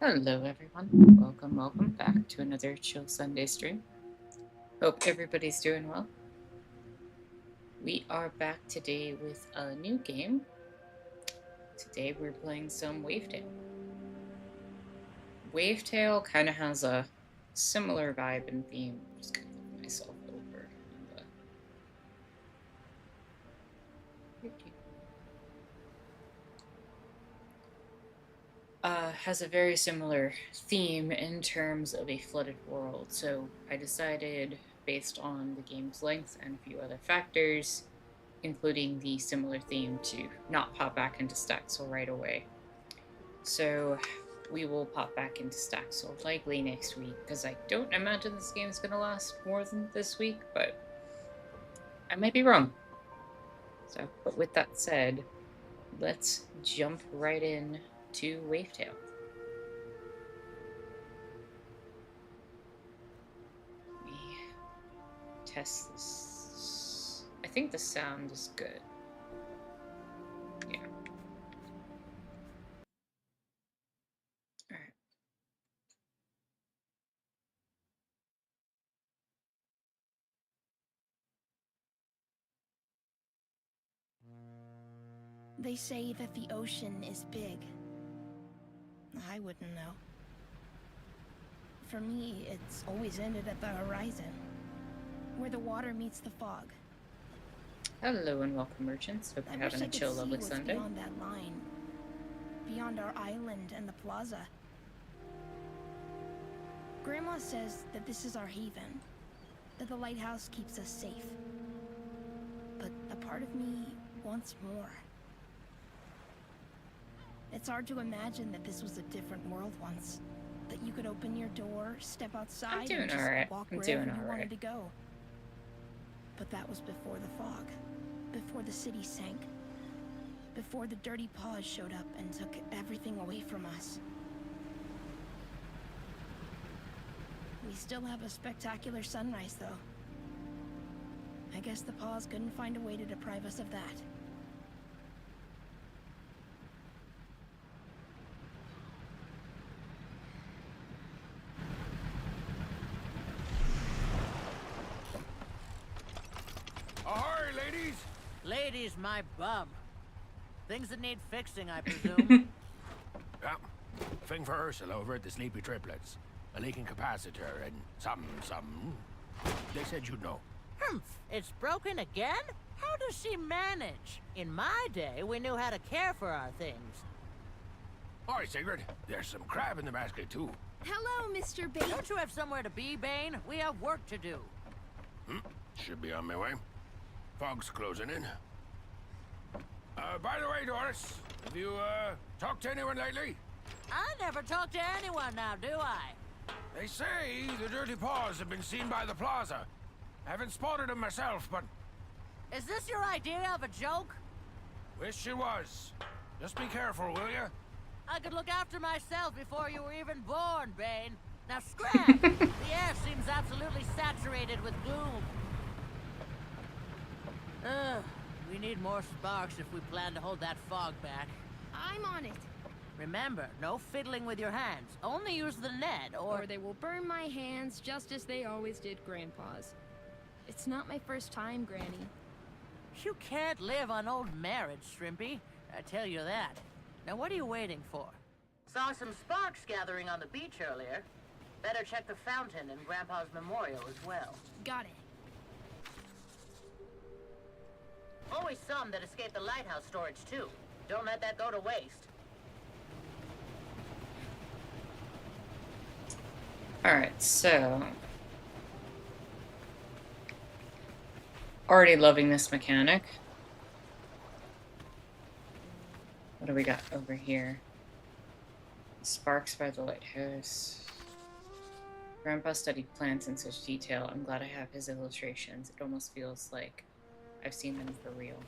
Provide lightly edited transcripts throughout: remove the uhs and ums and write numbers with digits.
Hello everyone, welcome back to another Chill Sunday stream. Hope everybody's doing well. We are back today with a new game. Today we're playing some Wavetale. Wavetale kind of has a similar vibe and theme. I'm just gonna look myself over. Has a very similar theme in terms of a flooded world. So I decided, based on the game's length and a few other factors, including the similar theme, to not pop back into Staxel right away. So we will pop back into Staxel likely next week, because I don't imagine this game is going to last more than this week, but I might be wrong. So, but with that said, let's jump right in to Wavetale. Let me test this. I think the sound is good. Yeah. Alright. They say that the ocean is big. I wouldn't know. For me, it's always ended at the horizon, where the water meets the fog. Hello and welcome, merchants. Hope you're having a chill, lovely Sunday. Beyond that line, beyond our island and the plaza. Grandma says that this is our haven, that the lighthouse keeps us safe. But a part of me wants more. It's hard to imagine that this was a different world once. That you could open your door, step outside, and just walk wherever you wanted to go. But that was before the fog. Before the city sank. Before the dirty paws showed up and took everything away from us. We still have a spectacular sunrise, though. I guess the paws couldn't find a way to deprive us of that. Ladies, my bum. Things that need fixing, I presume. Yeah. Thing for Ursula over at the Sleepy Triplets. A leaking capacitor and some. They said you'd know. Humph. It's broken again? How does she manage? In my day, we knew how to care for our things. All right, Sigrid. There's some crab in the basket, too. Hello, Mr. Bane. Don't you have somewhere to be, Bane? We have work to do. Should be on my way. Fog's closing in. By the way, Doris, have you, talked to anyone lately? I never talk to anyone now, do I? They say the dirty paws have been seen by the plaza. I haven't spotted them myself, but... Is this your idea of a joke? Wish it was. Just be careful, will you? I could look after myself before you were even born, Bane. Now scrap! The air seems absolutely saturated with gloom. We need more sparks if we plan to hold that fog back. I'm on it. Remember, no fiddling with your hands. Only use the net, or they will burn my hands just as they always did Grandpa's. It's not my first time, Granny. You can't live on old marriage, Shrimpy. I tell you that. Now what are you waiting for? Saw some sparks gathering on the beach earlier. Better check the fountain and Grandpa's memorial as well. Got it. Always some that escape the lighthouse storage, too. Don't let that go to waste. Alright, so... Already loving this mechanic. What do we got over here? Sparks by the lighthouse. Grandpa studied plants in such detail. I'm glad I have his illustrations. It almost feels like I've seen them for real.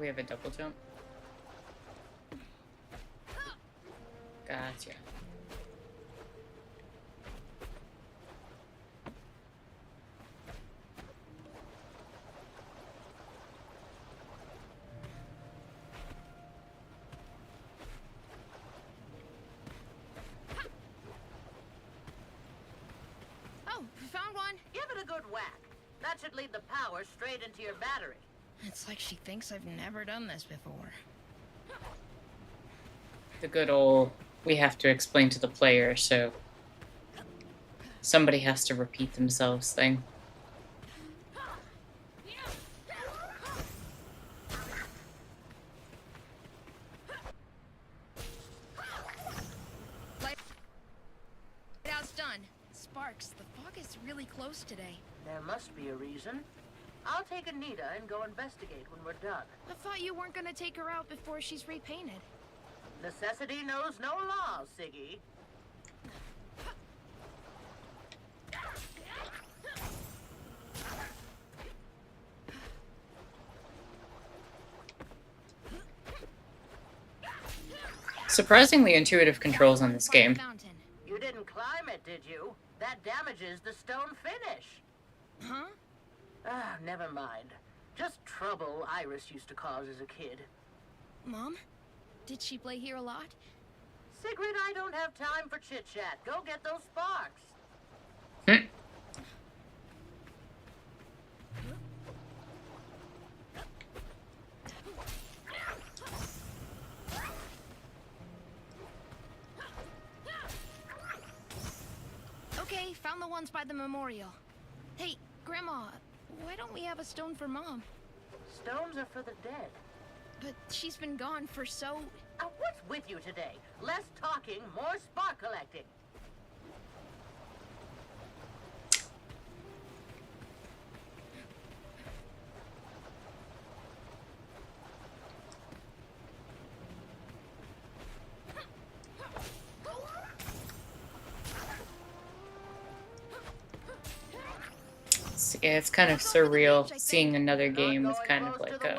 we have a double jump. Gotcha. Oh, found one. Give it a good whack. That should lead the power straight into your battery. It's like she thinks I've never done this before. The good old, we have to explain to the player, so somebody has to repeat themselves thing. Lighthouse done. Sparks, the fog is really close today. There must be a reason. I'll take Anita and go investigate when we're done. I thought you weren't gonna take her out before she's repainted. Necessity knows no laws, Siggy. Surprisingly intuitive controls on this game. You didn't climb it, did you? That damages the stone finish. Huh? Ah, never mind. Just trouble Iris used to cause as a kid. Mom? Did she play here a lot? Sigrid, I don't have time for chit-chat. Go get those sparks. Okay, found the ones by the memorial. Hey, Grandma, why don't we have a stone for Mom? Stones are for the dead. But she's been gone for so... What's with you today? Less talking, more spark collecting. Yeah, it's kind of surreal seeing another game is kind of like a...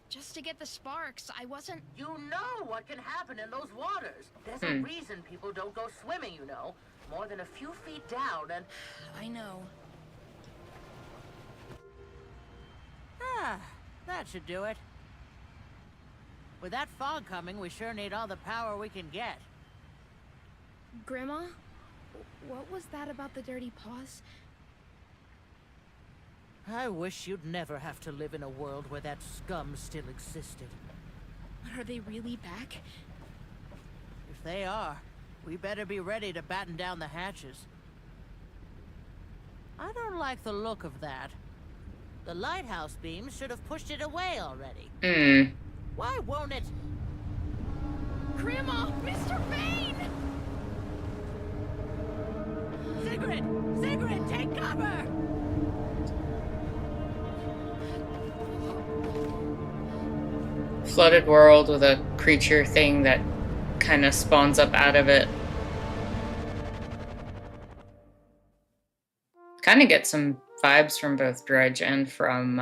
Just to get the sparks, I wasn't... You know what can happen in those waters. There's a reason people don't go swimming, you know. More than a few feet down and... I know. Ah, that should do it. With that fog coming, we sure need all the power we can get. Grandma? What was that about the dirty paws? I wish you'd never have to live in a world where that scum still existed. Are they really back? If they are, we better be ready to batten down the hatches. I don't like the look of that. The lighthouse beams should have pushed it away already. Why won't it? Grandma! Mr. Bane! Sigrid! Sigrid, take cover! Flooded world with a creature thing that kind of spawns up out of it. Kind of get some vibes from both Dredge and from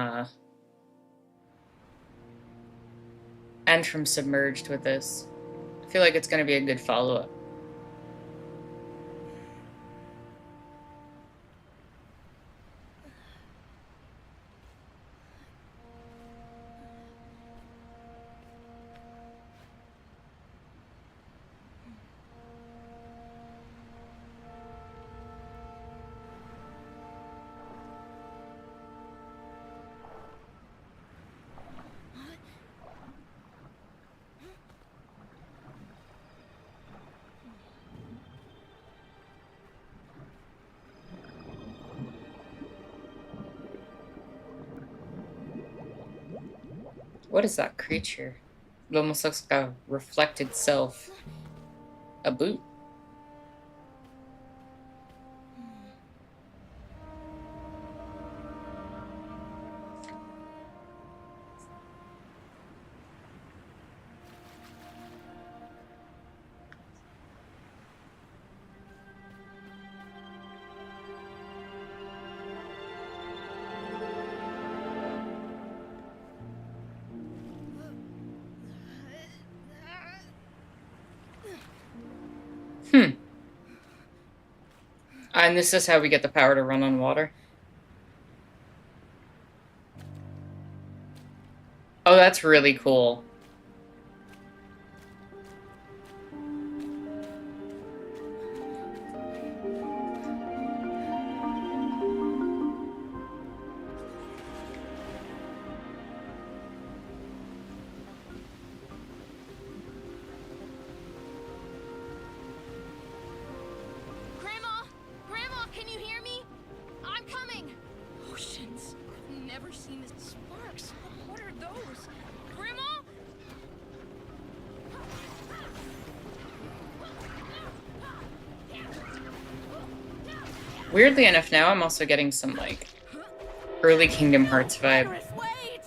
Submerged with this. I feel like it's going to be a good follow-up. What is that creature? It almost looks like a reflected self. A boot. And this is how we get the power to run on water. Oh, that's really cool. Weirdly enough, now I'm also getting some, like, early Kingdom Hearts vibe. Wait!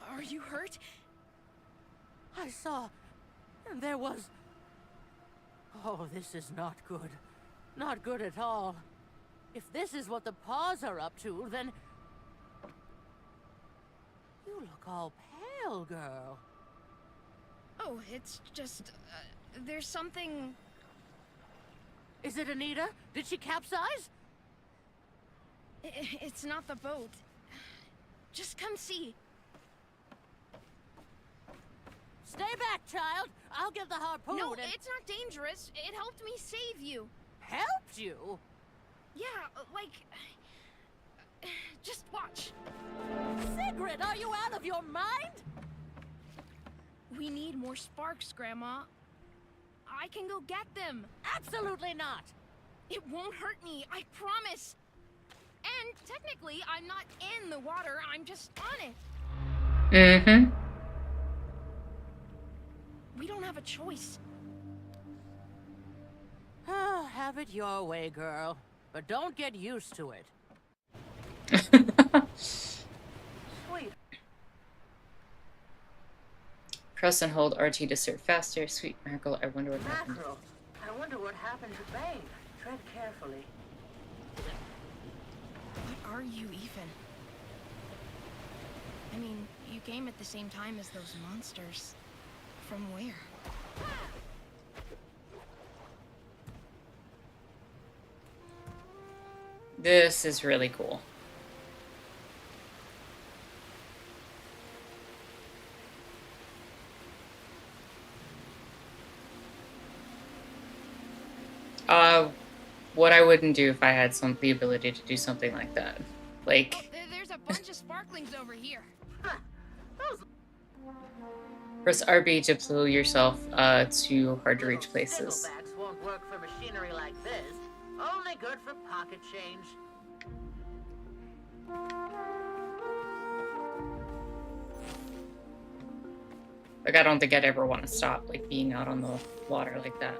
Are you hurt? I saw... and there was... Oh, this is not good. Not good at all. If this is what the paws are up to, then... You look all pale, girl. Oh, it's just... there's something... Is it Anita? Did she capsize? It's not the boat. Just come see. Stay back, child. I'll get the harpoon. No, it's not dangerous. It helped me save you. Helped you? Yeah, like... just watch. Sigrid, are you out of your mind? We need more sparks, Grandma. I can go get them. Absolutely not. It won't hurt me, I promise. And technically, I'm not in the water, I'm just on it. Mm-hmm. We don't have a choice. Have it your way, girl. But don't get used to it. Sweet. Press and hold RT to serve faster. Sweet mackerel, I wonder what happened. Mackerel. I wonder what happened to Bane. Tread carefully. What are you even? I mean, you came at the same time as those monsters. From where? This is really cool. What I wouldn't do if I had the ability to do something like that. Like... Oh, there's a bunch of sparklings over here. Press RB to pull yourself to hard-to-reach places. Sticklebacks won't work for machinery like this. Only good for pocket change. Like, I don't think I'd ever want to stop, like, being out on the water like that.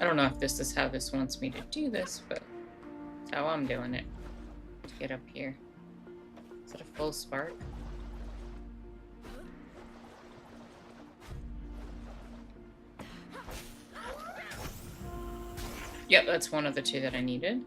I don't know if this is how this wants me to do this, but it's how I'm doing it. To get up here. Is that a full spark? Yep, that's one of the two that I needed.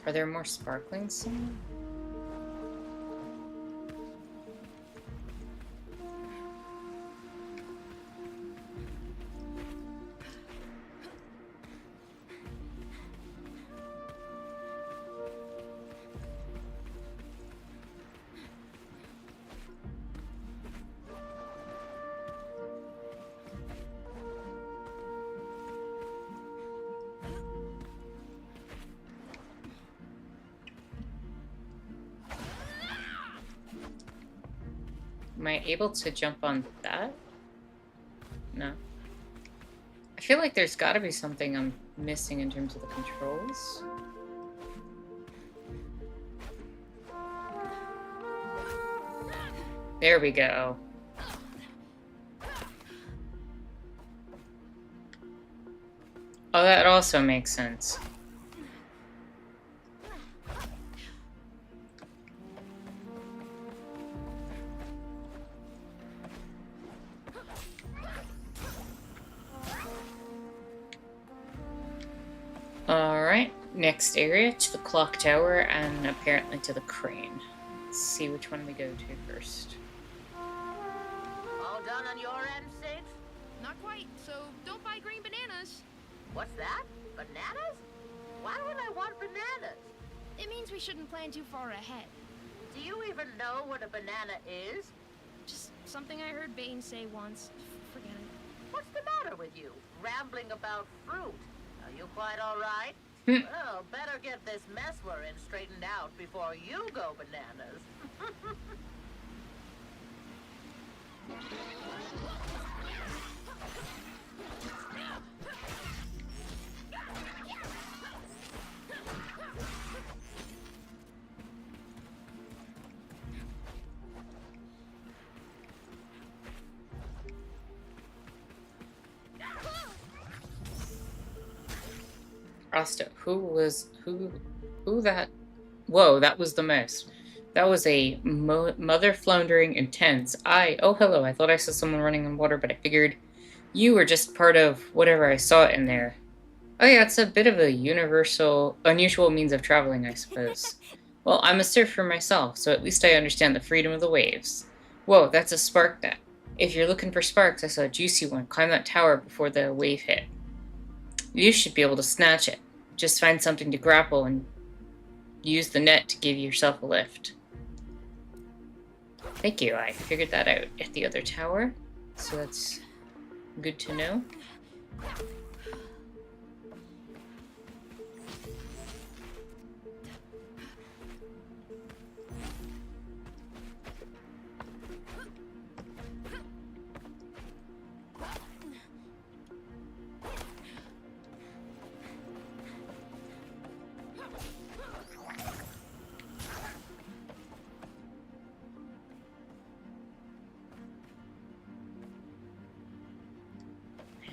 Are there more sparklings somewhere? Am I able to jump on that? No. I feel like there's got to be something I'm missing in terms of the controls. There we go. Oh, that also makes sense. Alright, next area, to the clock tower and apparently to the crane. Let's see which one we go to first. All done on your end, Sid? Not quite, so don't buy green bananas. What's that? Bananas? Why would I want bananas? It means we shouldn't plan too far ahead. Do you even know what a banana is? Just something I heard Bane say once. Forget it. What's the matter with you? Rambling about fruit. Are you quite all right? Well, better get this mess we're in straightened out before you go bananas. Rasta, who that? Whoa, that was the mouse. That was a mother floundering intense. Oh hello, I thought I saw someone running in water, but I figured you were just part of whatever I saw in there. Oh yeah, it's a bit of a unusual means of traveling, I suppose. Well, I'm a surfer myself, so at least I understand the freedom of the waves. Whoa, that's a spark net. If you're looking for sparks, I saw a juicy one climb that tower before the wave hit. You should be able to snatch it. Just find something to grapple and use the net to give yourself a lift. Thank you, I figured that out at the other tower, so that's good to know.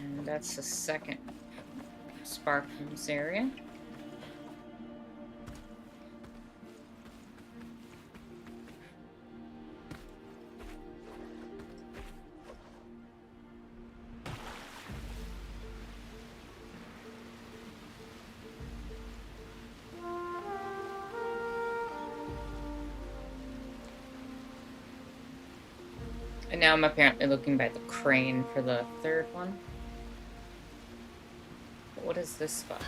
And that's the second spark from this area. And now I'm apparently looking by the crane for the third one. But what is this spot?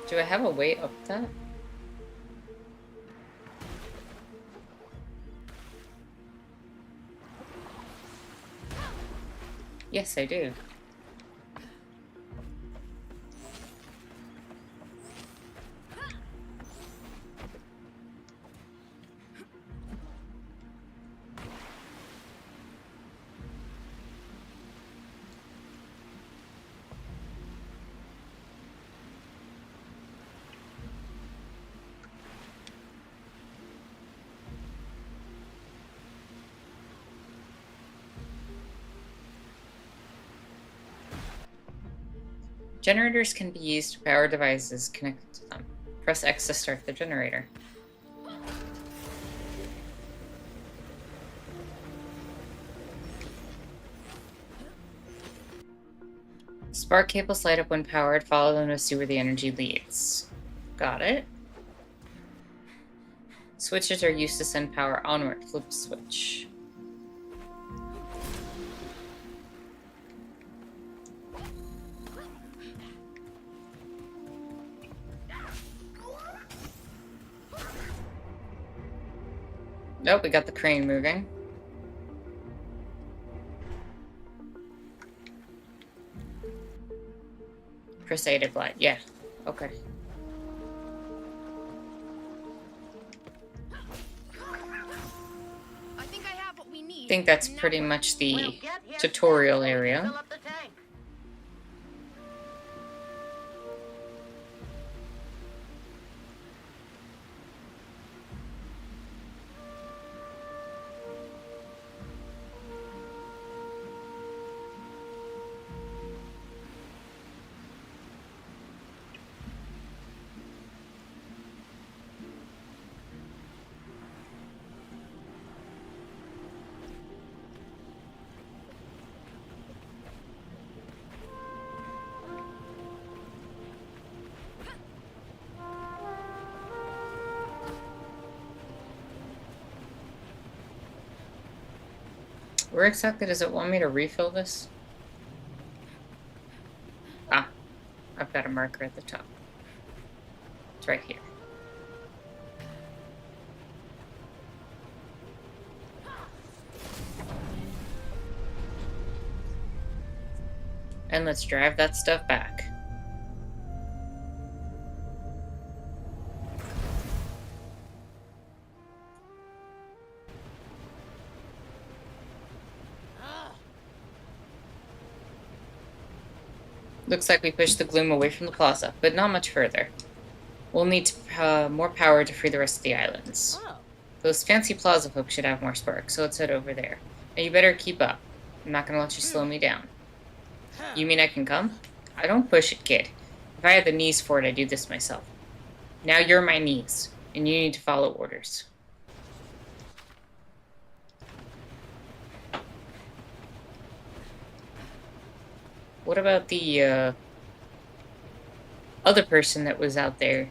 Do I have a way up that? Yes, I do. Generators can be used to power devices connected to them. Press X to start the generator. Spark cables light up when powered. Follow them to see where the energy leads. Got it. Switches are used to send power onward. Flip switch. Nope, we got the crane moving. Crusader Light, yeah. Okay. I think that's pretty much the tutorial area. Where exactly does it want me to refill this? Ah, I've got a marker at the top. It's right here. And let's drive that stuff back. Looks like we pushed the gloom away from the plaza, but not much further. We'll need more power to free the rest of the islands. Oh. Those fancy plaza folks should have more sparks, so let's head over there. And you better keep up. I'm not gonna let you slow me down. You mean I can come? I don't push it, kid. If I had the knees for it, I'd do this myself. Now you're my knees, and you need to follow orders. What about the, other person that was out there?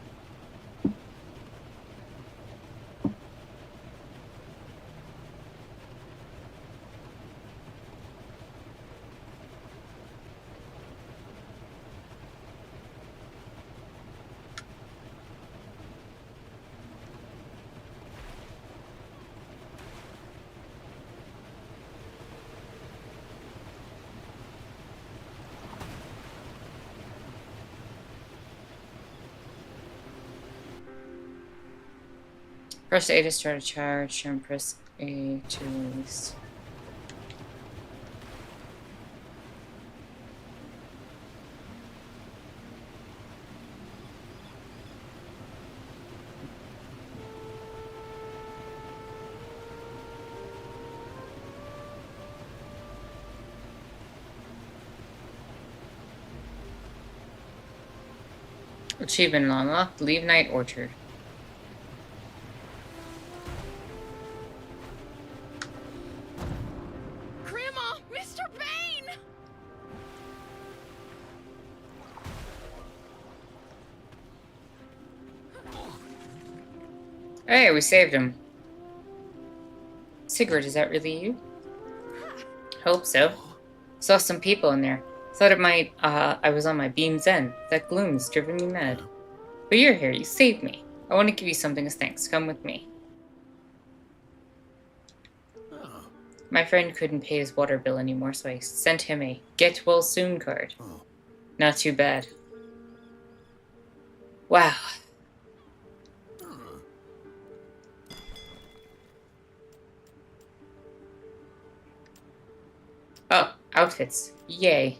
Press A to start a charge, and press A to release. Achievement unlocked. Leave Night Orchard. Grandma! Mr. Bane! Hey, we saved him. Sigurd, is that really you? Hope so. Saw some people in there. Thought it might, I was on my beam's end. That gloom is driving me mad. But you're here, you saved me. I want to give you something as thanks. Come with me. My friend couldn't pay his water bill anymore, so I sent him a get well soon card. Not too bad. Wow. Oh, outfits. Yay.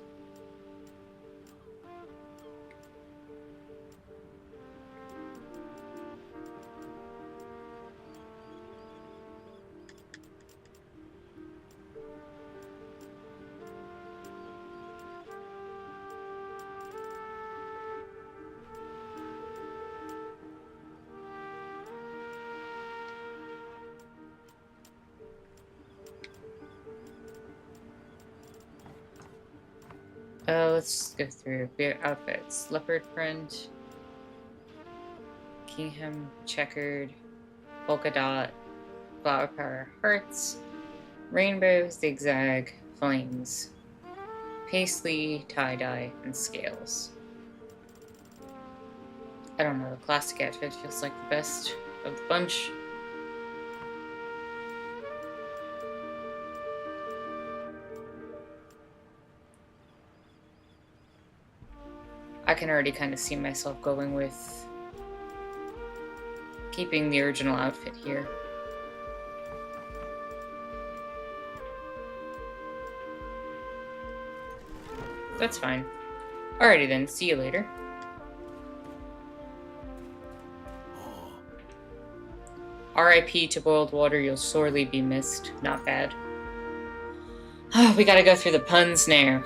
Let's go through their outfits. Leopard print, Kingham checkered, polka dot, flower power hearts, rainbow, zigzag, flames, paisley, tie-dye, and scales. I don't know, the classic outfit feels like the best of the bunch. I can already kind of see myself going with keeping the original outfit here. That's fine. Alrighty then, see you later. R.I.P. to boiled water, you'll sorely be missed. Not bad. Oh, we gotta go through the puns now.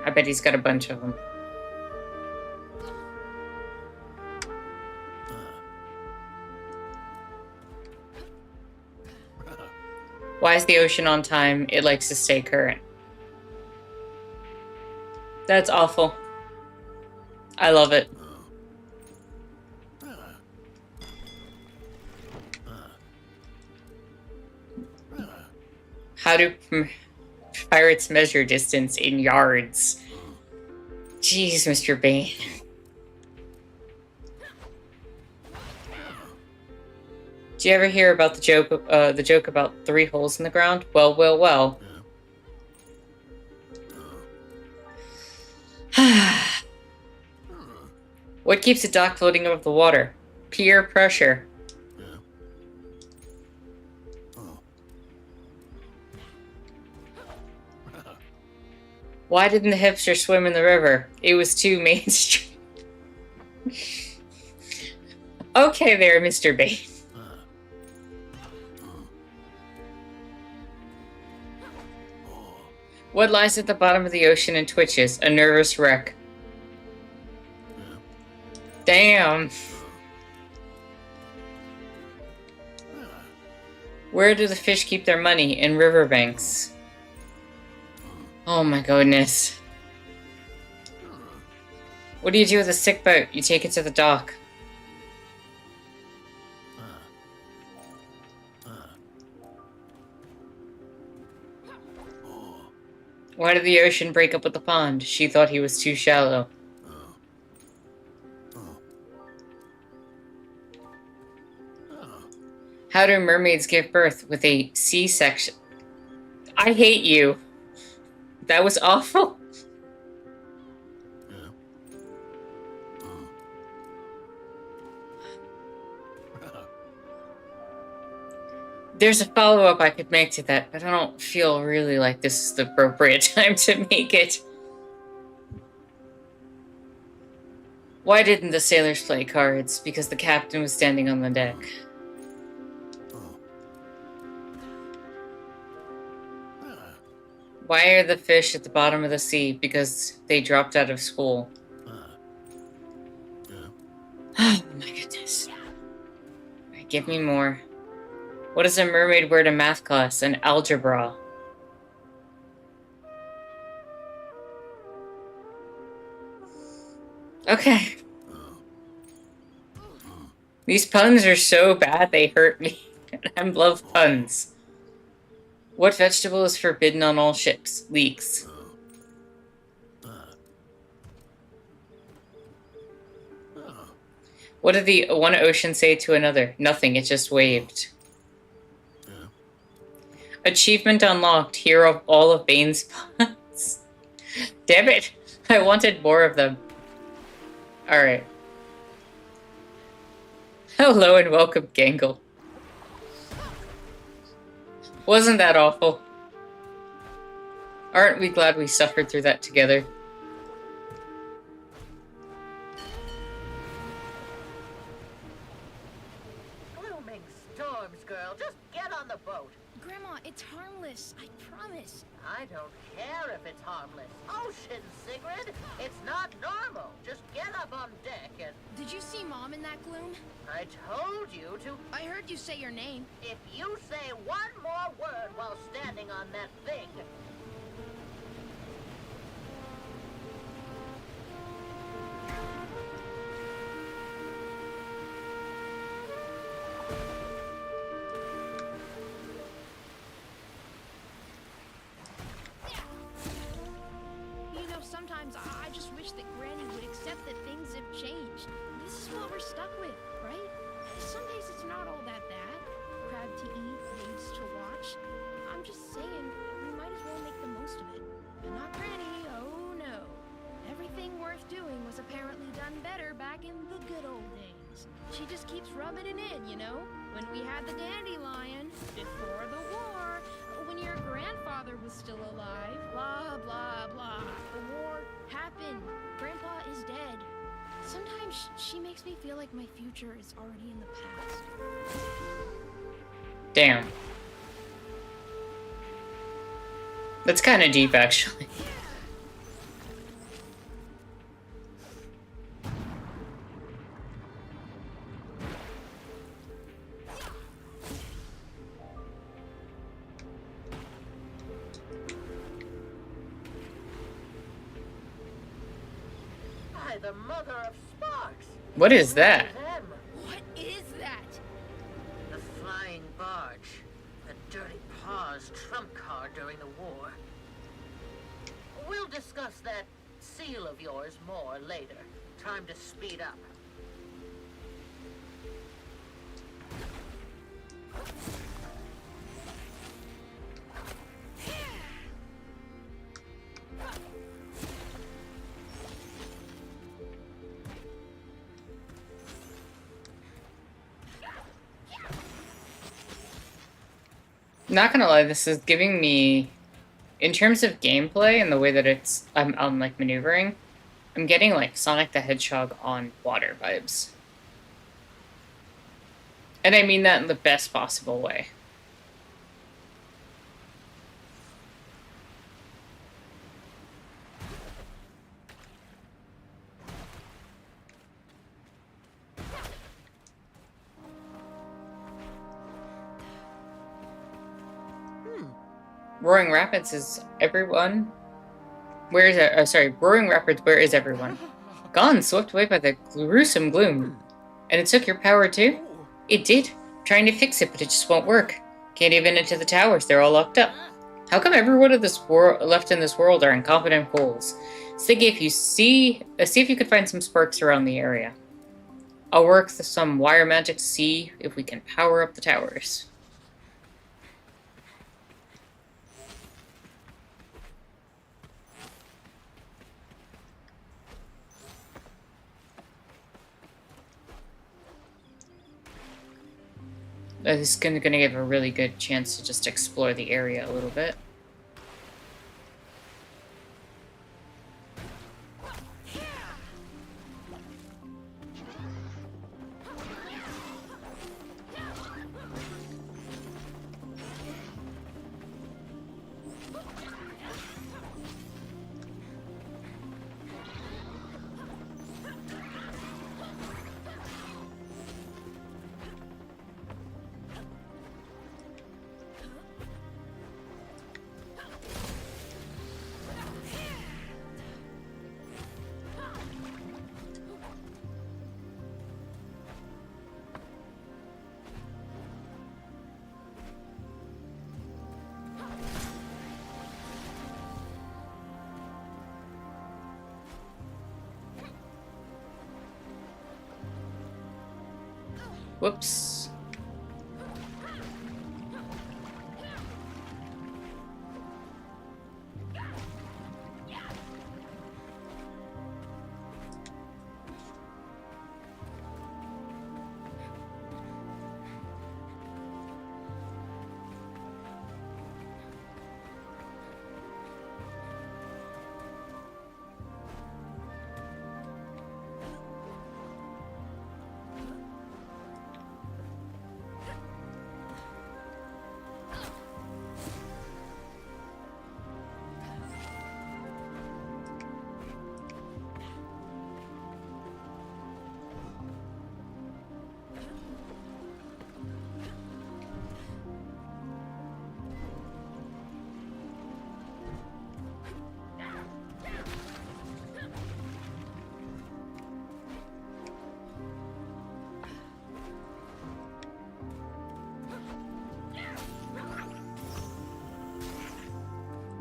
I bet he's got a bunch of them. Why is the ocean on time? It likes to stay current. That's awful. I love it. How do pirates measure distance in yards? Jeez, Mr. Bane. Do you ever hear about the joke about 3 holes in the ground? Well, well, well. What keeps a dock floating above the water? Peer pressure. Why didn't the hipster swim in the river? It was too mainstream. Okay there, Mr. Bane. What lies at the bottom of the ocean and twitches? A nervous wreck. Damn. Where do the fish keep their money? In riverbanks. Oh my goodness. What do you do with a sick boat? You take it to the dock. Why did the ocean break up with the pond? She thought he was too shallow. How do mermaids give birth? With a C-section? I hate you. That was awful. There's a follow-up I could make to that, but I don't feel really like this is the appropriate time to make it. Why didn't the sailors play cards? Because the captain was standing on the deck. Why are the fish at the bottom of the sea? Because they dropped out of school. Oh my goodness. Alright, give me more. What does a mermaid wear to math class? An algebra. Okay. These puns are so bad they hurt me. I love puns. What vegetable is forbidden on all ships? Leeks. What did the one ocean say to another? Nothing, it just waved. Achievement unlocked. Here of all of Bane's puns. Damn it. I wanted more of them. Alright. Hello and welcome, Gangle. Wasn't that awful? Aren't we glad we suffered through that together? Blooming storms, girl. Just get on the boat. Grandma, it's harmless. I promise. I don't care if it's harmless. Ocean, Sigrid. It's not normal. Just get up on deck and... Did you see Mom in that gloom? I told you to... I heard you say your name. If you say one more word while standing on that thing... Sometimes I just wish that Granny would accept that things have changed. This is what we're stuck with, right? Some days it's not all that bad. Crab to eat, waves to watch. I'm just saying, we might as well make She just keeps rubbing it in, you know? When we had the dandelion, before the war, when your grandfather was still alive, blah, blah, blah. The war happened. Grandpa is dead. Sometimes she makes me feel like my future is already in the past. Damn. That's kind of deep, actually. By the mother of Sparks! What is that? What is that? The flying barge. The dirty paws trump card during the war. We'll discuss that seal of yours more later. Time to speed up. Not gonna lie, this is giving me, in terms of gameplay and the way that it's, I'm like maneuvering, I'm getting like Sonic the Hedgehog on water vibes. And I mean that in the best possible way. Roaring Rapids is everyone? Where is it? Oh, sorry. Roaring Rapids, where is everyone? Gone, swept away by the gruesome gloom. And it took your power too? It did. Trying to fix it, but it just won't work. Can't even into the towers. They're all locked up. How come everyone of this left in this world are incompetent fools? Siggy, if you see if you could find some sparks around the area. I'll work some wire magic to see if we can power up the towers. This is going to give a really good chance to just explore the area a little bit. Whoops.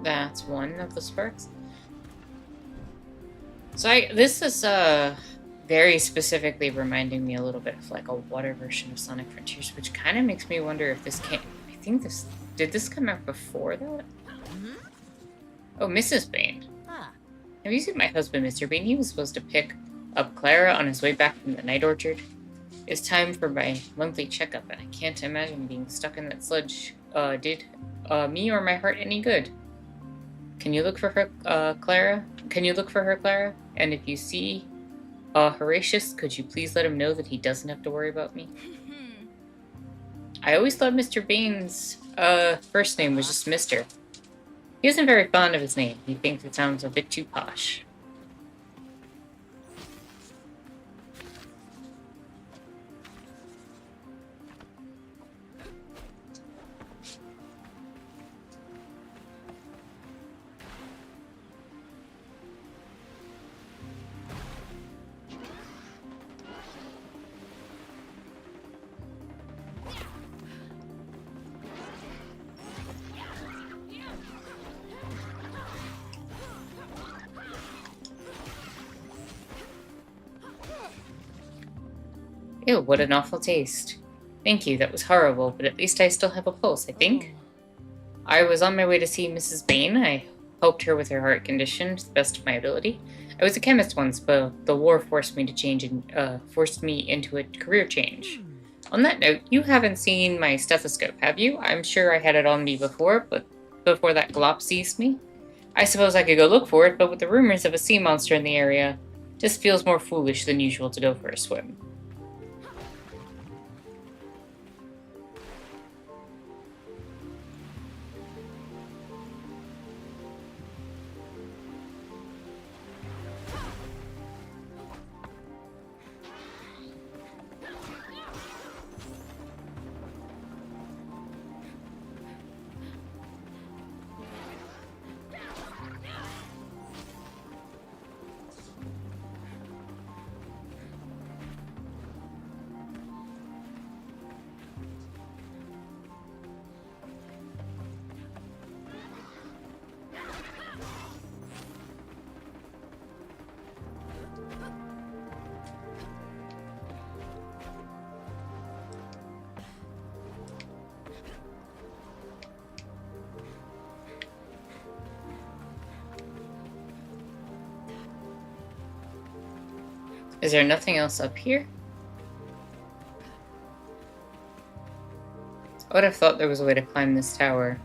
That's one of the sparks. So this is very specifically reminding me a little bit of like a water version of Sonic Frontiers, which kind of makes me wonder if this came. I think did this come out before that? Oh, Mrs. Bane. Have you seen my husband, Mr. Bean? He was supposed to pick up Clara on his way back from the night orchard. It's time for my monthly checkup, and I can't imagine being stuck in that sludge did me or my heart any good. Can you look for her, Clara? Can you look for her, Clara? And if you see Horatius, could you please let him know that he doesn't have to worry about me? I always thought Mr. Bain's first name was just Mr. He isn't very fond of his name. He thinks it sounds a bit too posh. Ew, what an awful taste. Thank you, that was horrible, but at least I still have a pulse, I think. I was on my way to see Mrs. Bain. I helped her with her heart condition to the best of my ability. I was a chemist once, but the war forced me into a career change. On that note, you haven't seen my stethoscope, have you? I'm sure I had it on me before, but before that glop seized me. I suppose I could go look for it, but with the rumors of a sea monster in the area, it just feels more foolish than usual to go for a swim. Is there nothing else up here? I would have thought there was a way to climb this tower.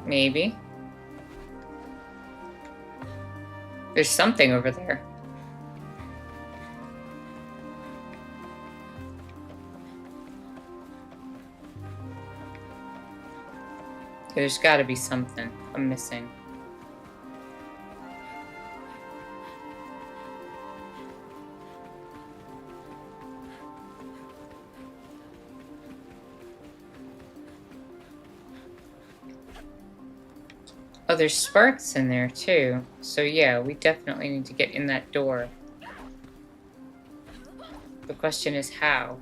Maybe. There's something over there. There's gotta be something I'm missing. Oh, there's sparks in there too. So yeah, we definitely need to get in that door. The question is how.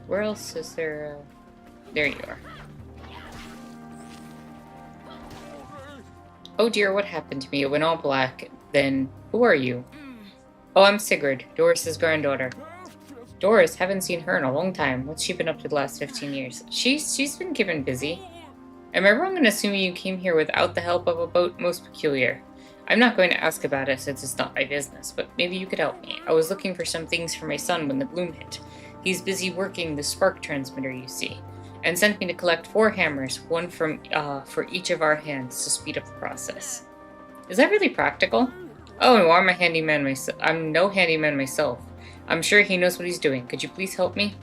Where else is there? There you are. Oh dear, what happened to me? It went all black. Then, who are you? Oh, I'm Sigrid, Doris's granddaughter. Doris, haven't seen her in a long time. What's she been up to the last 15 years? She's been keeping busy. Am I wrong in assuming you came here without the help of a boat? Most peculiar. I'm not going to ask about it since it's not my business, but maybe you could help me. I was looking for some things for my son when the gloom hit. He's busy working the spark transmitter, you see. and sent me to collect 4 hammers, one from for each of our hands to speed up the process. Is that really practical? Oh, no, I'm a handyman myself. I'm no handyman myself. I'm sure he knows what he's doing. Could you please help me?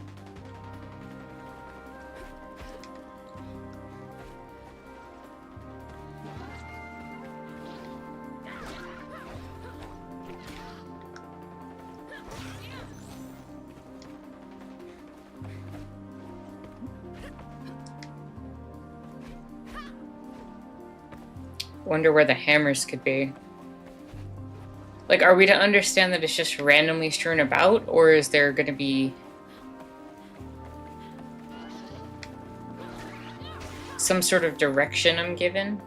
Wonder where the hammers could be. Like, are we to understand that it's just randomly strewn about, or is there going to be some sort of direction I'm given?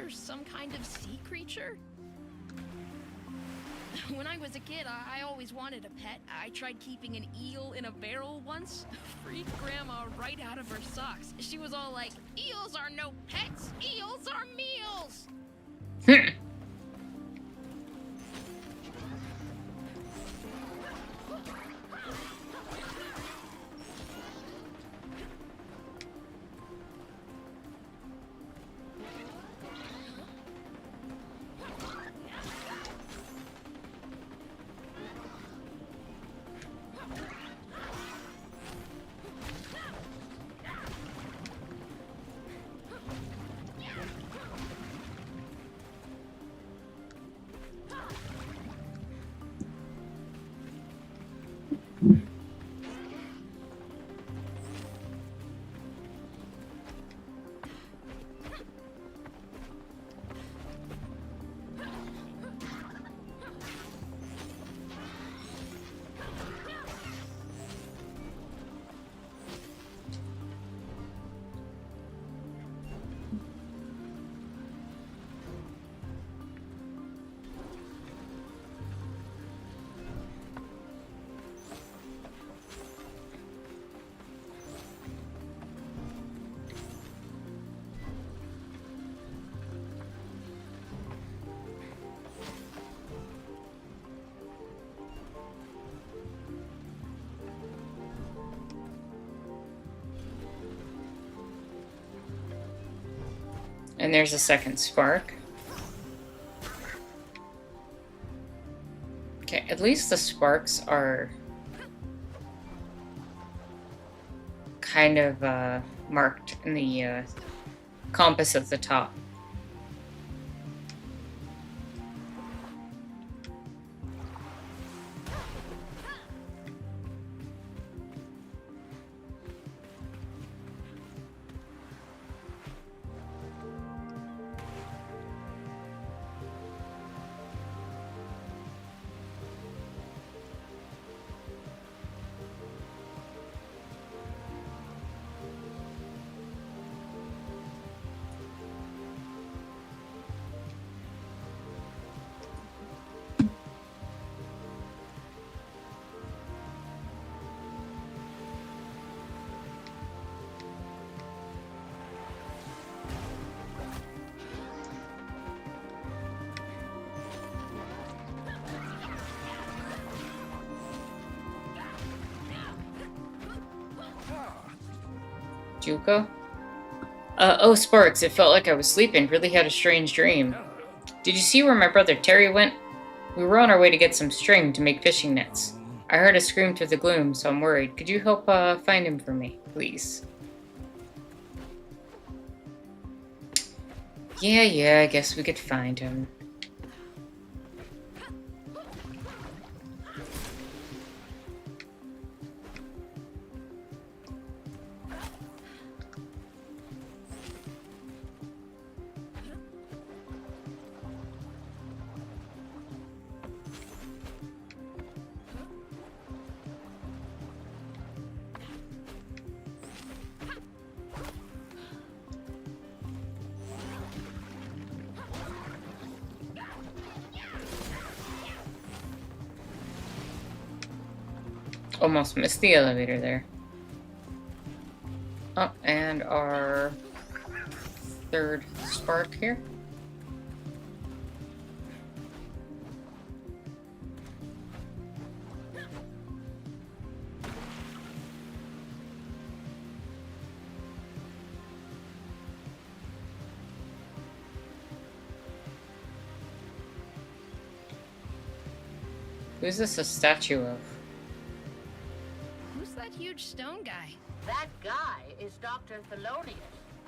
Some kind of sea creature? When I was a kid, I always wanted a pet. I tried keeping an eel in a barrel once. Freaked Grandma right out of her socks. She was all like, "Eels are no pets! Eels are meals!" And there's a second spark. Okay, at least the sparks are kind of marked in the compass at the top. Juko? Oh, Sparks, it felt like I was sleeping. Really had a strange dream. Did you see where my brother Terry went? We were on our way to get some string to make fishing nets. I heard a scream through the gloom, so I'm worried. Could you help find him for me, please? Yeah, I guess we could find him. Almost missed the elevator there. Oh, and our third spark here. Who's this a statue of? Who's that huge stone guy? That guy is Dr. Thelonious.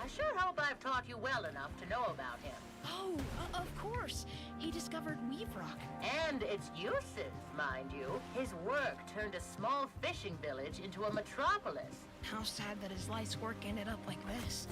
I sure hope I've taught you well enough to know about him. Oh, of course. He discovered Weave Rock. And its uses, mind you. His work turned a small fishing village into a metropolis. How sad that his life's work ended up like this.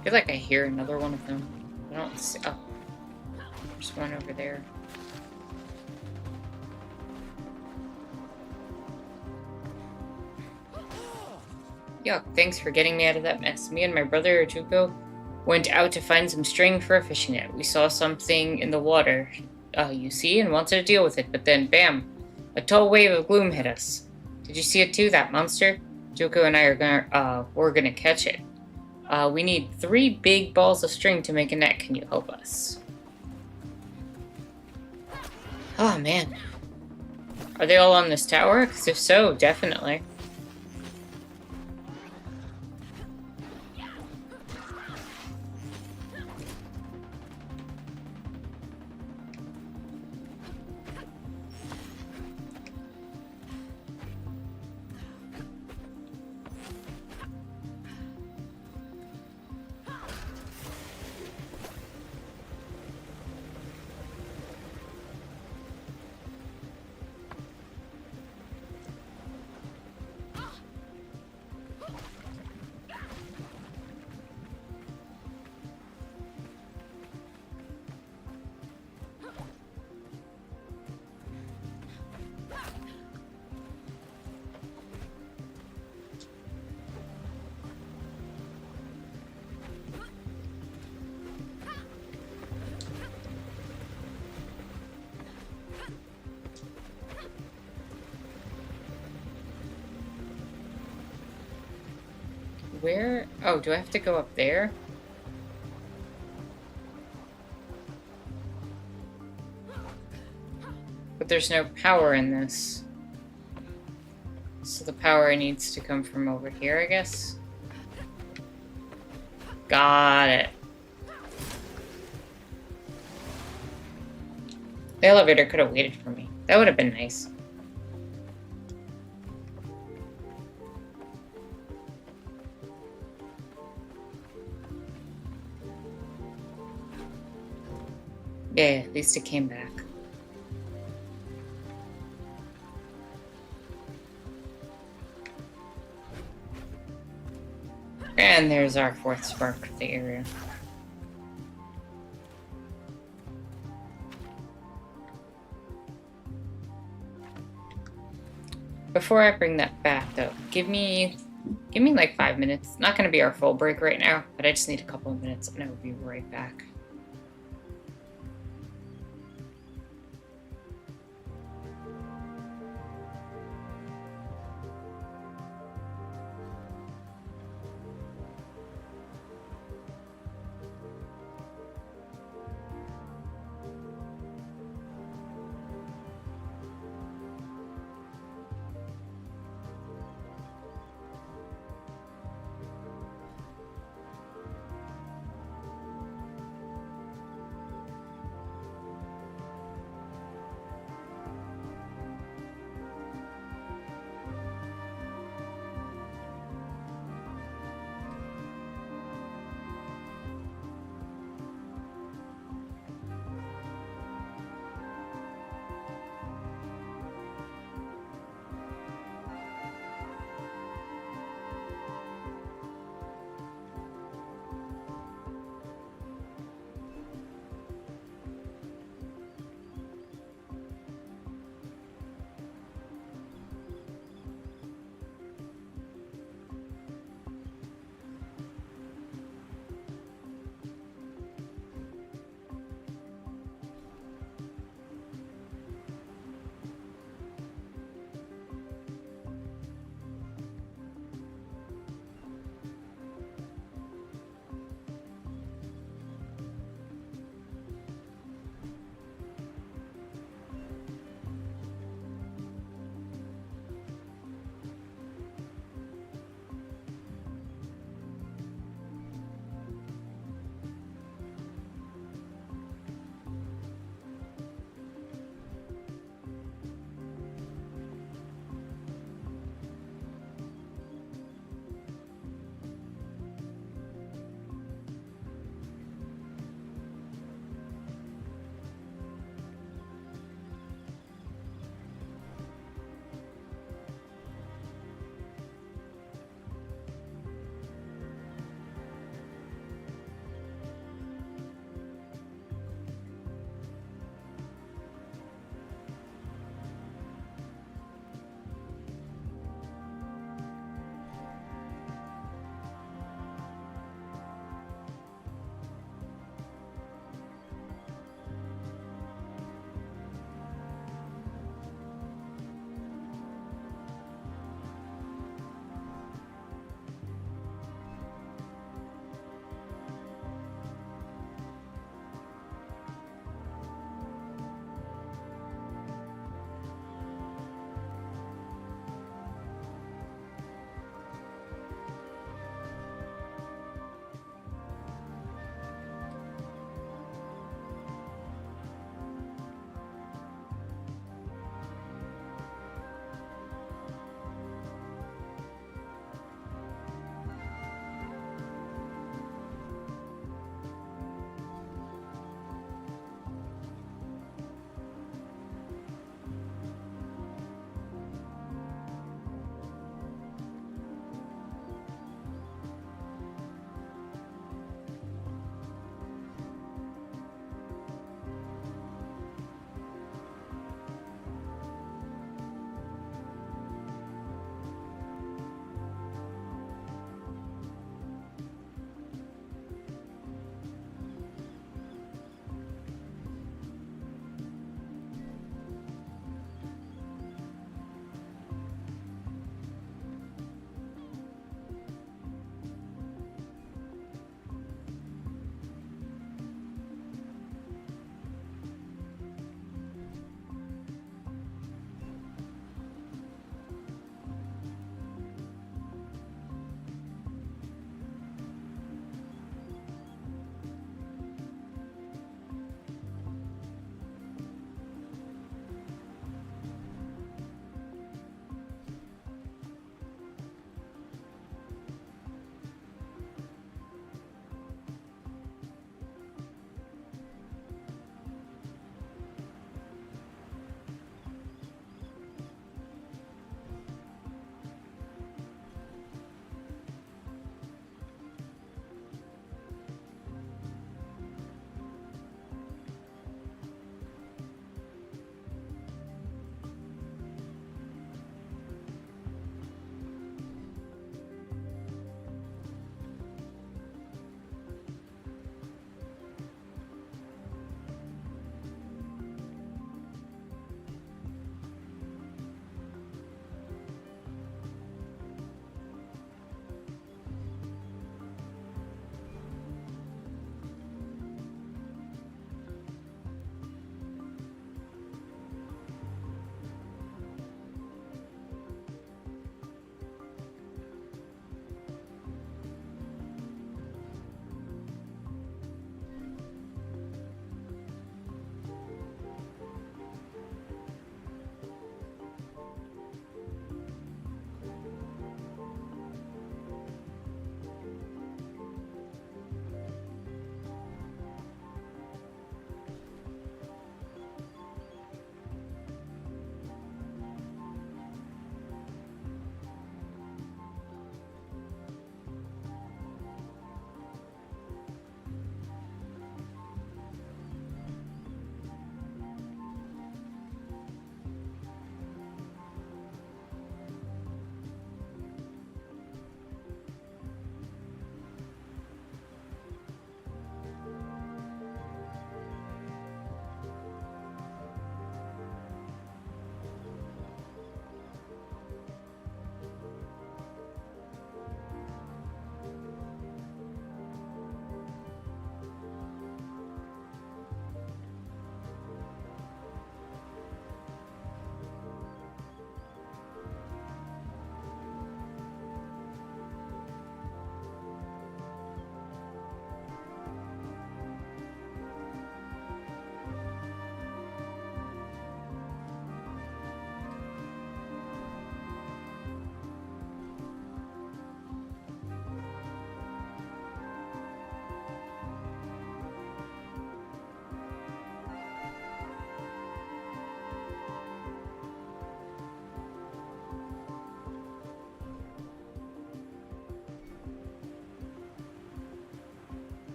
I feel like I hear another one of them. I don't see. Oh, there's one over there. Yuck, thanks for getting me out of that mess. Me and my brother Tuco went out to find some string for a fishing net. We saw something in the water, you see, and wanted to deal with it, but then, bam, a tall wave of gloom hit us. Did you see it too, that monster? Tuco and I we're gonna catch it. We need 3 big balls of string to make a net. Can you help us? Oh, man. Are they all on this tower? Because if so, definitely. Where? Oh, do I have to go up there? But there's no power in this. So the power needs to come from over here, I guess. Got it. The elevator could have waited for me. That would have been nice. Yeah, at least it came back. And there's our 4th spark of the area. Before I bring that back, though, give me like 5 minutes. Not going to be our full break right now, but I just need a couple of minutes, and I will be right back.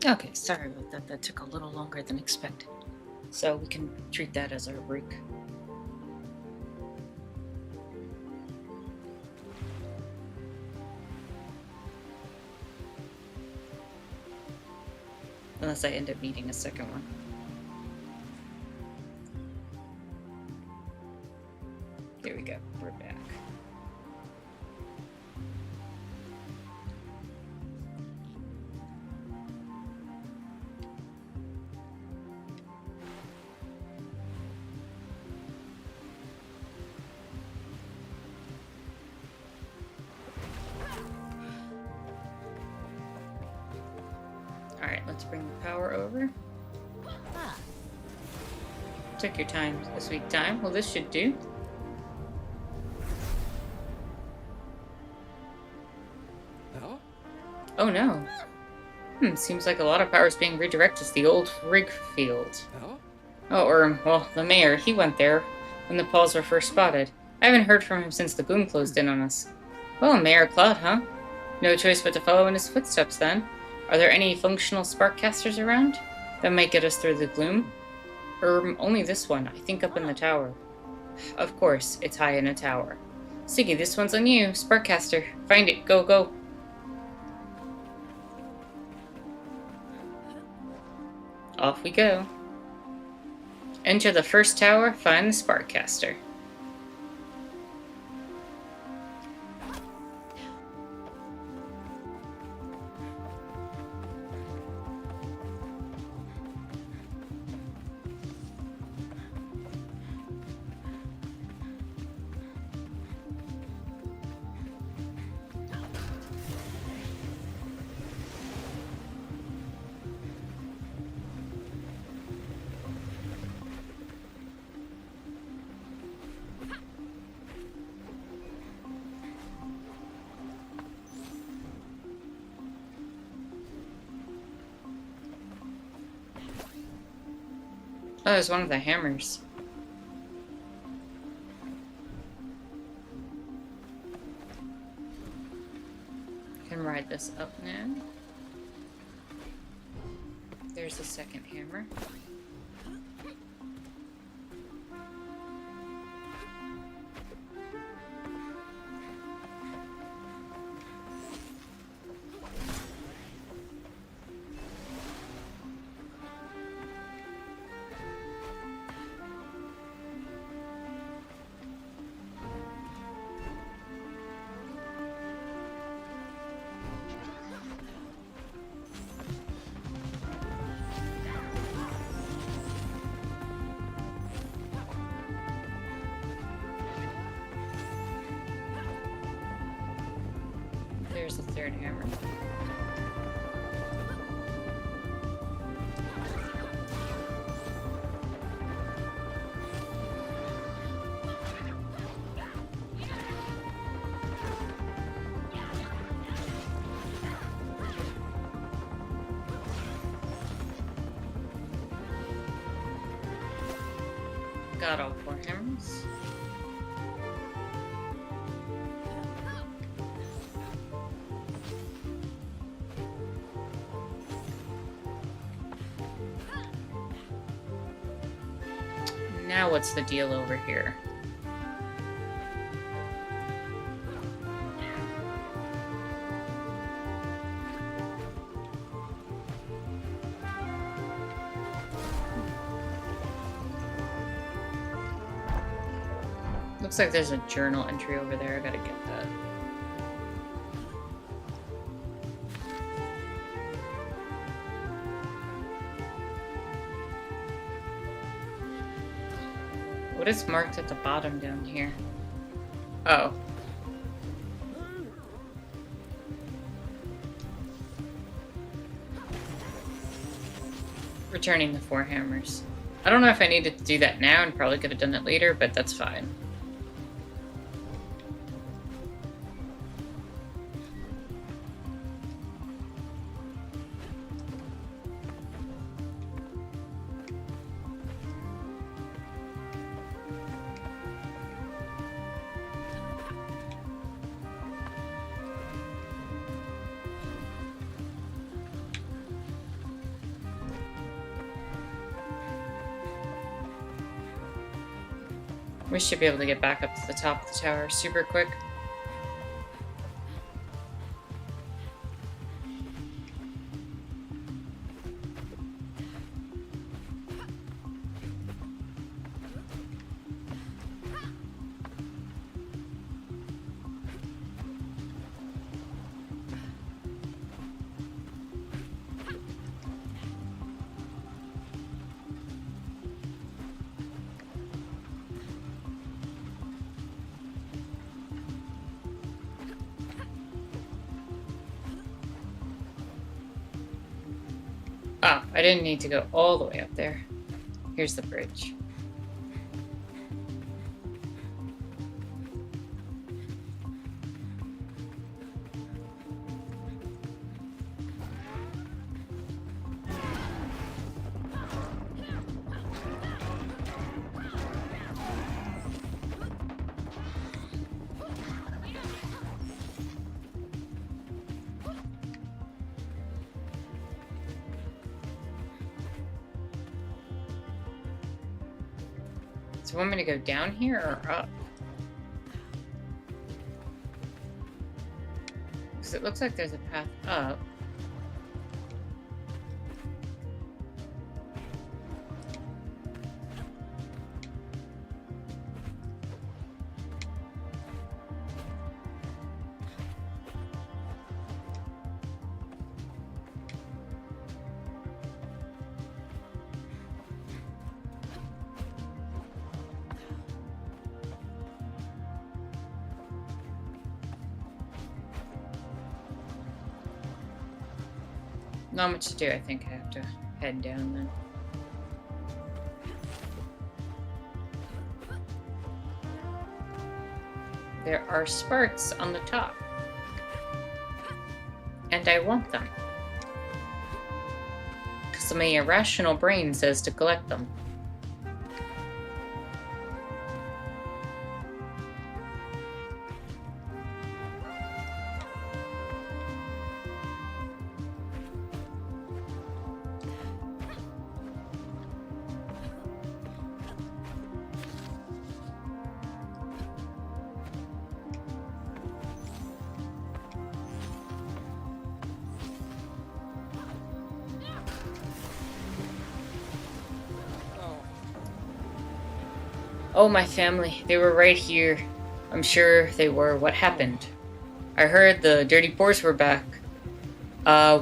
Okay, sorry about that. That took a little longer than expected. So we can treat that as our break. Unless I end up needing a second one. There we go. We're back. Alright, let's bring the power over. Took your time, a sweet time. Well, this should do. Hello? Oh no. Seems like a lot of power is being redirected to the old rig field. Hello? Oh, well, the mayor, he went there when the Pauls were first spotted. I haven't heard from him since the boom closed in on us. Well, Mayor Claude, huh? No choice but to follow in his footsteps, then. Are there any functional spark casters around? That might get us through the gloom? Only this one, I think up in the tower. Of course, it's high in a tower. Siggy, this one's on you, Sparkcaster. Find it, go, go. Off we go. Enter the first tower, find the Sparkcaster. Oh, there's one of the hammers. Can ride this up now. There's the second hammer. There's the third hammer. Got all four hammers. Now what's the deal over here? Looks like there's a journal entry over there. I gotta get that. What is marked at the bottom down here? Oh. Returning the four hammers. I don't know if I needed to do that now and probably could have done it later, but that's fine. We should be able to get back up to the top of the tower super quick. Oh, I didn't need to go all the way up there. Here's the bridge. Do you want me to go down here or up? Because it looks like there's a path up. Not much to do. I think I have to head down then. There are sparks on the top. And I want them. Because my irrational brain says to collect them. Oh, my family. They were right here. I'm sure they were. What happened? I heard the dirty boars were back.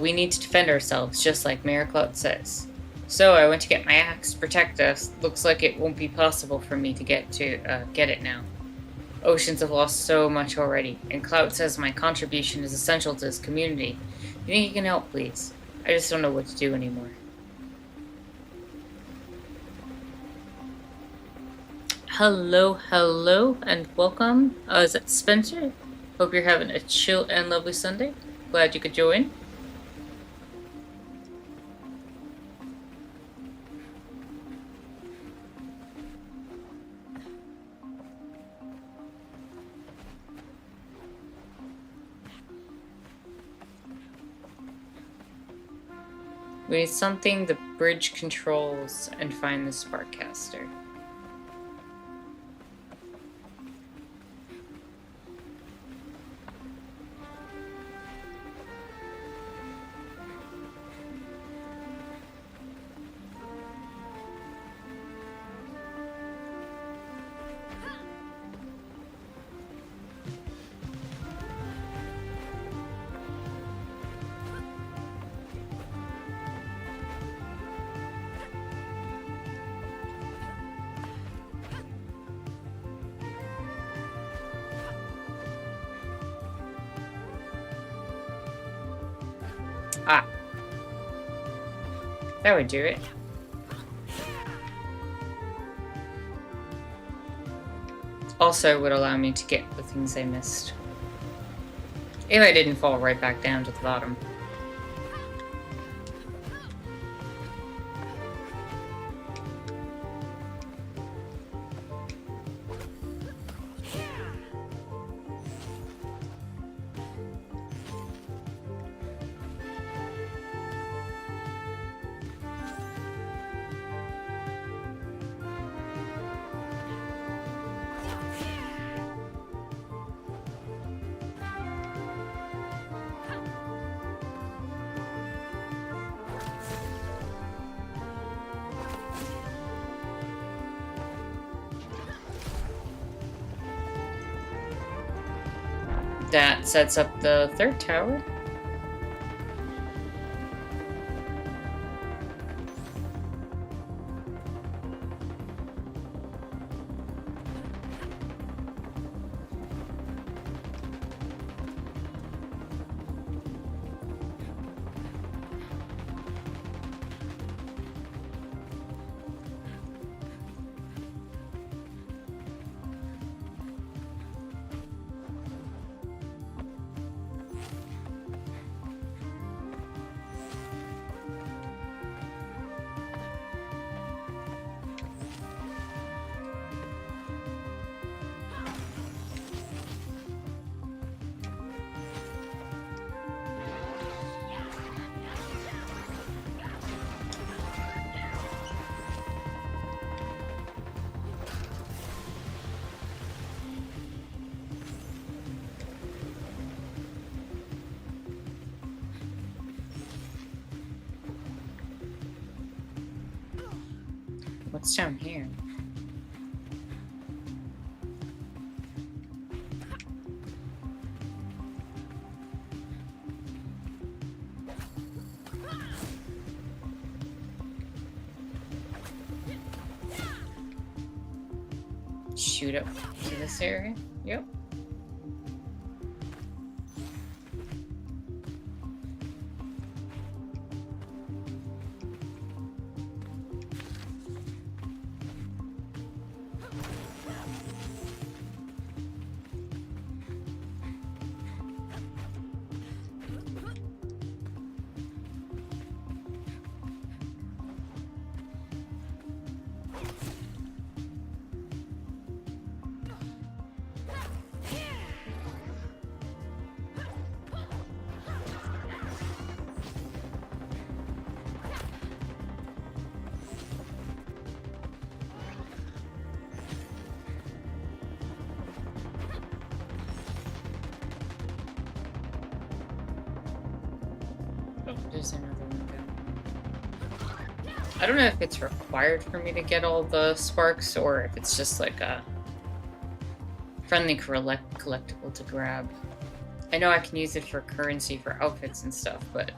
We need to defend ourselves, just like Mayor Cloud says. So I went to get my axe to protect us. Looks like it won't be possible for me to get it now. Oceans have lost so much already, and Cloud says my contribution is essential to this community. You think you can help, please? I just don't know what to do anymore. Hello, and welcome. Is that Spencer? Hope you're having a chill and lovely Sunday. Glad you could join. We need something the bridge controls and find the Sparkcaster. Ah. That would do it. Also would allow me to get the things I missed. If I didn't fall right back down to the bottom. That sets up the third tower. What's down here? Shoot up to this area? Yep. There's another one down. I don't know if it's required for me to get all the sparks or if it's just like a friendly collectible to grab. I know I can use it for currency for outfits and stuff, but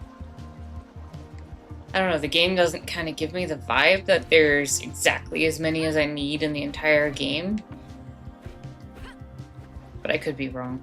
I don't know, the game doesn't kind of give me the vibe that there's exactly as many as I need in the entire game. But I could be wrong.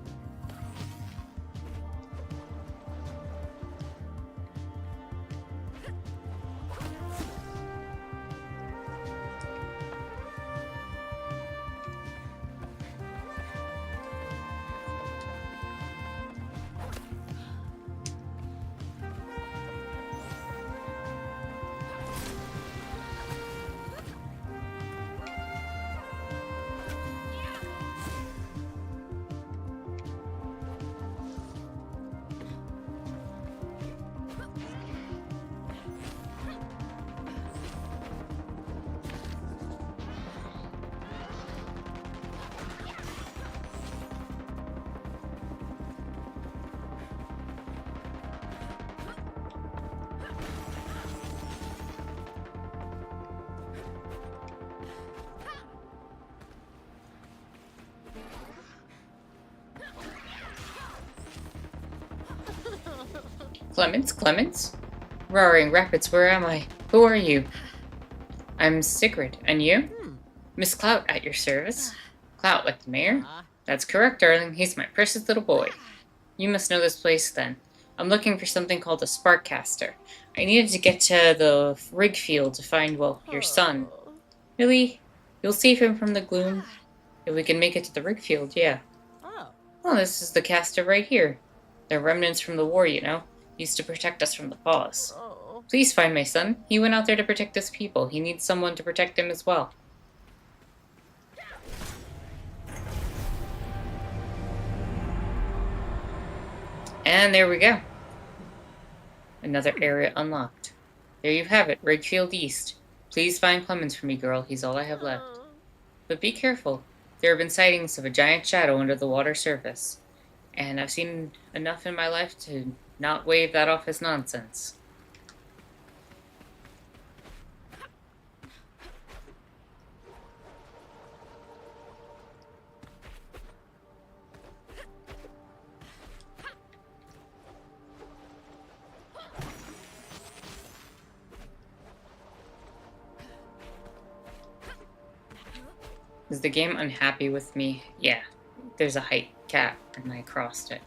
Clements? Roaring Rapids, where am I? Who are you? I'm Sigrid, and you? Miss Clout, at your service. Clout, like the mayor? That's correct, darling. He's my precious little boy. You must know this place, then. I'm looking for something called a Sparkcaster. I needed to get to the rig field to find, well, your son. Really? You'll save him from the gloom? If we can make it to the rig field, yeah. Oh, this is the caster right here. They're remnants from the war, you know. Used to protect us from the boss. Please find my son. He went out there to protect his people. He needs someone to protect him as well. And there we go. Another area unlocked. There you have it, Rigfield East. Please find Clemens for me, girl. He's all I have left. But be careful. There have been sightings of a giant shadow under the water surface. And I've seen enough in my life to not wave that off as nonsense. Is the game unhappy with me? Yeah. There's a height cap, and I crossed it.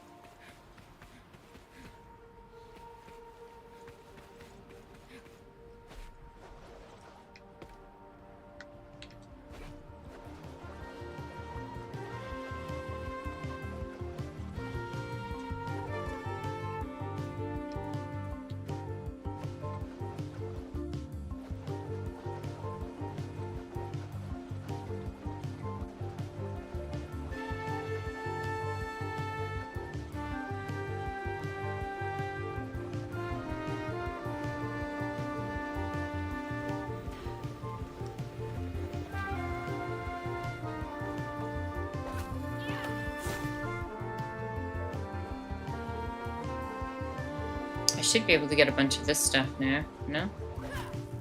I should be able to get a bunch of this stuff now, no?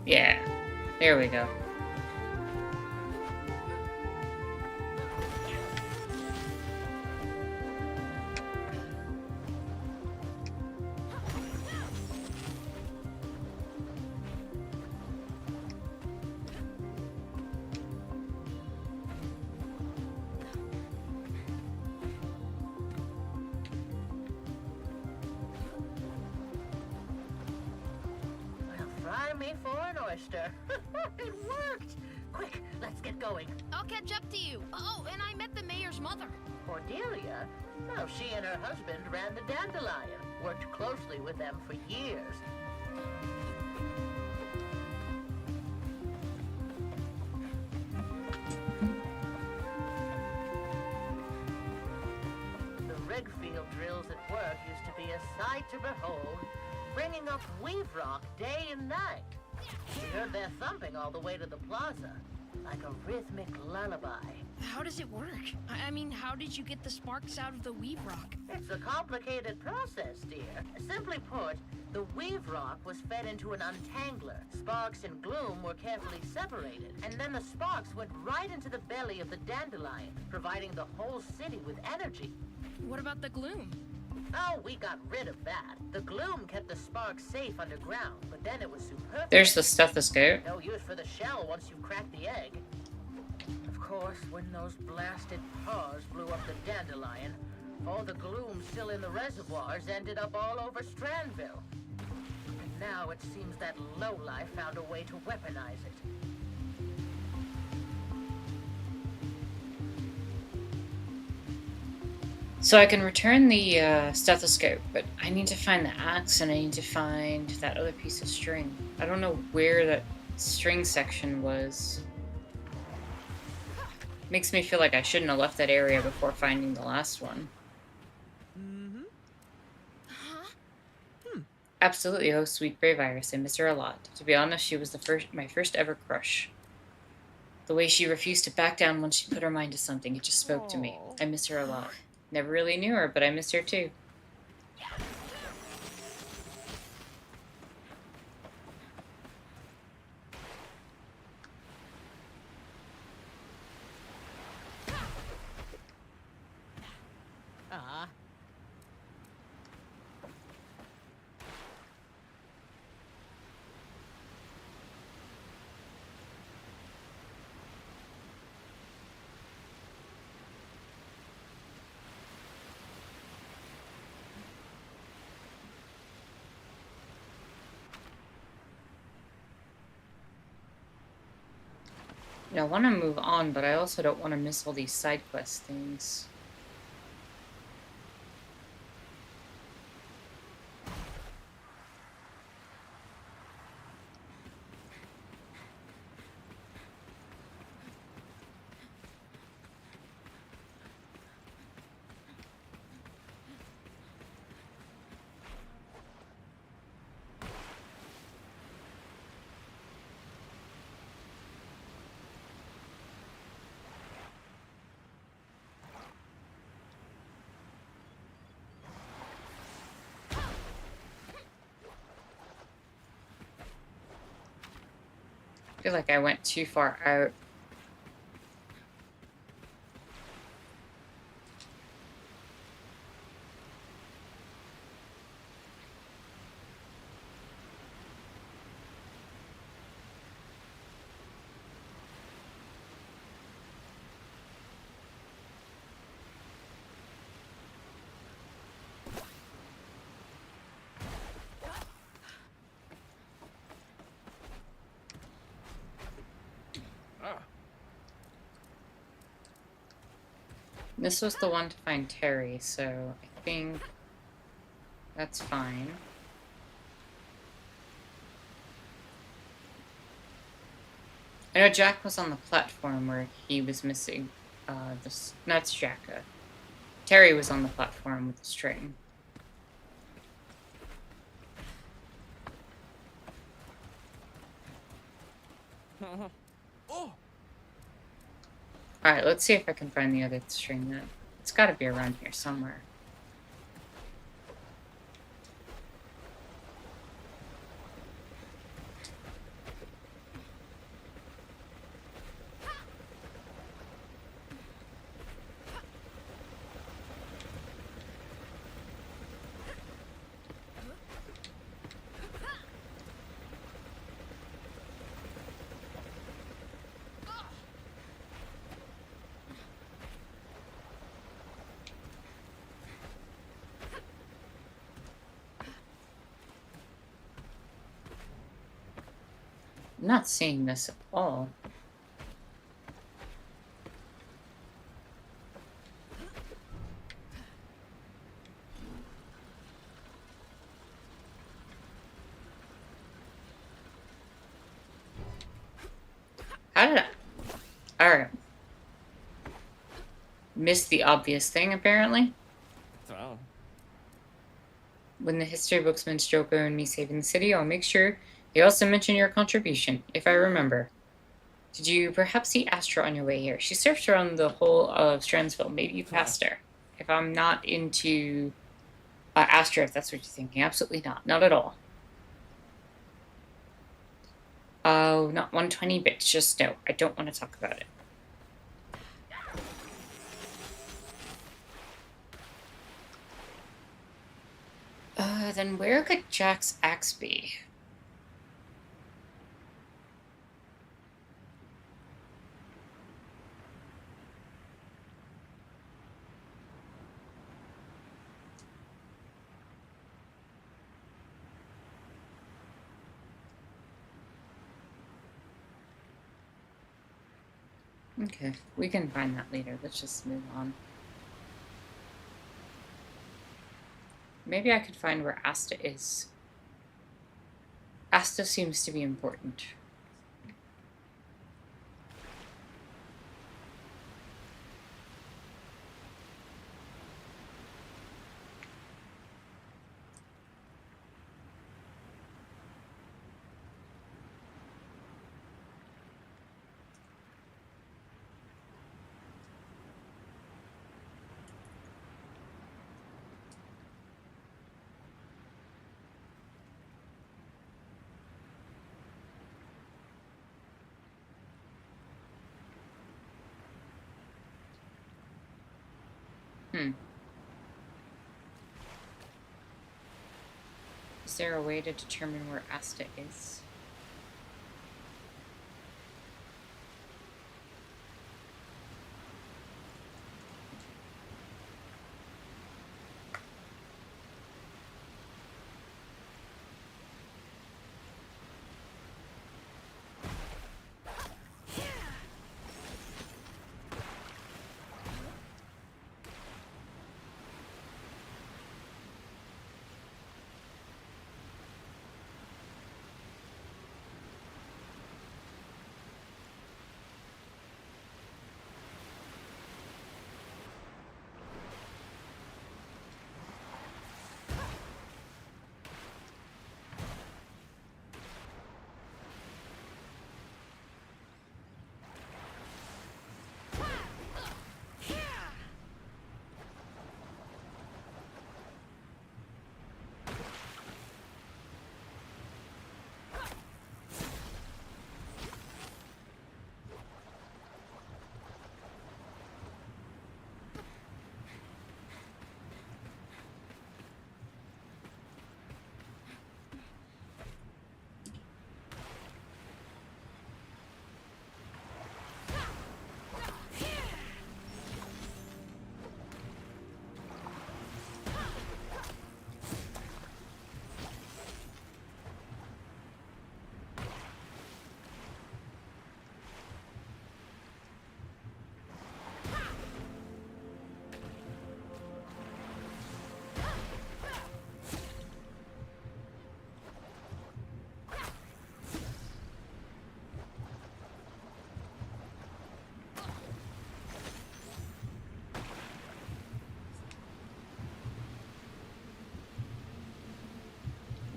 Yeah, there we go. Me for an oyster. It worked! Quick, let's get going. I'll catch up to you. Oh, and I met the mayor's mother. Cordelia? No, she and her husband ran the Dandelion. Worked closely with them for years. The rig field drills at work used to be a sight to behold, bringing up weave rock day and night. We heard their thumping all the way to the plaza, like a rhythmic lullaby. How does it work? I mean, how did you get the sparks out of the weave rock? It's a complicated process, dear. Simply put, the weave rock was fed into an untangler. Sparks and gloom were carefully separated, and then the sparks went right into the belly of the dandelion, providing the whole city with energy. What about the gloom? Oh, we got rid of that. The gloom kept the sparks safe underground, but then it was superfluous. There's the stethoscope. No use for the shell once you've cracked the egg. Of course, when those blasted paws blew up the dandelion, all the gloom still in the reservoirs ended up all over Strandville. And now it seems that lowlife found a way to weaponize it. So I can return the stethoscope, but I need to find the axe and I need to find that other piece of string. I don't know where that string section was. Makes me feel like I shouldn't have left that area before finding the last one. Mm-hmm. Huh? Absolutely, oh sweet brave Iris, I miss her a lot. To be honest, she was my first ever crush. The way she refused to back down once she put her mind to something, it just spoke to me. I miss her a lot. Never really knew her, but I missed her too. I want to move on, but I also don't want to miss all these side quest things. I feel like I went too far out. This was the one to find Terry, so I think that's fine. I know Jack was on the platform where he was missing this. That's Jacka. Terry was on the platform with the string. Alright, let's see if I can find the other string then. It's gotta be around here somewhere. I'm not seeing this at all. How did I? Alright. Missed the obvious thing, apparently. Oh. When the history books mention Joko and me saving the city, I'll make sure they also mention your contribution, if I remember. Did you perhaps see Astra on your way here? She surfed around the whole of Strandsville. Maybe you passed her. If I'm not into Astra, if that's what you're thinking. Absolutely not. Not at all. Oh, not 120 bits. Just no. I don't want to talk about it. Then where could Jack's axe be? Okay, we can find that later. Let's just move on. Maybe I could find where Asta is. Asta seems to be important. Is there a way to determine where Asta is?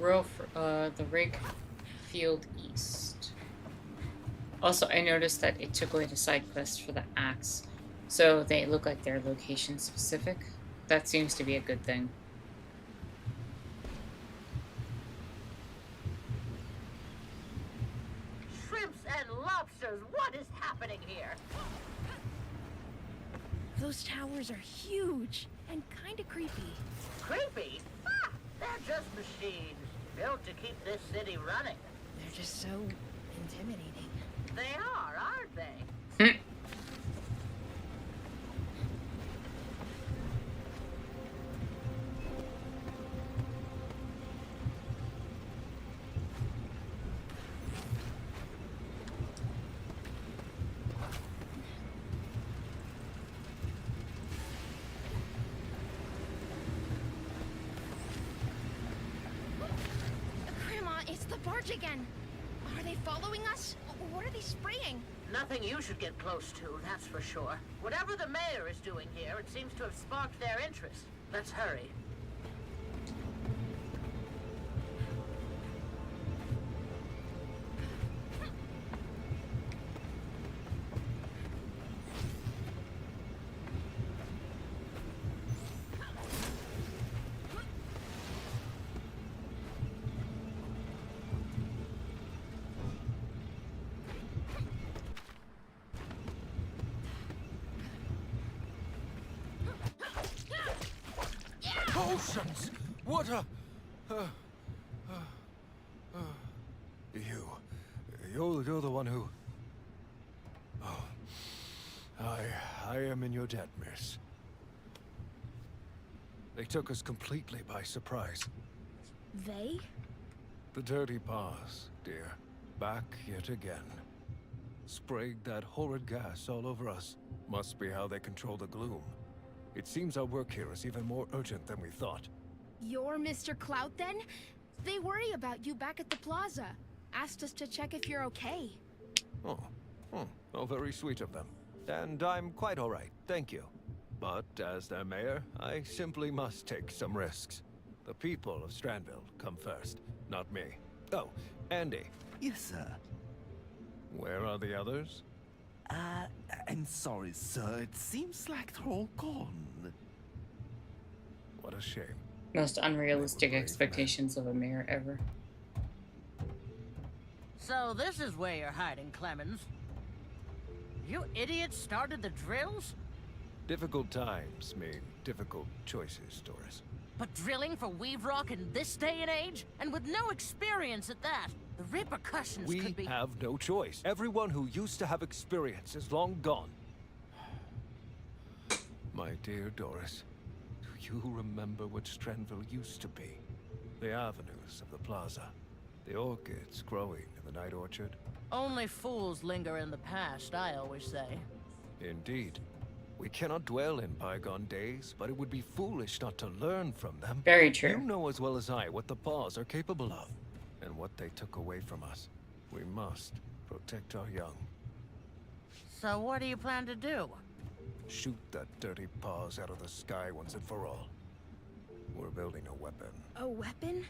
the rig field east. Also, I noticed that it took away the side quest for the axe, so they look like they're location specific. That seems to be a good thing. Shrimps and lobsters, what is happening here? Those towers are huge and kind of creepy. Creepy? Ah, they're just machines, built to keep this city running. They're just so intimidating. They are, aren't they? Grandma, it's the barge again. Are they following us? What are they spraying? Nothing you should get close to, that's for sure. Whatever the mayor is doing here, it seems to have sparked their interest. Let's hurry. Oceans! What a... You're the one who... Oh, I am in your debt, miss. They took us completely by surprise. They? The dirty paws, dear. Back yet again. Sprayed that horrid gas all over us. Must be how they control the gloom. It seems our work here is even more urgent than we thought. You're Mr. Clout, then? They worry about you back at the plaza. Asked us to check if you're okay. Oh, very sweet of them. And I'm quite all right, thank you. But as their mayor, I simply must take some risks. The people of Strandville come first, not me. Oh, Andy. Yes, sir. Where are the others? I'm sorry, sir. It seems like they're all gone. What a shame. Most unrealistic expectations of a mayor ever. So this is where you're hiding, Clemens. You idiots started the drills? Difficult times mean difficult choices, Doris. But drilling for Weave Rock in this day and age? And with no experience at that? The repercussions could be... We have no choice. Everyone who used to have experience is long gone. My dear Doris, do you remember what Strandville used to be? The avenues of the plaza. The orchids growing in the night orchard. Only fools linger in the past, I always say. Indeed. We cannot dwell in bygone days, but it would be foolish not to learn from them. Very true. You know as well as I what the Paws are capable of, and what they took away from us. We must protect our young. So what do you plan to do? Shoot that dirty Paws out of the sky once and for all. We're building a weapon. A weapon?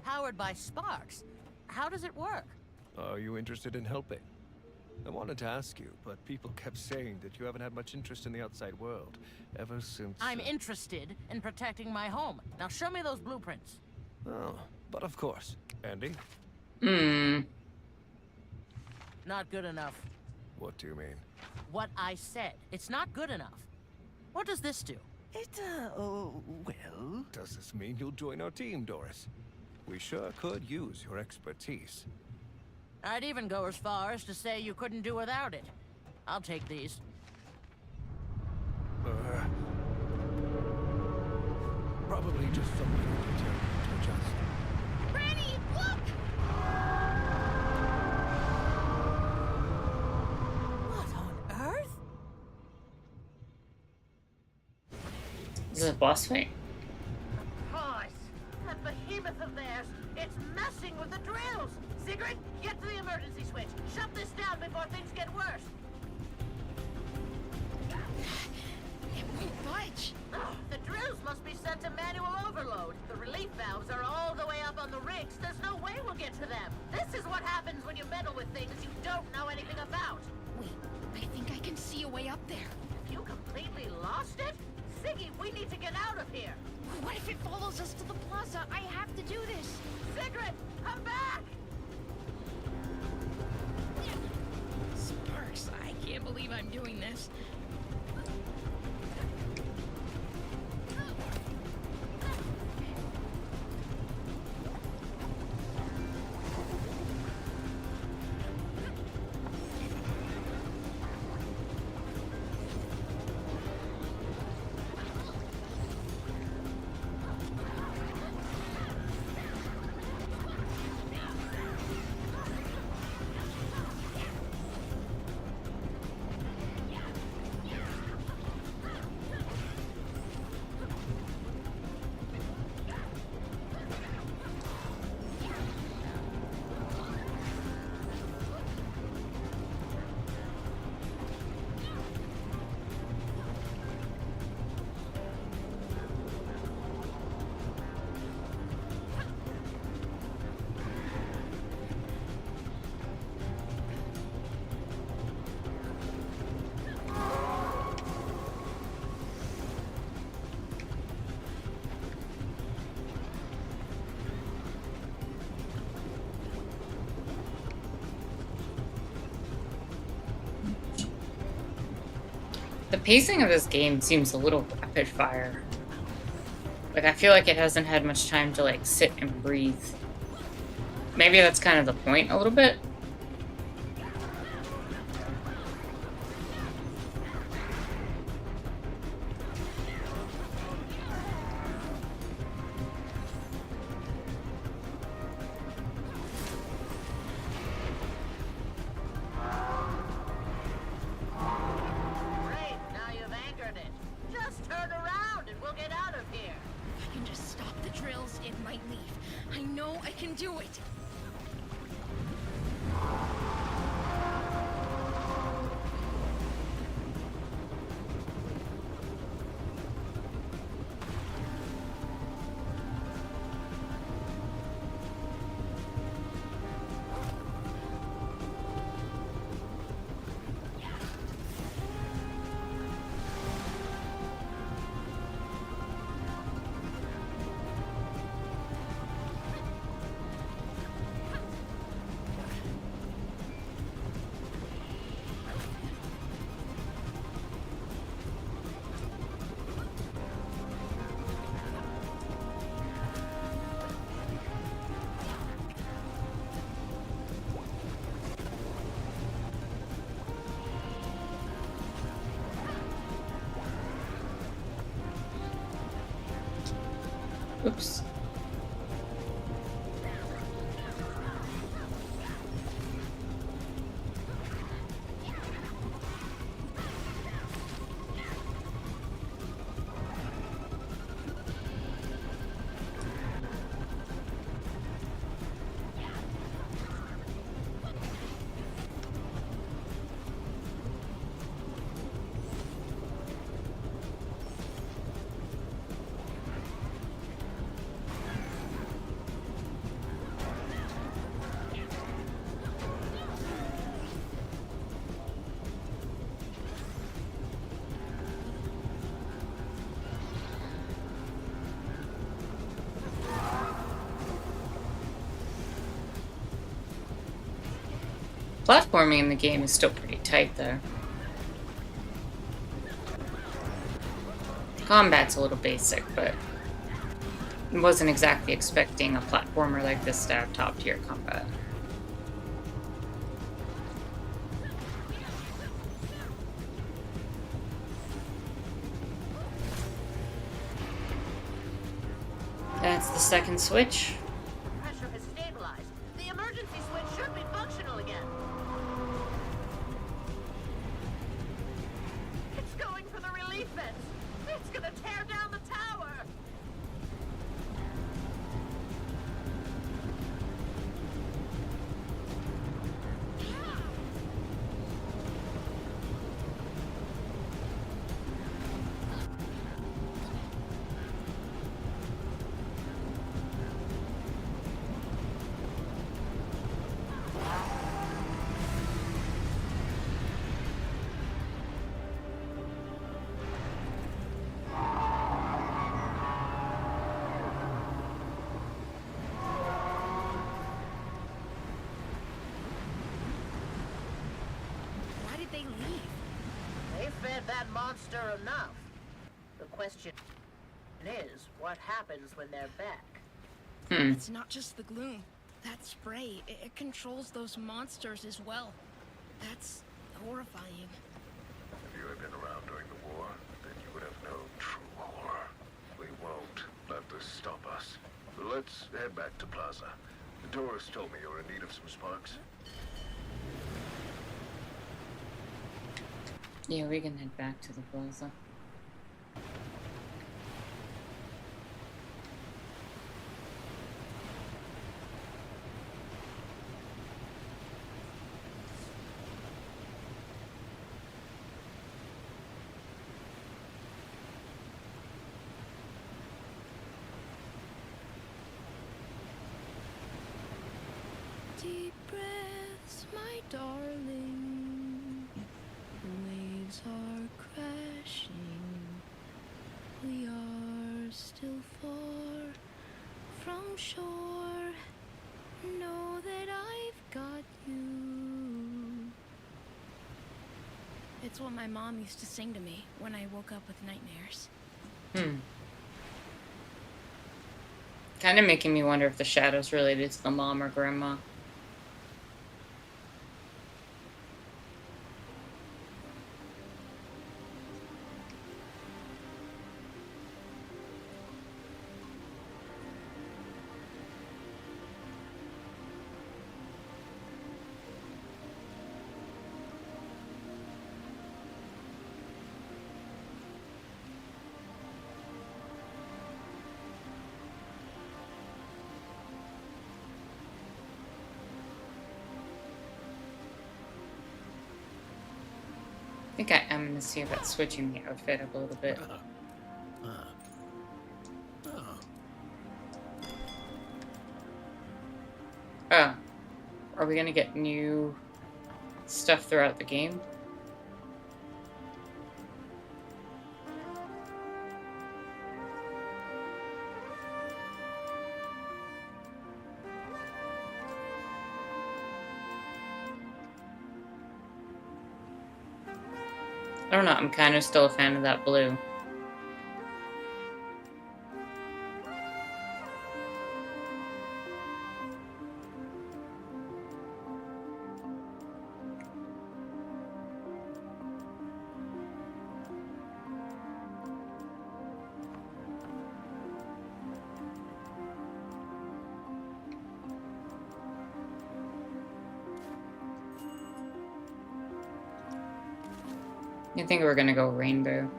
Powered by sparks. How does it work? Are you interested in helping? I wanted to ask you, but people kept saying that you haven't had much interest in the outside world ever since... I'm interested in protecting my home. Now show me those blueprints. Oh, but of course. Andy? Not good enough. What do you mean? What I said. It's not good enough. What does this do? Well... Does this mean you'll join our team, Doris? We sure could use your expertise. I'd even go as far as to say you couldn't do without it. I'll take these. Probably just some little detail to adjust. Granny, look! What on earth? Is this a boss fight? Of course. That behemoth of theirs. It's messing with the drills. Sigrid, get to the emergency switch. Shut this down before things get worse. It won't budge. The drills must be set to manual overload. The relief valves are all the way up on the rig. sakes, there's no way we'll get to them. This is what happens when you meddle with things you don't know anything about. Wait, I think I can see a way up there. If you completely lost it? Siggy, we need to get out of here. What if it follows us to the plaza? I have to do this. Sigrid, come back! Sparks, I can't believe I'm doing this. The pacing of this game seems a little rapid fire. Like, I feel like it hasn't had much time to, like, sit and breathe. Maybe that's kind of the point a little bit. Oops. Platforming in the game is still pretty tight, though. Combat's a little basic, but I wasn't exactly expecting a platformer like this to have top-tier combat. That's the second switch. Pressure has stabilized. The emergency switch should be functional again. It's going for the relief vents. It's gonna tear down the tower. that monster enough? The question is, what happens when they're back? It's not just the gloom. That spray, it controls those monsters as well. That's horrifying. If you had been around during the war, then you would have known true horror. We won't let this stop us. So let's head back to Plaza. The tourist told me you're in need of some sparks. Yeah, we can head back to the plaza. Deep breaths, my darling. Waves are crashing. We are still far from shore. Know that I've got you. It's what my mom used to sing to me when I woke up with nightmares. Kind of making me wonder if the shadow's related to the mom or grandma. I think I am going to see about switching the outfit up a little bit. Oh. Are we going to get new stuff throughout the game? I don't know, I'm kind of still a fan of that blue. I think we're gonna go rainbow.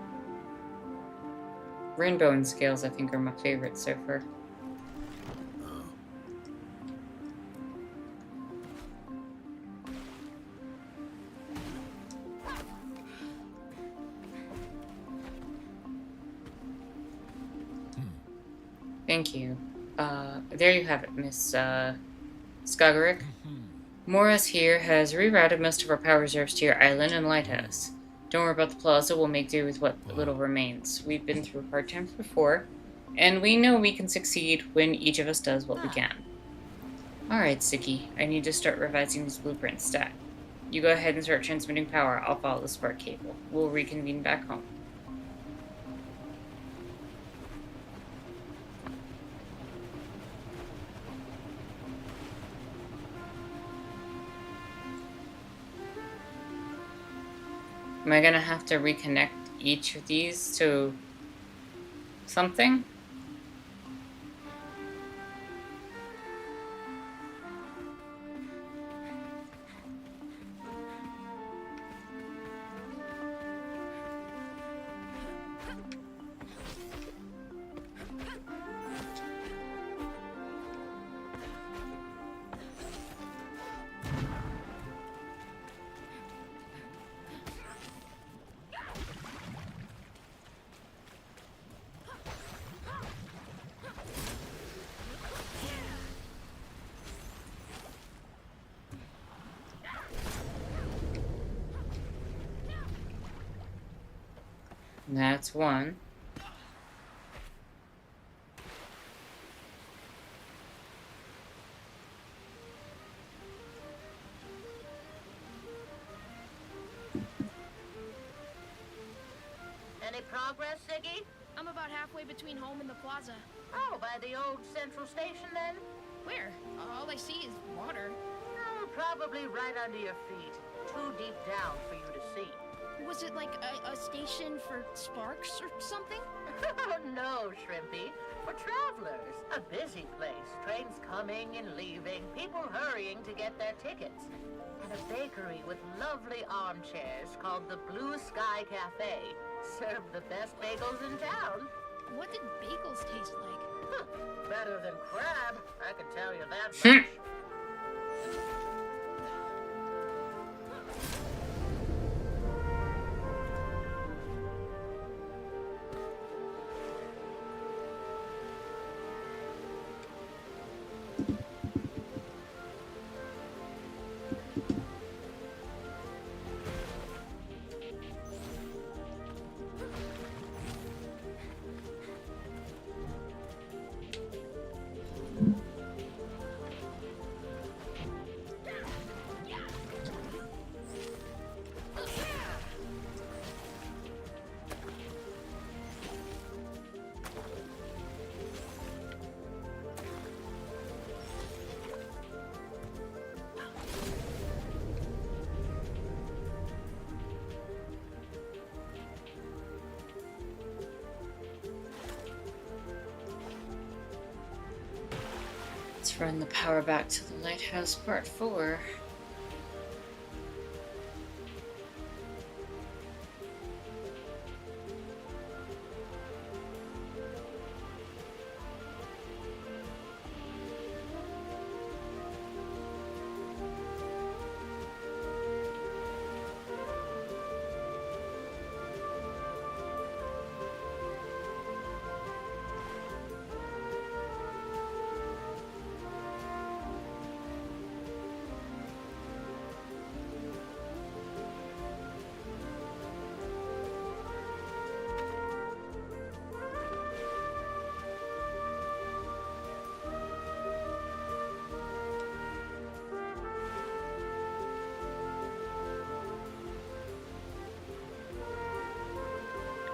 Rainbow and scales, I think, are my favorite so far. Thank you. There you have it, Miss Skagarick. Morris here has rerouted most of our power reserves to your island and lighthouse. Don't worry about the plaza, we'll make do with what little remains. We've been through hard times before, and we know we can succeed when each of us does what we can. Alright, Sicky, I need to start revising these blueprints stat. You go ahead and start transmitting power, I'll follow the spark cable. We'll reconvene back home. Am I gonna have to reconnect each of these to something? That's one. progress, Ziggy? I'm about halfway between home and the plaza. Oh, by the old central station, then? Where? All I see is water. Oh, probably right under your feet. Too deep down for you to see. Was it like a station for sparks or something? Oh, no, Shrimpy. For travelers. A busy place. Trains coming and leaving. People hurrying to get their tickets. And a bakery with lovely armchairs called the Blue Sky Cafe. Serve the best bagels in town. What did bagels taste like? Huh, better than crab, I can tell you that much. Let's run the power back to the lighthouse part 4.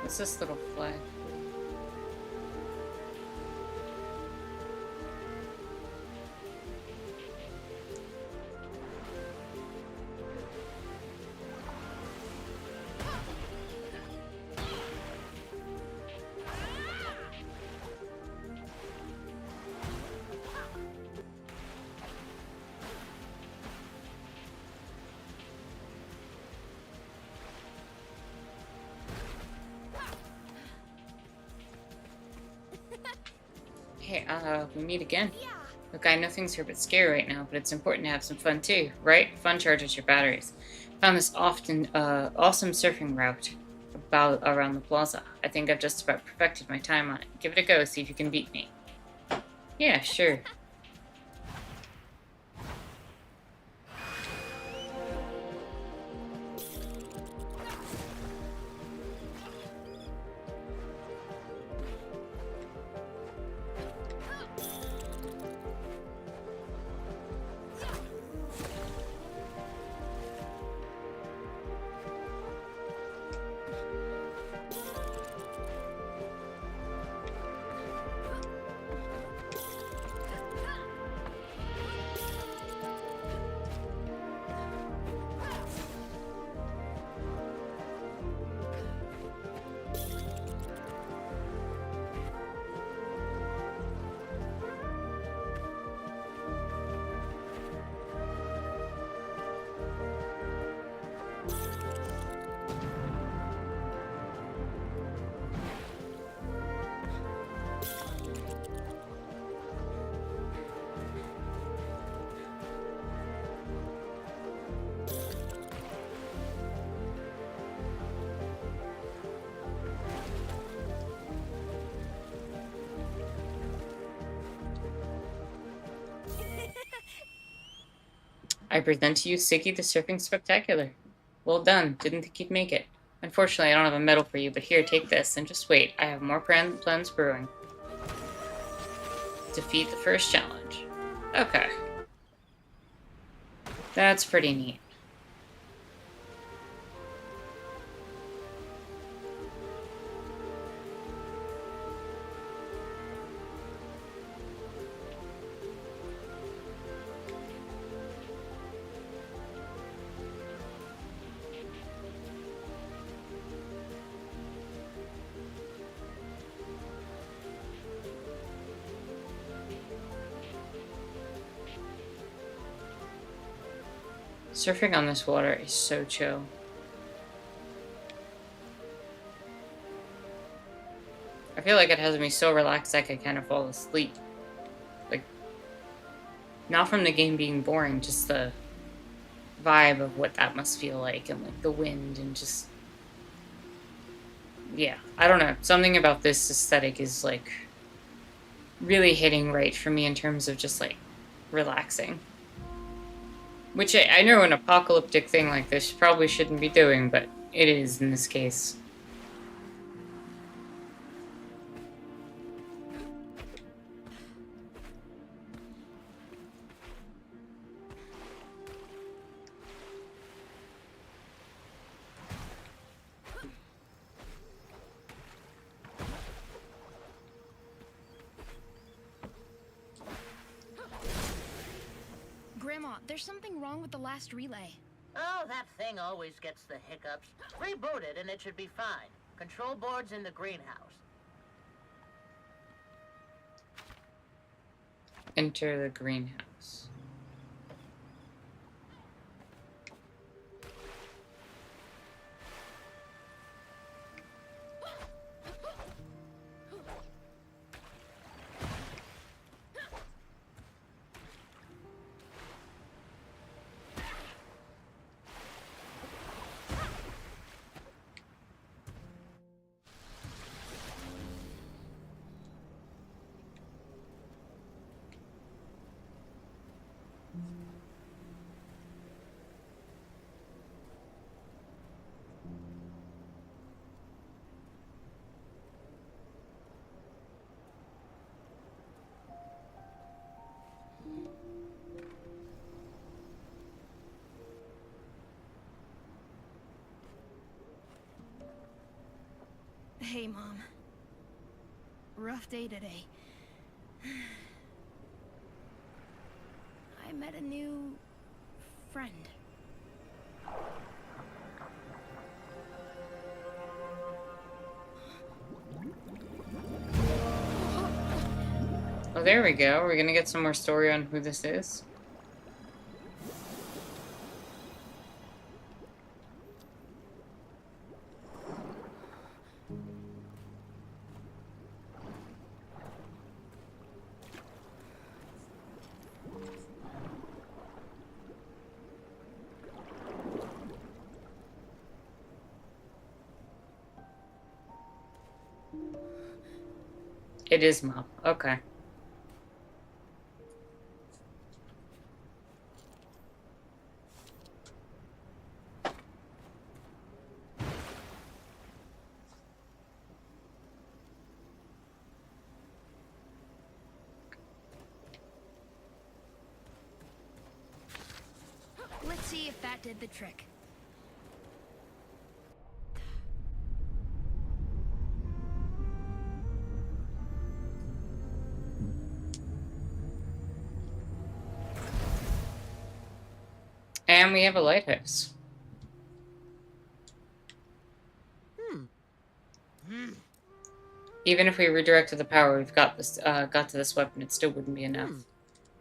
What's this little flag? Hey, we meet again. Look, I know things are a bit scary right now, but it's important to have some fun too, right? Fun charges your batteries. Found this awesome surfing route around the plaza. I think I've just about perfected my time on it. Give it a go, see if you can beat me. Yeah, sure. I present to you Siggy the Surfing Spectacular. Well done. Didn't think you'd make it. Unfortunately, I don't have a medal for you, but here, take this, and just wait. I have more plans brewing. Defeat the first challenge. Okay. That's pretty neat. Surfing on this water is so chill. I feel like it has me so relaxed I could kind of fall asleep. Like, not from the game being boring, just the vibe of what that must feel like, and like the wind and just, yeah, I don't know. Something about this aesthetic is like really hitting right for me in terms of just like relaxing. Which I know an apocalyptic thing like this probably shouldn't be doing, but it is in this case. Grandma, there's something wrong with the last relay. Oh, that thing always gets the hiccups. Reboot it and it should be fine. Control board's in the greenhouse. Enter the greenhouse. Hey, Mom. Rough day today. I met a new friend. Oh, there we go. We're gonna get some more story on who this is. It is Mom. Okay. Let's see if that did the trick. And we have a lighthouse. Even if we redirected the power we've got to this weapon, it still wouldn't be enough.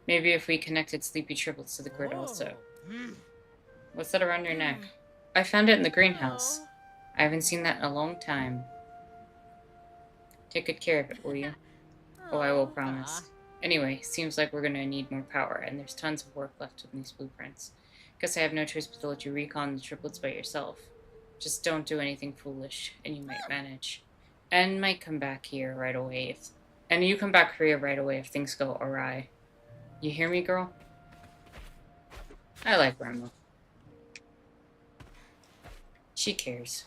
Maybe if we connected sleepy triplets to the grid also. What's that around your neck? I found it in the greenhouse. I haven't seen that in a long time. Take good care of it, will you? Oh, I will promise. Anyway, seems like we're gonna need more power, and there's tons of work left in these blueprints. Guess I have no choice but to let you recon the triplets by yourself. Just don't do anything foolish, and you might manage. And might come back here right away and you come back here right away if things go awry. You hear me, girl? I like Grandma. She cares.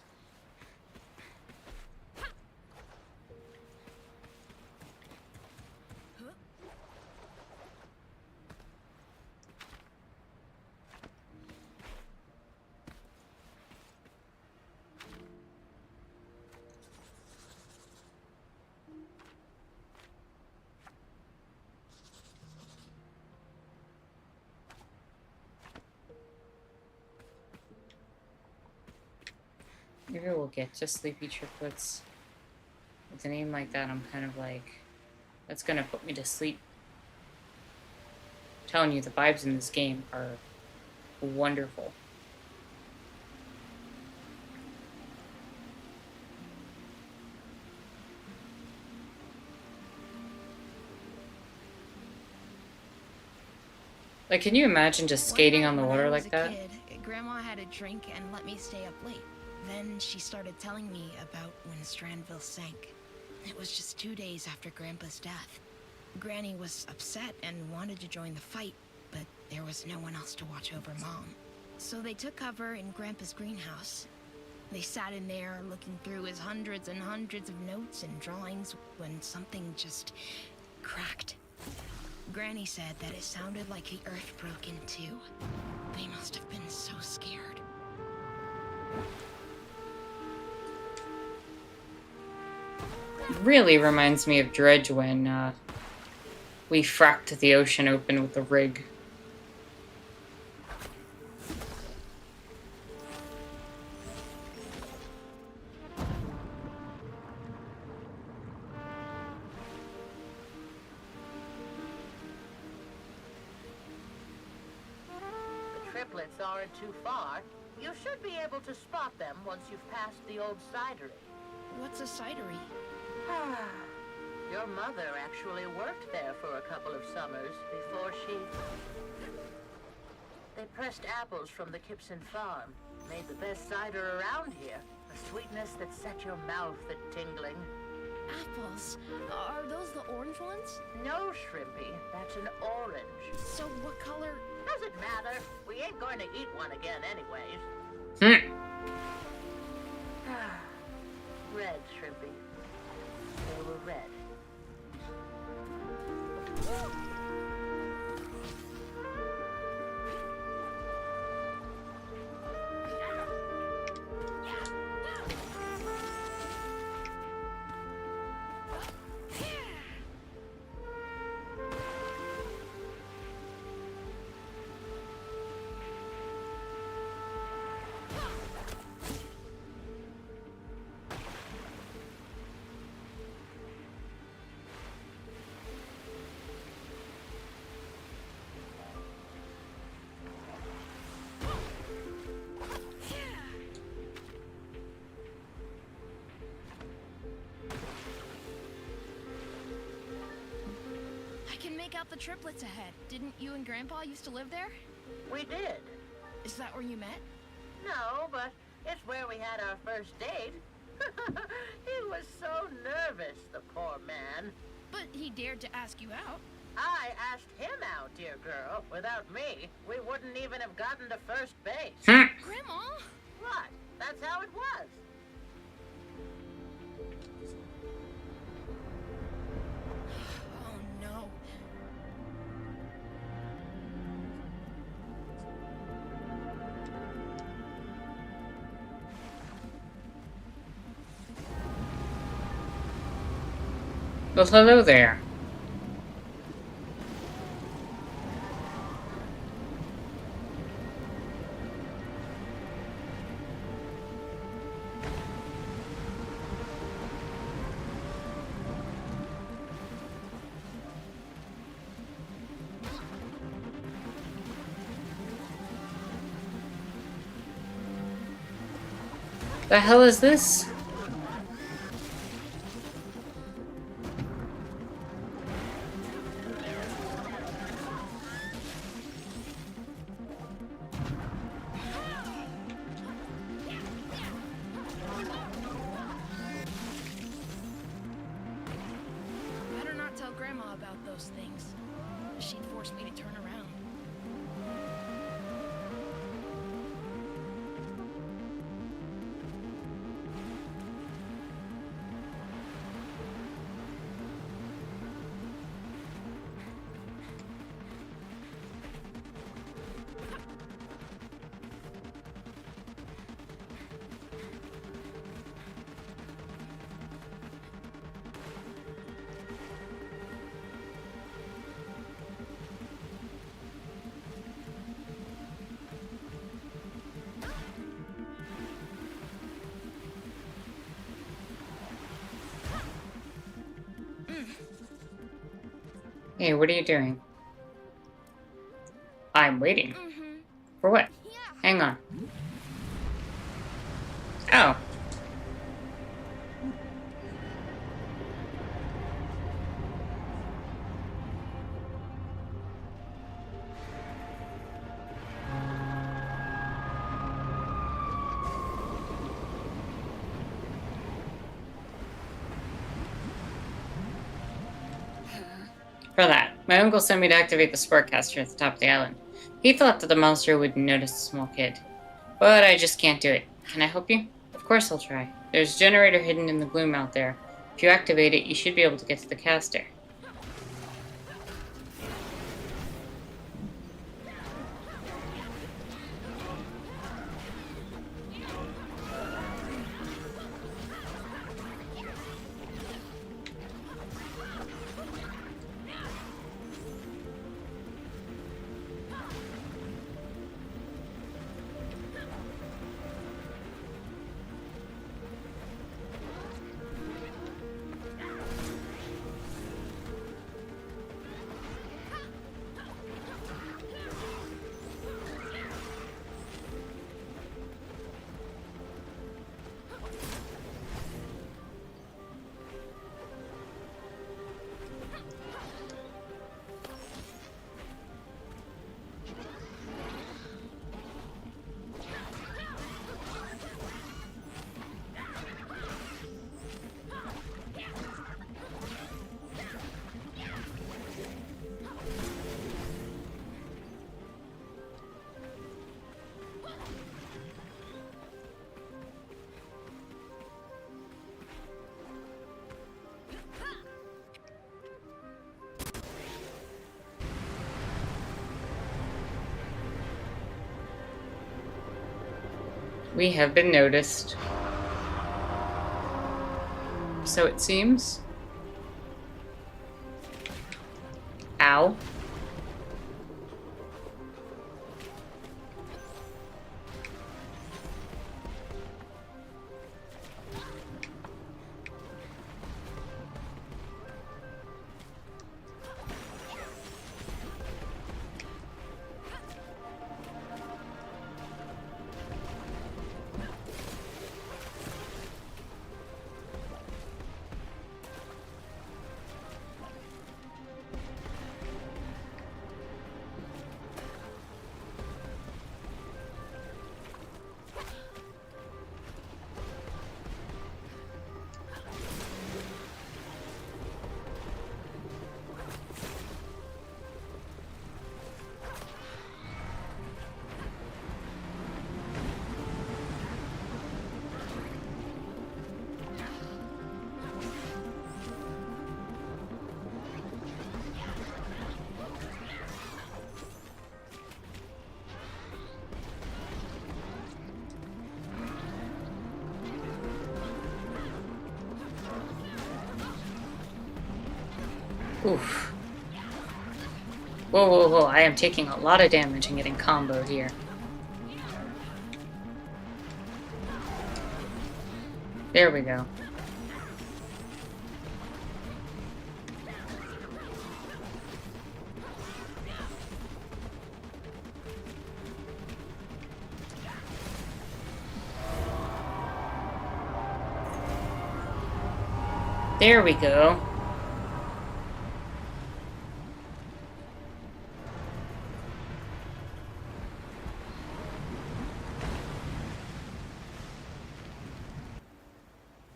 Maybe we'll get to Sleepy Triplets. With a name like that, I'm kind of like, that's gonna put me to sleep. I'm telling you, the vibes in this game are wonderful. Like, can you imagine just skating on the water like that? Kid, Grandma had a drink and let me stay up late. Then she started telling me about when Strandville sank. It was just 2 days after Grandpa's death. Granny was upset and wanted to join the fight, but there was no one else to watch over Mom. So they took cover in Grandpa's greenhouse. They sat in there looking through his hundreds and hundreds of notes and drawings when something just cracked. Granny said that it sounded like the earth broke in two. They must have been so scared. Really reminds me of Dredge when we fracked the ocean open with the rig. Triplets aren't too far. You should be able to spot them once you've passed the old cidery. What's a cidery? Your mother actually worked there for a couple of summers before she... They pressed apples from the Kipson farm. Made the best cider around here. A sweetness that set your mouth a-tingling. Apples? Are those the orange ones? No, Shrimpy. That's an orange. So what color? Does it matter? We ain't going to eat one again anyways. Red, Shrimpy. They were red. Make out the triplets ahead. Didn't you and Grandpa used to live there? We did. Is that where you met? No, but it's where we had our first date. He was so nervous, the poor man. But he dared to ask you out. I asked him out, dear girl. Without me, we wouldn't even have gotten to first base. Grandma? What? That's how it was. Well, hello there. The hell is this? Hey, what are you doing? I'm waiting. For what? Hang on. Oh. For that, my uncle sent me to activate the sparkcaster at the top of the island. He thought that the monster wouldn't notice the small kid. But I just can't do it. Can I help you? Of course I'll try. There's a generator hidden in the gloom out there. If you activate it, you should be able to get to the caster. We have been noticed. So it seems. Ow. Oof. Whoa, whoa, whoa. I am taking a lot of damage and getting comboed here. There we go. There we go.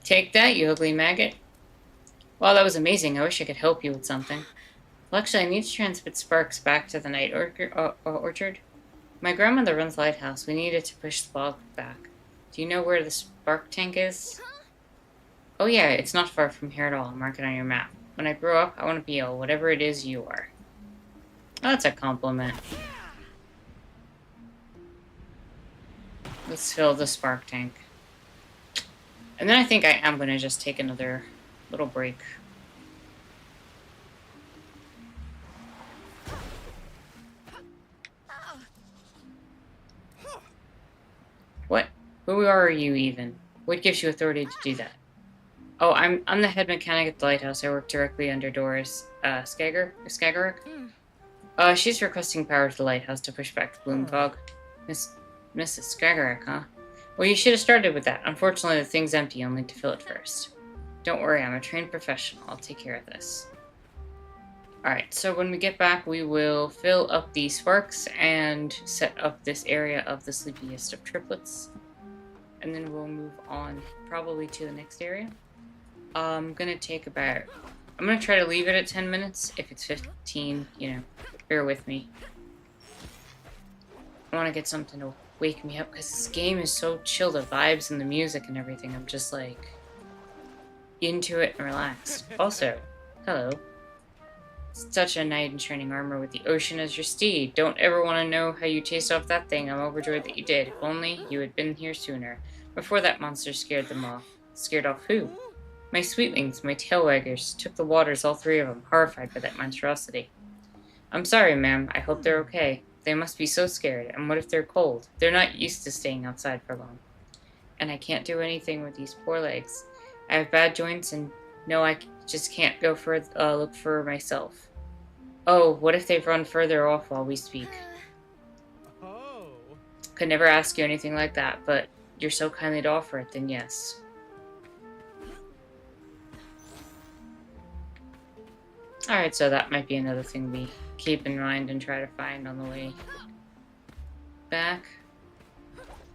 Take that, you ugly maggot. Wow, that was amazing. I wish I could help you with something. Well, actually, I need to transmit sparks back to the night orchard. My grandmother runs the lighthouse. We needed to push the fog back. Do you know where the spark tank is? Oh yeah, it's not far from here at all. Mark it on your map. When I grow up, I want to be a whatever it is you are. Oh, that's a compliment. Let's fill the spark tank. And then I think I am going to just take another little break. What? Who are you even? What gives you authority to do that? Oh, I'm the head mechanic at the lighthouse. I work directly under Doris Skagerrak. She's requesting power to the lighthouse to push back the gloom fog. Mrs. Gregorick, huh? Well, you should have started with that. Unfortunately, the thing's empty. You'll need to fill it first. Don't worry, I'm a trained professional. I'll take care of this. Alright, so when we get back, we will fill up the sparks and set up this area of the sleepiest of triplets. And then we'll move on probably to the next area. I'm gonna try to leave it at 10 minutes. If it's 15, you know, bear with me. I want to get something to wake me up because this game is so chill. The vibes and the music and everything. I'm just like into it and relaxed. Also, hello. Such a knight in shining armor with the ocean as your steed. Don't ever want to know how you chased off that thing. I'm overjoyed that you did. If only you had been here sooner. Before that monster scared them off. Scared off who? My sweetlings, my tail waggers. Took the waters, all three of them, horrified by that monstrosity. I'm sorry, ma'am. I hope they're okay. They must be so scared. And what if they're cold? They're not used to staying outside for long. And I can't do anything with these poor legs. I have bad joints and no, I just can't go for look for myself. Oh, what if they've run further off while we speak? Oh. Could never ask you anything like that, but you're so kindly to offer it, then yes. Alright, so that might be another thing we keep in mind and try to find on the way back.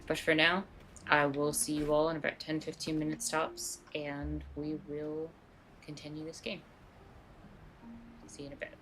But for now, I will see you all in about 10-15 minutes tops, and we will continue this game. See you in a bit.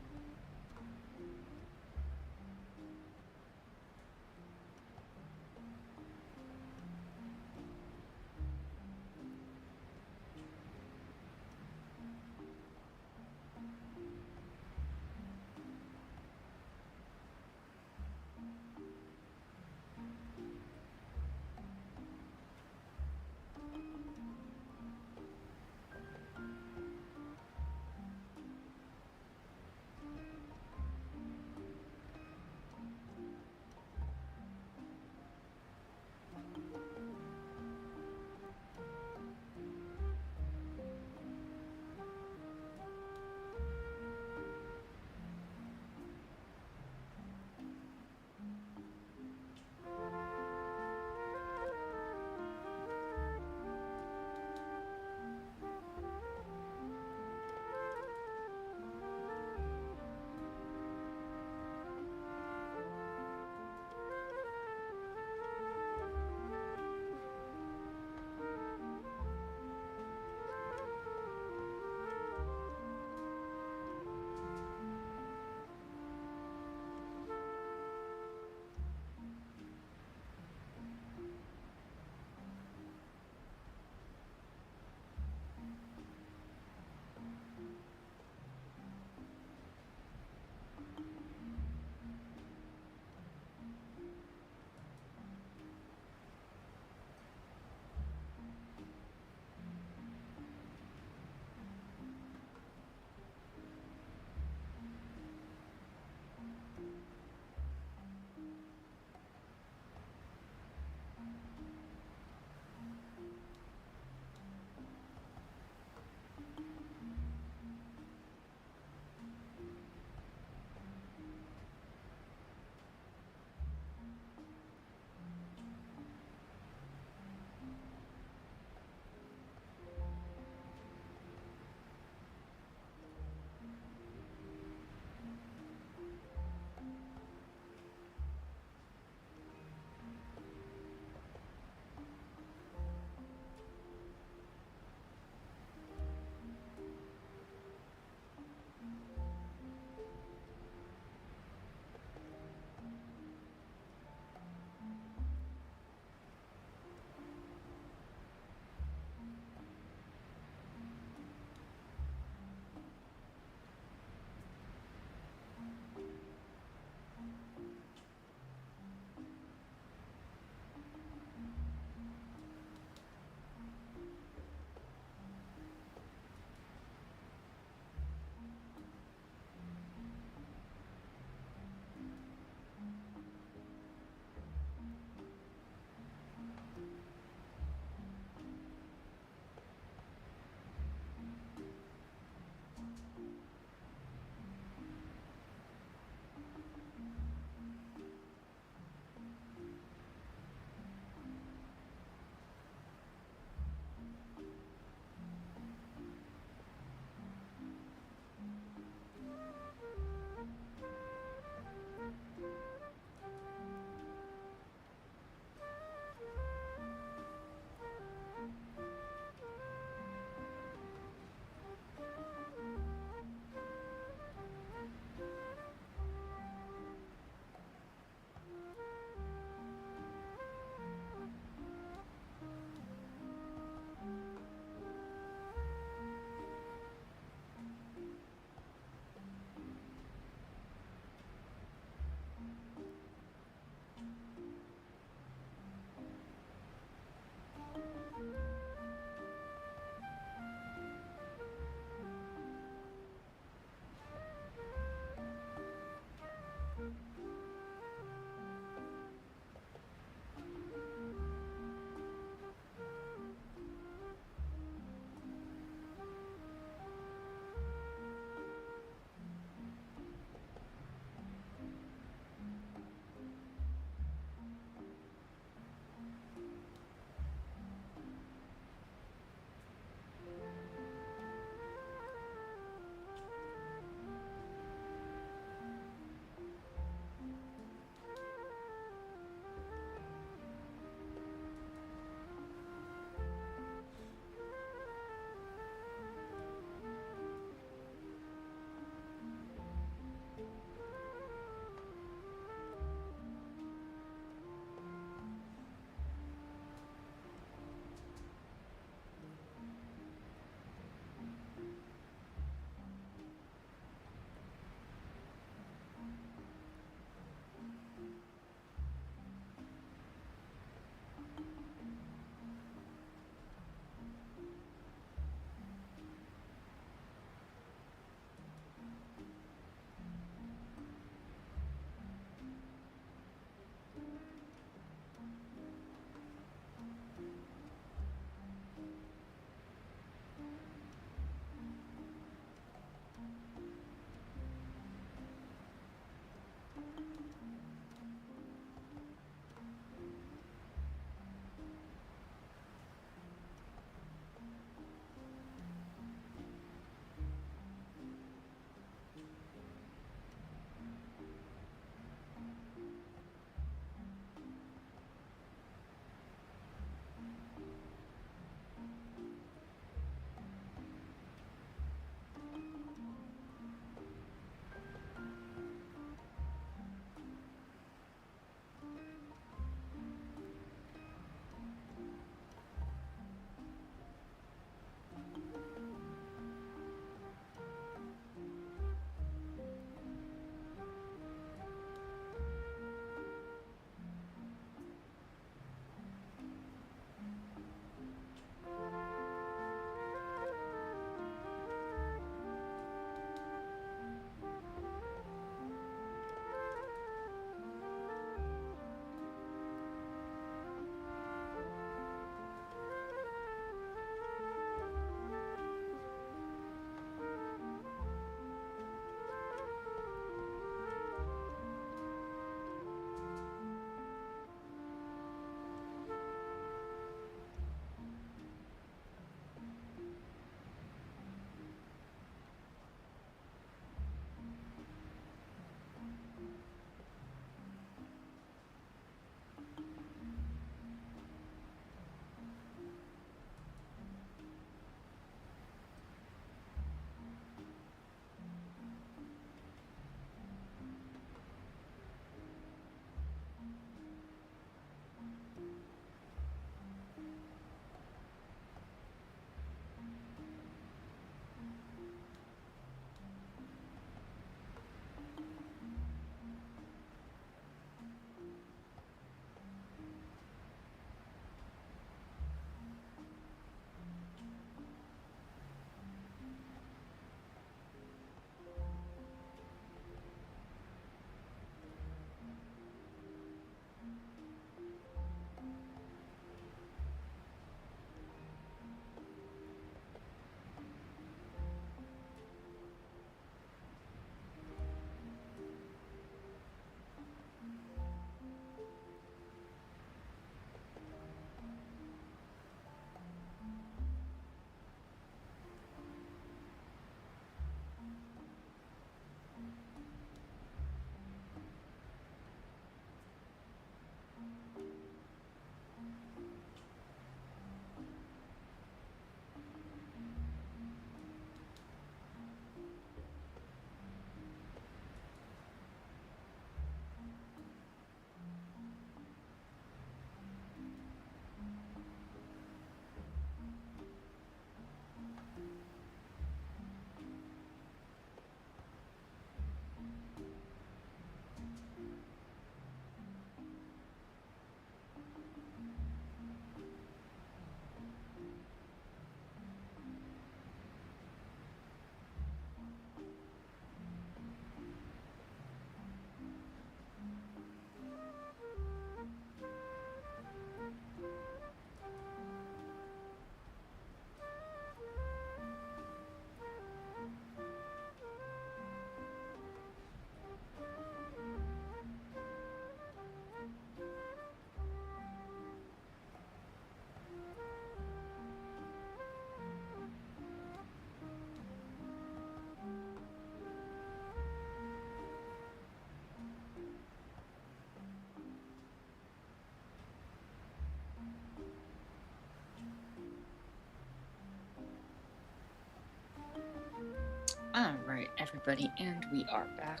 Alright, everybody, and we are back.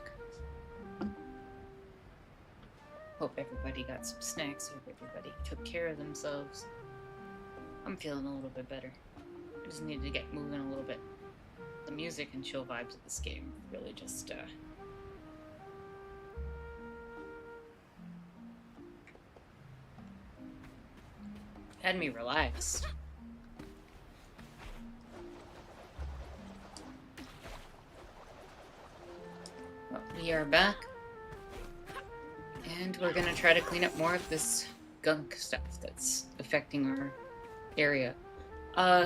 Hope everybody got some snacks. Hope everybody took care of themselves. I'm feeling a little bit better. I just needed to get moving a little bit. The music and chill vibes of this game really just, had me relaxed. Well, we are back. And we're gonna try to clean up more of this gunk stuff that's affecting our area.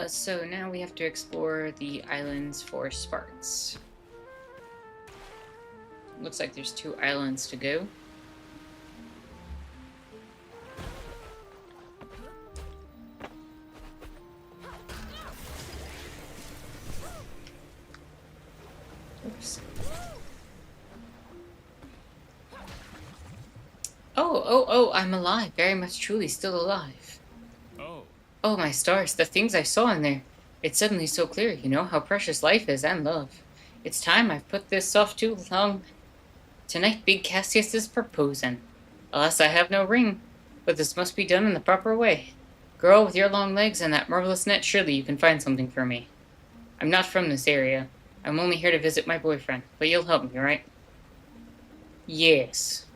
So now we have to explore the islands for Sparks. Looks like there's 2 islands to go. Oops. Oh, I'm alive. Very much truly still alive. Oh, my stars, the things I saw in there. It's suddenly so clear, you know, how precious life is and love. It's time I've put this off too long. Tonight, Big Cassius is proposing. Alas, I have no ring, but this must be done in the proper way. Girl, with your long legs and that marvelous net, surely you can find something for me. I'm not from this area. I'm only here to visit my boyfriend, but you'll help me, right? Yes.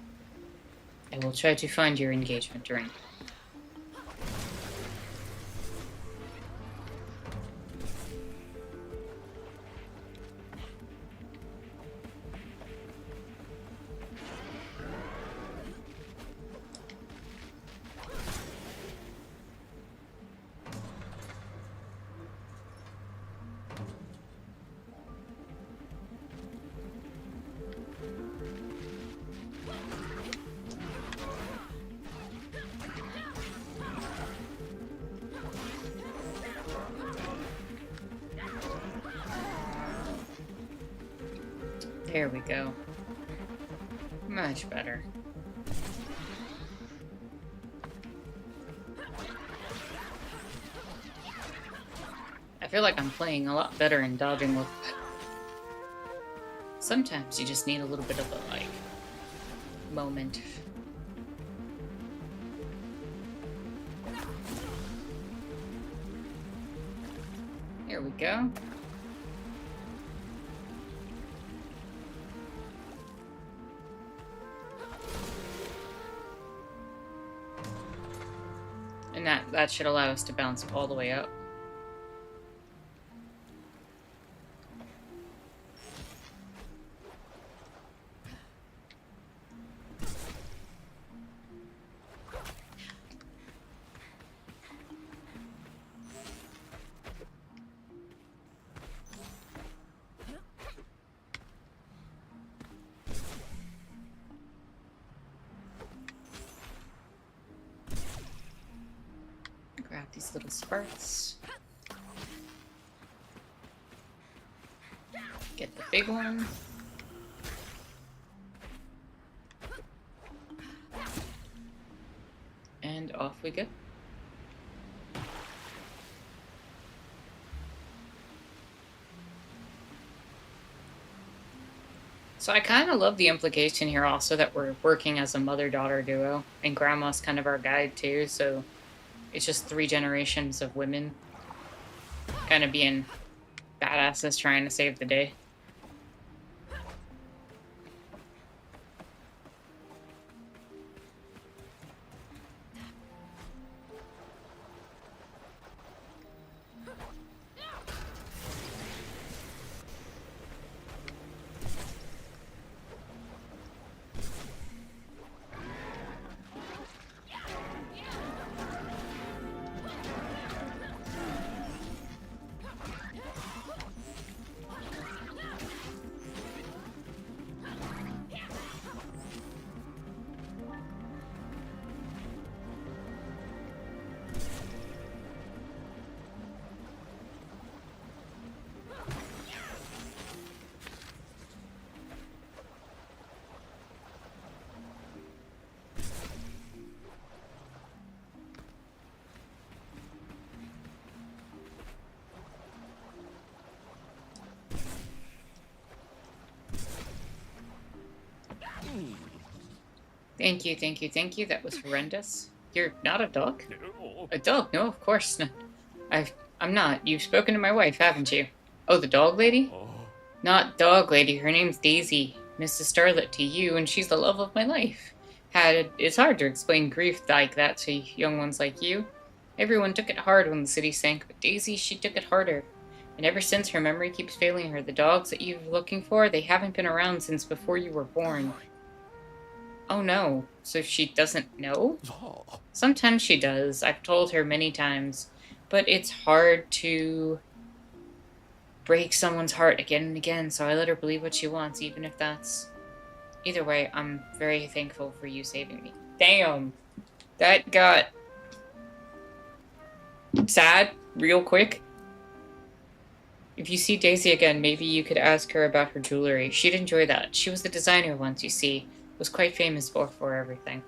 I will try to find your engagement ring. There we go. Much better. I feel like I'm playing a lot better in dodging with... Sometimes you just need a little bit of a, like, moment. Here we go. And that should allow us to bounce all the way up. Grab these little sparks. Get the big one. And off we go. So I kind of love the implication here also that we're working as a mother-daughter duo, and Grandma's kind of our guide too, so it's just 3 generations of women kind of being badasses trying to save the day. Thank you, thank you, thank you. That was horrendous. You're not a dog? No. A dog? No, of course not. I'm not. You've spoken to my wife, haven't you? Oh, the dog lady? Oh. Not dog lady. Her name's Daisy. Mrs. Starlet to you, and she's the love of my life. It's hard to explain grief like that to young ones like you. Everyone took it hard when the city sank, but Daisy, she took it harder. And ever since, her memory keeps failing her. The dogs that you're looking for, they haven't been around since before you were born. Oh no, so she doesn't know? Oh. Sometimes she does. I've told her many times. But it's hard to break someone's heart again and again, so I let her believe what she wants, even if that's... Either way, I'm very thankful for you saving me. Damn! That got... sad real quick. If you see Daisy again, maybe you could ask her about her jewelry. She'd enjoy that. She was the designer once, you see. Was quite famous for everything.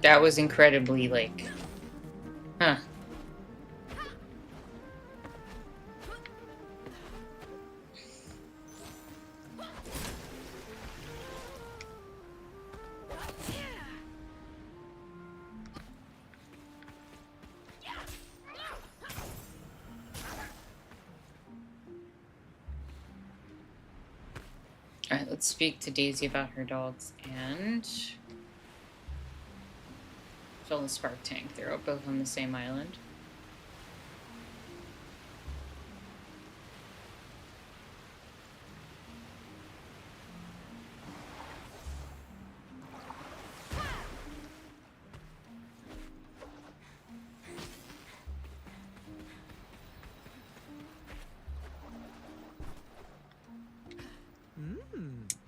That was incredibly, like... Huh. Alright, let's speak to Daisy about her dogs and... fill the spark tank. They're both on the same island.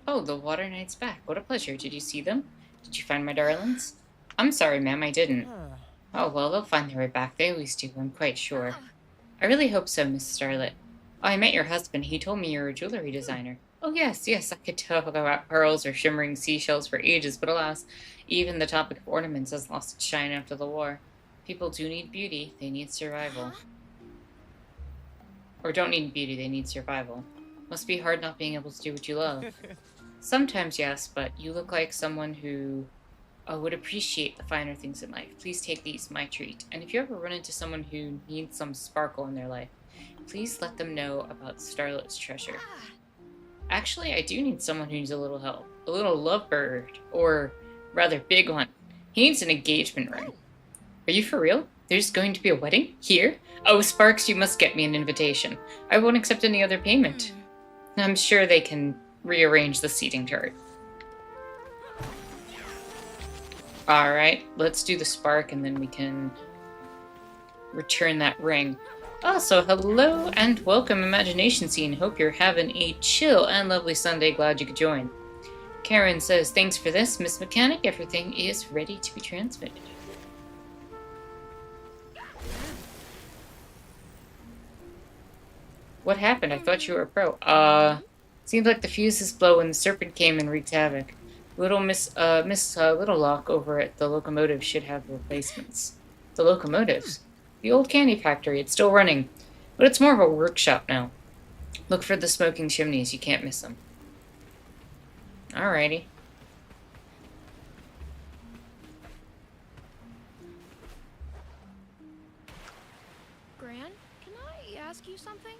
Oh, the Water Knight's back. What a pleasure. Did you see them? Did you find my darlings? I'm sorry, ma'am, I didn't. Oh, well, they'll find their way back. They always do, I'm quite sure. I really hope so, Miss Starlet. Oh, I met your husband. He told me you're a jewelry designer. Oh, yes, I could talk about pearls or shimmering seashells for ages, but alas, even the topic of ornaments has lost its shine after the war. People do need beauty. They need survival. Or don't need beauty, they need survival. Must be hard not being able to do what you love. Sometimes, yes, but you look like someone who would appreciate the finer things in life. Please take these, my treat. And if you ever run into someone who needs some sparkle in their life, please let them know about Starlet's treasure. Actually, I do need someone who needs a little help. A little lovebird, or rather big one. He needs an engagement ring. Are you for real? There's going to be a wedding? Here? Oh, Sparks, you must get me an invitation. I won't accept any other payment. I'm sure they can rearrange the seating chart. Alright, let's do the spark and then we can return that ring. Also, hello and welcome, Imagination Scene. Hope you're having a chill and lovely Sunday. Glad you could join. Karen says, thanks for this, Miss Mechanic. Everything is ready to be transmitted. What happened? I thought you were a pro. Seems like the fuses blow when the serpent came and wreaked havoc. Little Miss Little Lock over at the locomotive should have replacements. The locomotives? The old candy factory, it's still running. But it's more of a workshop now. Look for the smoking chimneys, you can't miss them. Alrighty. Gran, can I ask you something?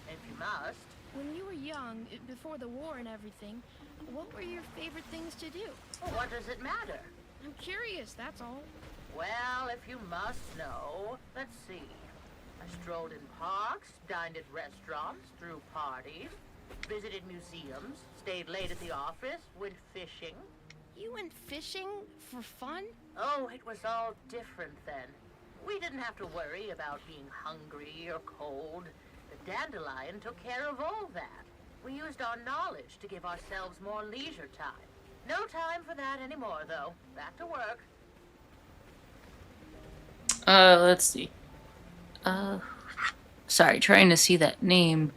If you must. When you were young, before the war and everything, what were your favorite things to do? Well, what does it matter? I'm curious, that's all. Well, if you must know, let's see. I strolled in parks, dined at restaurants, threw parties, visited museums, stayed late at the office, went fishing. You went fishing for fun? Oh, it was all different then. We didn't have to worry about being hungry or cold. The dandelion took care of all that. We used our knowledge to give ourselves more leisure time. No time for that anymore, though. Back to work. Let's see. Sorry, trying to see that name.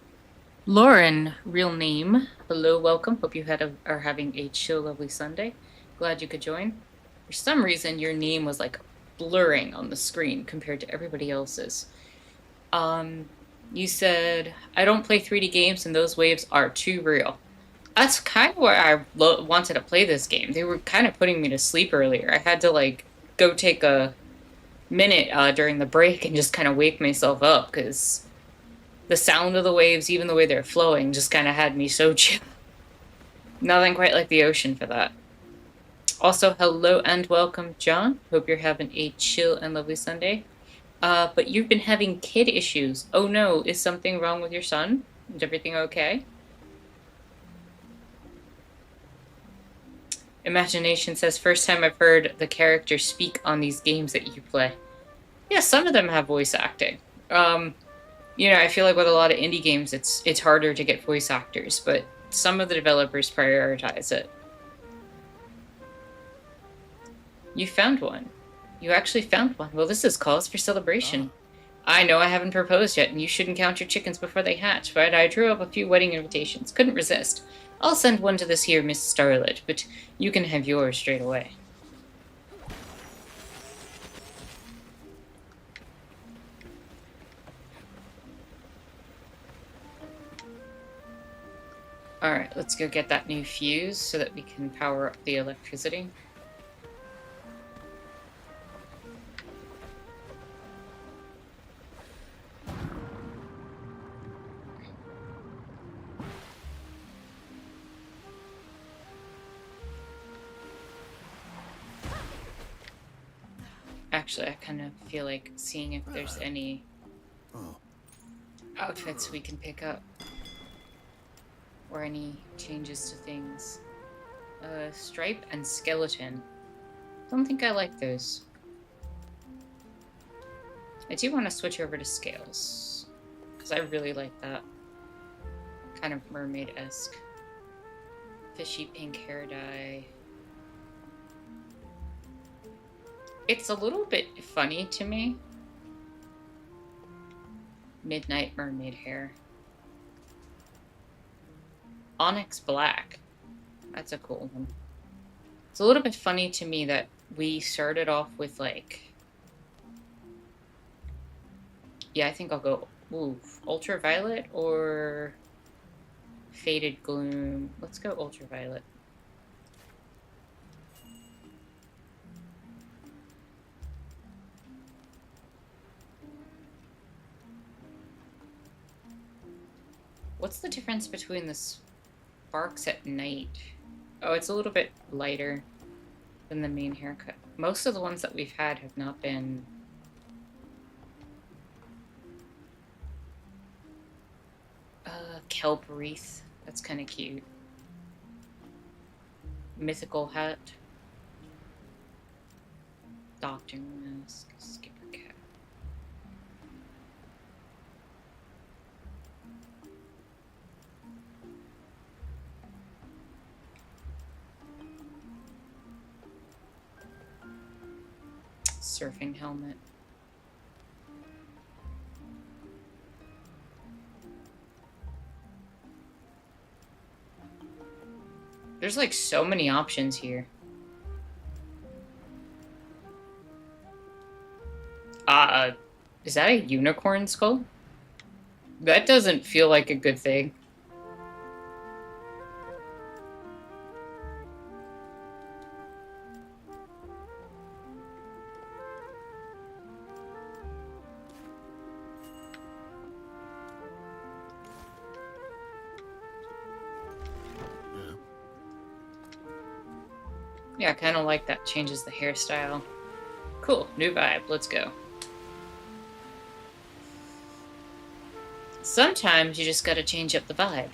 Lauren, real name. Hello, welcome. Hope you are having a chill, lovely Sunday. Glad you could join. For some reason, your name was like blurring on the screen compared to everybody else's. You said, I don't play 3D games and those waves are too real. That's kind of why I wanted to play this game. They were kind of putting me to sleep earlier. I had to like go take a minute during the break and just kind of wake myself up because the sound of the waves, even the way they're flowing, just kind of had me so chill. Nothing quite like the ocean for that. Also, hello and welcome, John. Hope you're having a chill and lovely Sunday. But you've been having kid issues. Oh no, is something wrong with your son? Is everything okay? Imagination says, first time I've heard the character speak on these games that you play. Yeah, some of them have voice acting. You know, I feel like with a lot of indie games, it's harder to get voice actors, but some of the developers prioritize it. You found one. You actually found one. Well, this is cause for celebration. I know I haven't proposed yet, and you shouldn't count your chickens before they hatch, but I drew up a few wedding invitations. Couldn't resist. I'll send one to this here Miss Starlet, but you can have yours straight away. Alright, let's go get that new fuse so that we can power up the electricity. Actually, I kind of feel like seeing if there's any outfits we can pick up. Or any changes to things. Stripe and skeleton. Don't think I like those. I do want to switch over to scales. Because I really like that. Kind of mermaid-esque. Fishy pink hair dye. It's a little bit funny to me. Midnight mermaid hair. Onyx black. That's a cool one. It's a little bit funny to me that we started off with like... Yeah, I think I'll go... Ooh, ultraviolet or... Faded gloom. Let's go ultraviolet. What's the difference between the sparks at night? Oh, it's a little bit lighter than the main haircut. Most of the ones that we've had have not been... kelp wreath. That's kind of cute. Mythical hat. Doctor mask. Skipper cap. Surfing helmet. There's like so many options here. Is that a unicorn skull? That doesn't feel like a good thing. Yeah, I kind of like that. Changes the hairstyle. Cool, new vibe. Let's go. Sometimes you just gotta change up the vibe.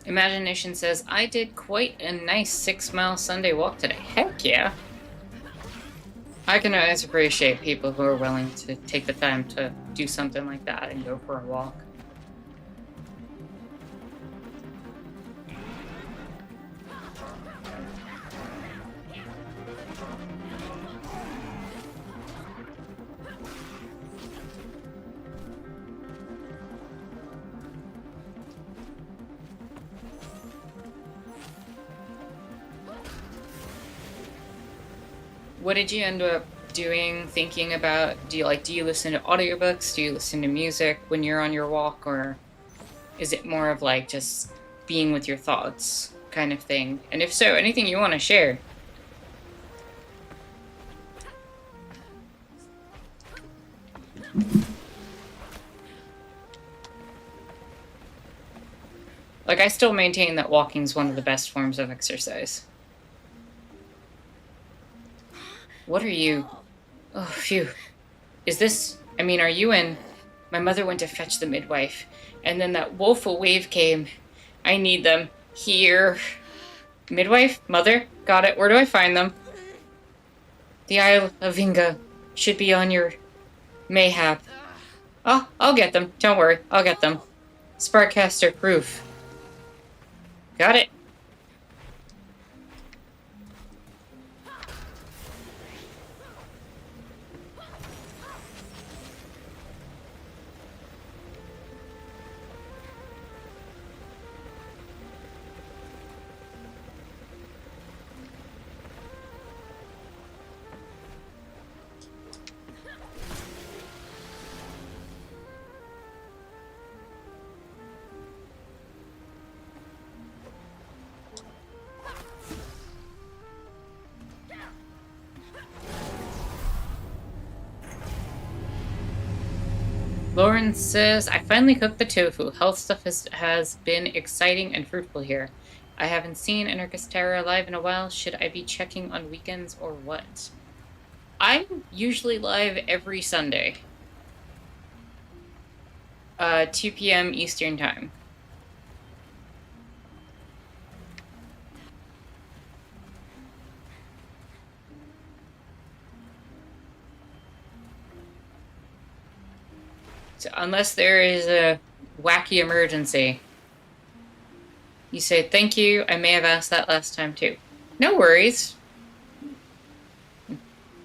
Imagination says, I did quite a nice 6-mile Sunday walk today. Heck yeah. I can always appreciate people who are willing to take the time to do something like that and go for a walk. What did you end up doing, thinking about? Do you listen to audiobooks? Do you listen to music when you're on your walk? Or is it more of like just being with your thoughts kind of thing? And if so, anything you want to share? Like, I still maintain that walking is one of the best forms of exercise. What are you? Oh, phew. Is this... I mean, are you in... My mother went to fetch the midwife, and then that woeful wave came. I need them. Here. Midwife? Mother? Got it. Where do I find them? The Isle of Vinga should be on your... Mayhap. Oh, I'll get them. Don't worry. I'll get them. Sparkcaster proof. Got it. Lauren says, I finally cooked the tofu. Health stuff has been exciting and fruitful here. I haven't seen Anarchist Terra live in a while. Should I be checking on weekends or what? I'm usually live every Sunday. 2 p.m. Eastern Time. So unless there is a wacky emergency. You say, thank you. I may have asked that last time too. No worries.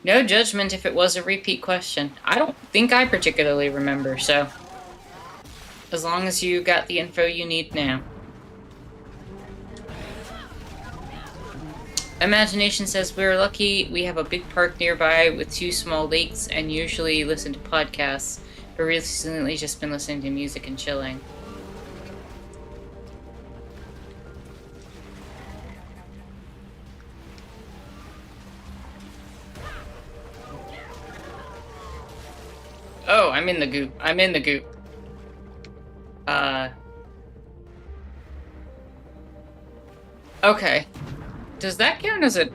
No judgment if it was a repeat question. I don't think I particularly remember, so... As long as you got the info you need now. Imagination says, we're lucky we have a big park nearby with 2 small lakes and usually listen to podcasts. But recently just been listening to music and chilling. Oh, I'm in the goop. I'm in the goop. Okay. Does that count as a...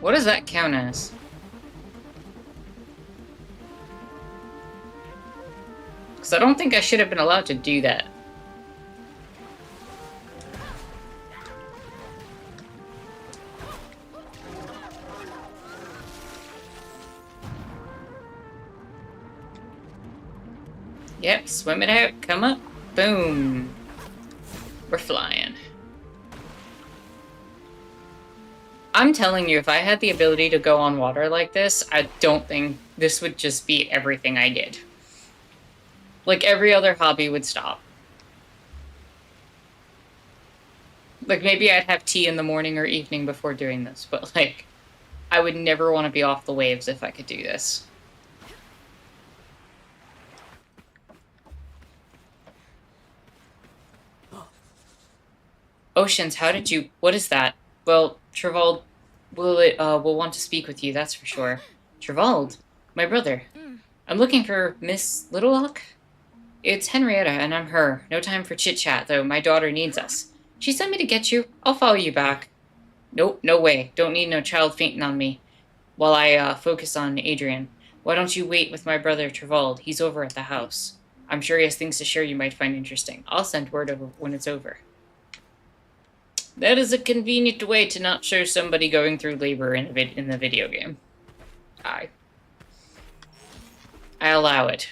What does that count as? Because I don't think I should have been allowed to do that. Yep, swim it out, come up, boom. We're flying. I'm telling you, if I had the ability to go on water like this, I don't think this would just be everything I did. Like, every other hobby would stop. Like, maybe I'd have tea in the morning or evening before doing this, but, like, I would never want to be off the waves if I could do this. Oceans, how did you... What is that? Well, Trevald will want to speak with you, that's for sure. Trevald, my brother. I'm looking for Miss Littlelock? It's Henrietta, and I'm her. No time for chit-chat, though. My daughter needs us. She sent me to get you. I'll follow you back. Nope, no way. Don't need no child fainting on me while I focus on Adrian. Why don't you wait with my brother Trevald? He's over at the house. I'm sure he has things to share you might find interesting. I'll send word when it's over. That is a convenient way to not show somebody going through labor in the video game. I allow it.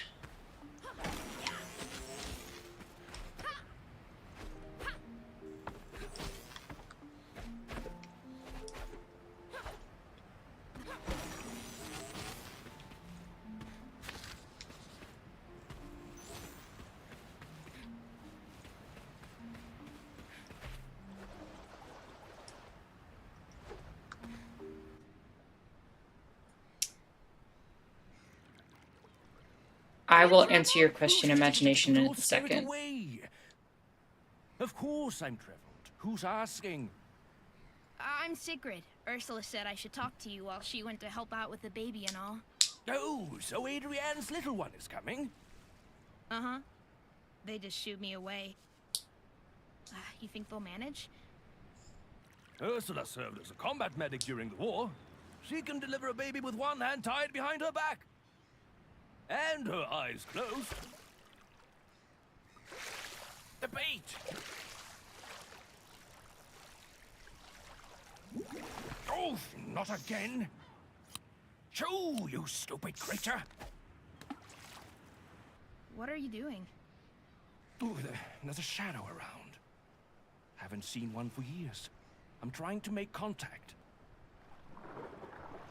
I will answer your question, imagination, in a second. Of course I'm troubled. Who's asking? I'm Sigrid. Ursula said I should talk to you while she went to help out with the baby and all. Oh, so Adrian's little one is coming? Uh-huh. They just shooed me away. You think they'll manage? Ursula served as a combat medic during the war. She can deliver a baby with one hand tied behind her back. And her eyes closed. The bait! Oh, not again! Shoo, you stupid creature! What are you doing? Ooh, there's a shadow around. Haven't seen one for years. I'm trying to make contact.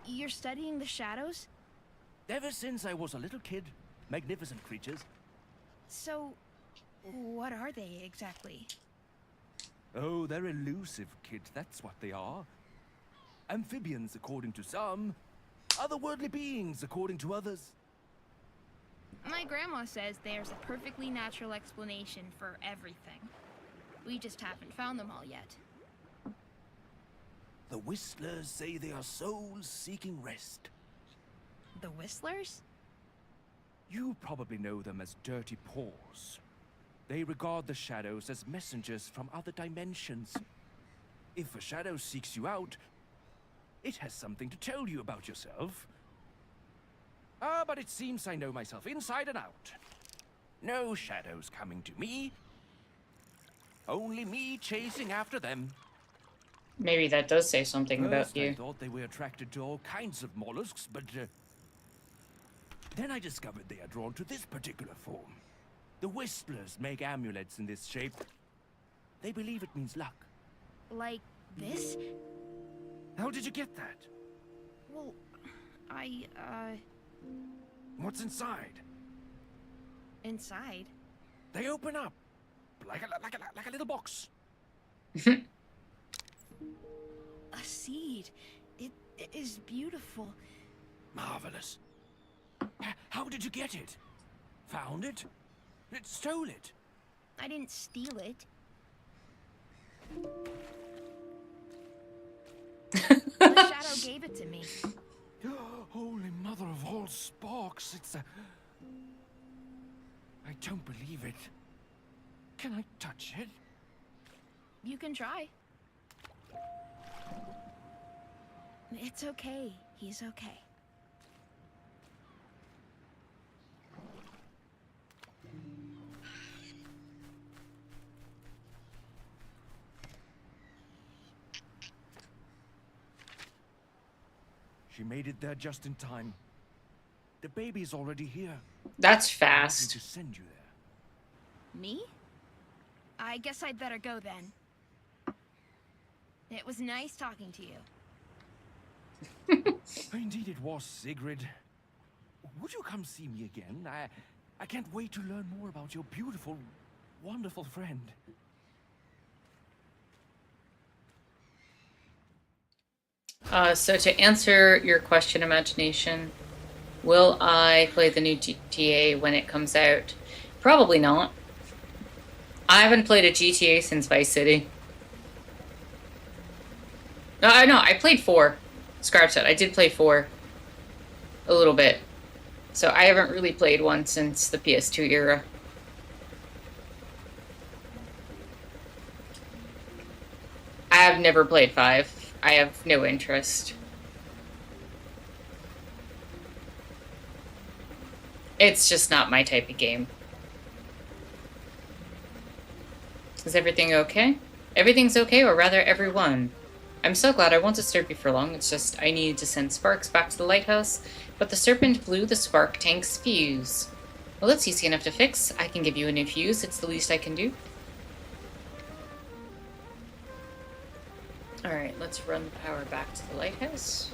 You're studying the shadows? Ever since I was a little kid. Magnificent creatures. So, what are they exactly? Oh, they're elusive, kid. That's what they are. Amphibians, according to some. Otherworldly beings, according to others. My grandma says there's a perfectly natural explanation for everything. We just haven't found them all yet. The Whistlers say they are souls seeking rest. The Whistlers? You probably know them as Dirty Paws. They regard the shadows as messengers from other dimensions. If a shadow seeks you out, it has something to tell you about yourself. But it seems I know myself inside and out. No shadows coming to me. Only me chasing after them. Maybe that does say something about you. I thought they were attracted to all kinds of mollusks, but then I discovered they are drawn to this particular form. The Whistlers make amulets in this shape. They believe it means luck. Like this? How did you get that? Well, What's inside? Inside? They open up. Like a little box. A seed. It is beautiful. Marvelous. How did you get it? Found it? It stole it? I didn't steal it. The shadow gave it to me. Holy mother of all sparks, it's a... I don't believe it. Can I touch it? You can try. It's okay. He's okay. She made it there just in time. The baby's already here. That's I fast. need to send you there. Me? I guess I'd better go then. It was nice talking to you. Indeed it was, Sigrid. Would you come see me again? I can't wait to learn more about your beautiful, wonderful friend. So to answer your question, imagination, will I play the new GTA when it comes out? Probably not. I haven't played a GTA since Vice City. No, I played 4. Scratch that. I did play 4. A little bit. So I haven't really played one since the PS2 era. I have never played 5. I have no interest. It's just not my type of game. Is everything okay? Everything's okay, or rather everyone. I'm so glad. I won't disturb you for long. It's just I needed to send sparks back to the lighthouse, but the serpent blew the spark tank's fuse. Well, that's easy enough to fix. I can give you a new fuse. It's the least I can do. Alright, let's run the power back to the lighthouse.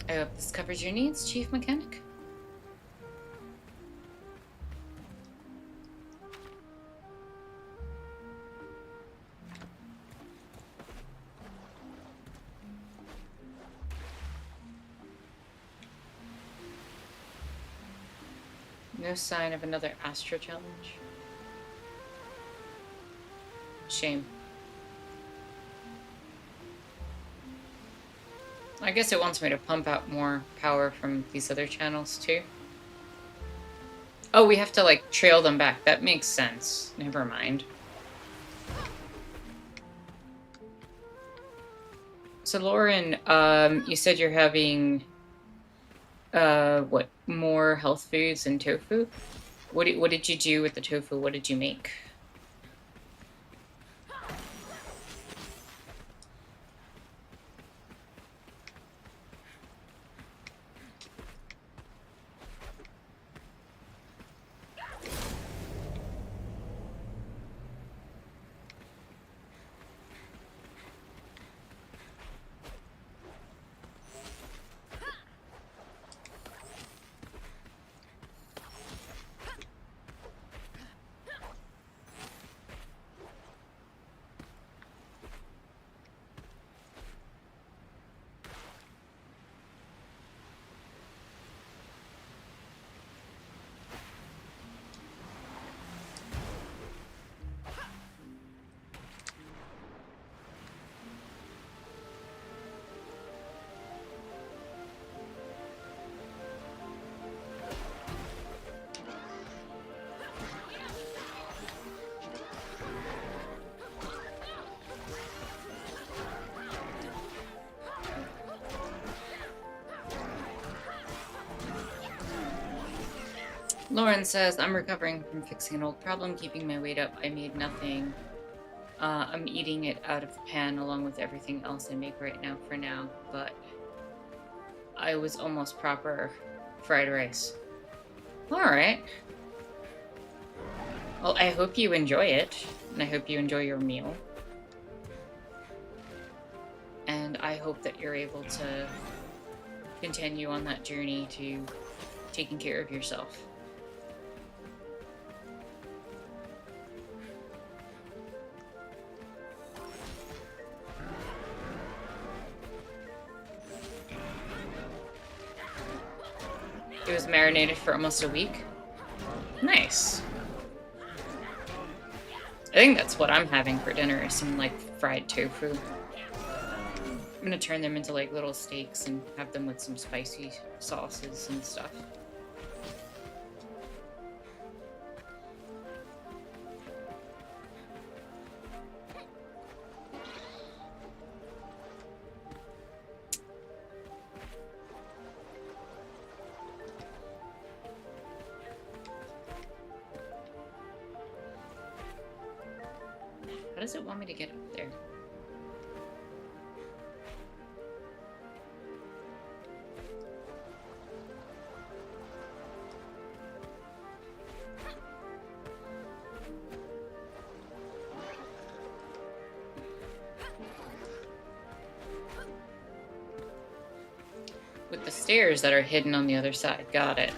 I hope this covers your needs, Chief Mechanic. No sign of another Astro challenge. Shame. I guess it wants me to pump out more power from these other channels too. Oh, we have to like trail them back. That makes sense. Never mind. So Lauren, you said you're having what, more health foods and tofu? What did you do with the tofu? What did you make? Lauren says, I'm recovering from fixing an old problem, keeping my weight up. I made nothing. I'm eating it out of the pan along with everything else I make right now for now, but I was almost proper fried rice. Alright. Well, I hope you enjoy it, and I hope you enjoy your meal. And I hope that you're able to continue on that journey to taking care of yourself. It was marinated for almost a week. Nice. I think that's what I'm having for dinner, is some like fried tofu. I'm gonna turn them into like little steaks and have them with some spicy sauces and stuff. How does it want me to get up there? With the stairs that are hidden on the other side. Got it.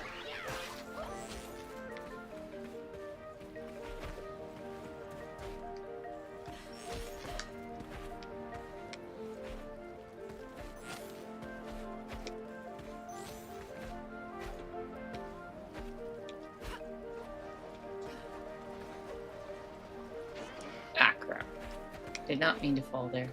did not mean to fall there.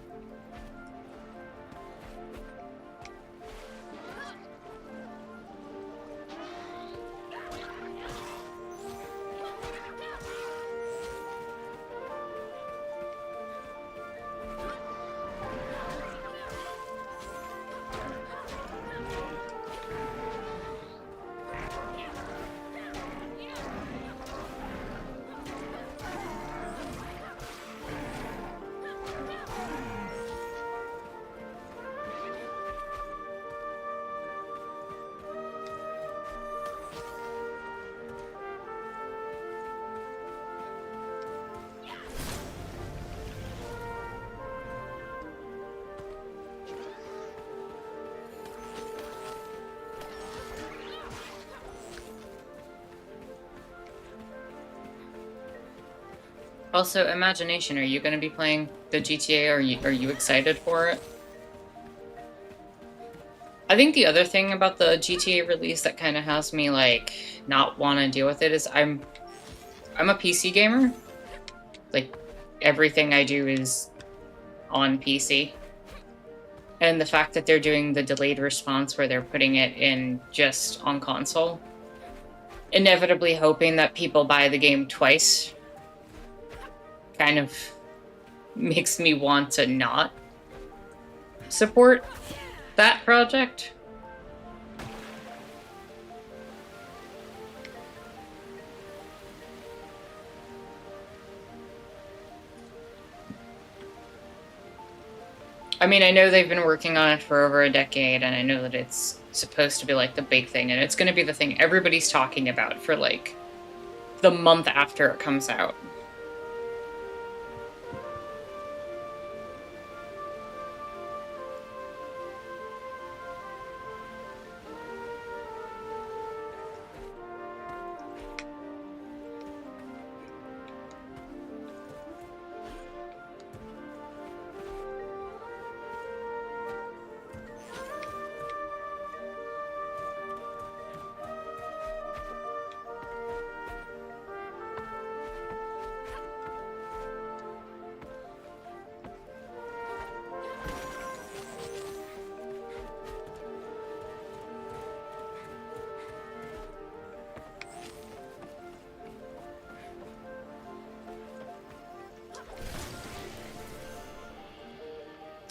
Also, Imagination, are you going to be playing the GTA? Are you excited for it? I think the other thing about the GTA release that kind of has me, like, not want to deal with it is I'm a PC gamer. Like, everything I do is on PC. And the fact that they're doing the delayed response where they're putting it in just on console, inevitably hoping that people buy the game twice, kind of makes me want to not support that project. I mean, I know they've been working on it for over a decade, and I know that it's supposed to be like the big thing, and it's going to be the thing everybody's talking about for like the month after it comes out.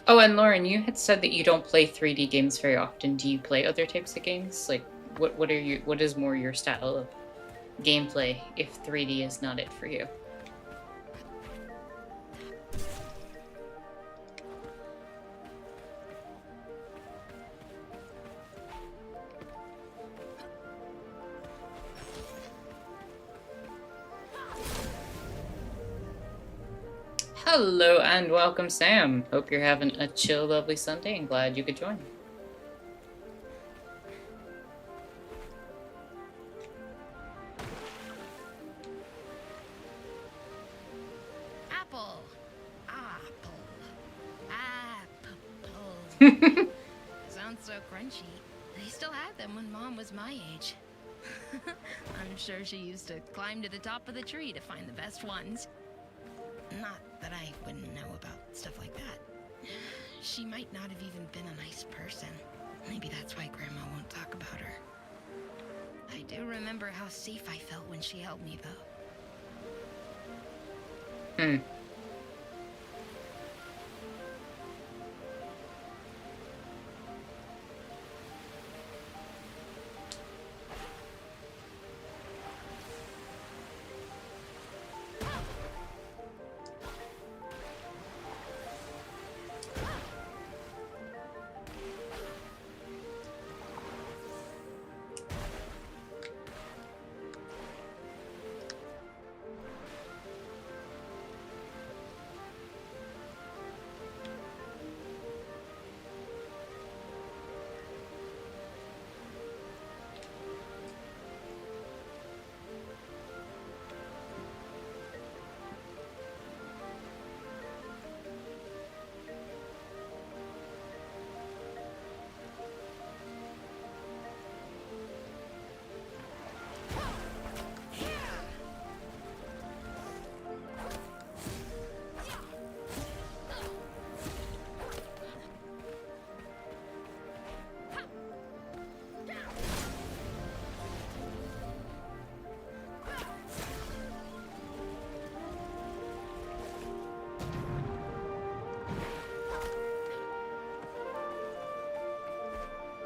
Oh, and Lauren, you had said that you don't play 3D games very often. Do you play other types of games? Like, what is more your style of gameplay if 3D is not it for you? Hello and welcome, Sam. Hope you're having a chill, lovely Sunday and glad you could join. Apple. Apple. Sounds so crunchy. They still had them when Mom was my age. I'm sure she used to climb to the top of the tree to find the best ones. Not that I wouldn't know about stuff like that. She might not have even been a nice person. Maybe that's why Grandma won't talk about her. I do remember how safe I felt when she held me, though.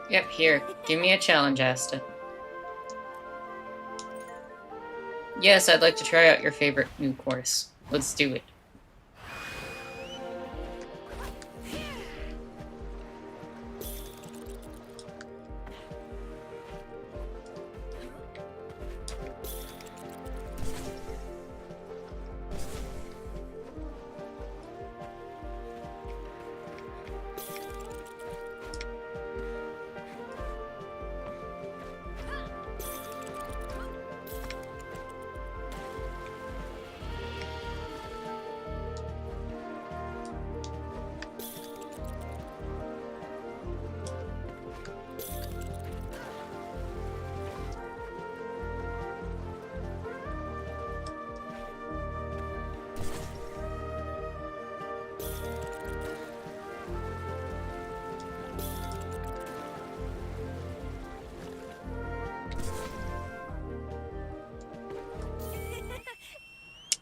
Yep, here. Give me a challenge, Asta. Yes, I'd like to try out your favorite new course. Let's do it.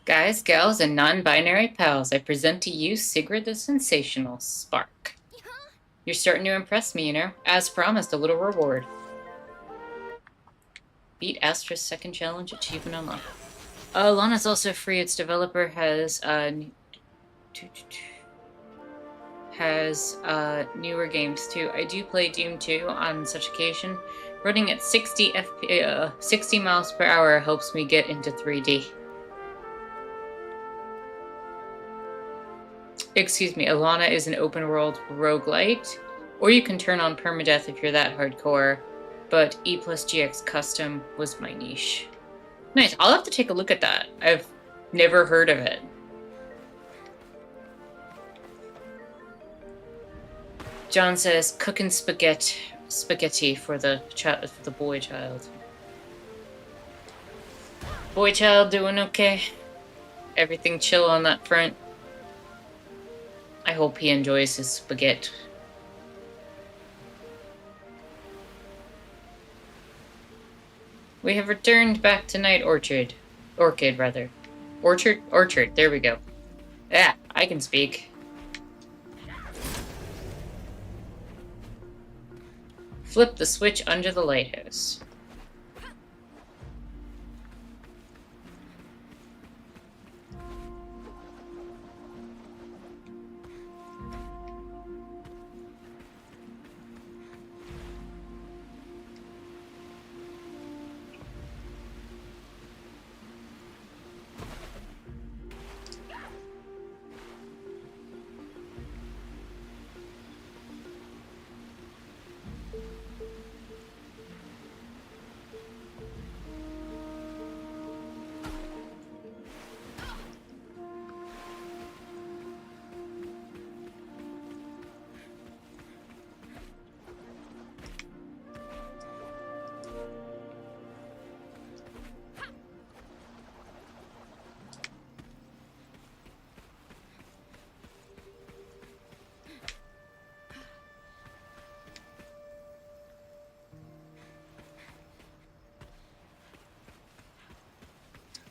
Guys, gals, and non-binary pals, I present to you Sigrid the Sensational Spark. You're starting to impress me, you know. As promised, a little reward. Beat Astra's second challenge, achievement unlocked. Lana's also free. Its developer has newer games too. I do play Doom 2 on such occasion. Running at 60 miles per hour helps me get into 3D. Excuse me, Alana is an open-world roguelite, or you can turn on permadeath if you're that hardcore, but E plus GX Custom was my niche. Nice, I'll have to take a look at that. I've never heard of it. John says, cooking spaghetti for the boy child. Boy child doing okay? Everything chill on that front? I hope he enjoys his spaghetti. We have returned back to Night Orchard. Orchid, rather. Orchard, there we go. Ah, I can speak. Flip the switch under the lighthouse.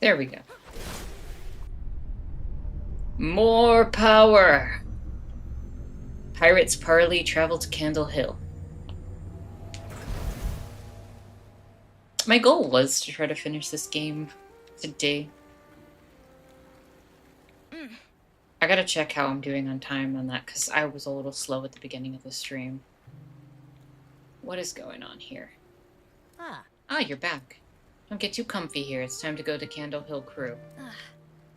There we go. More power! Pirates parley travel to Candle Hill. My goal was to try to finish this game today. I gotta check how I'm doing on time on that, because I was a little slow at the beginning of the stream. What is going on here? Ah, you're back. Don't get too comfy here. It's time to go to Candle Hill Crew.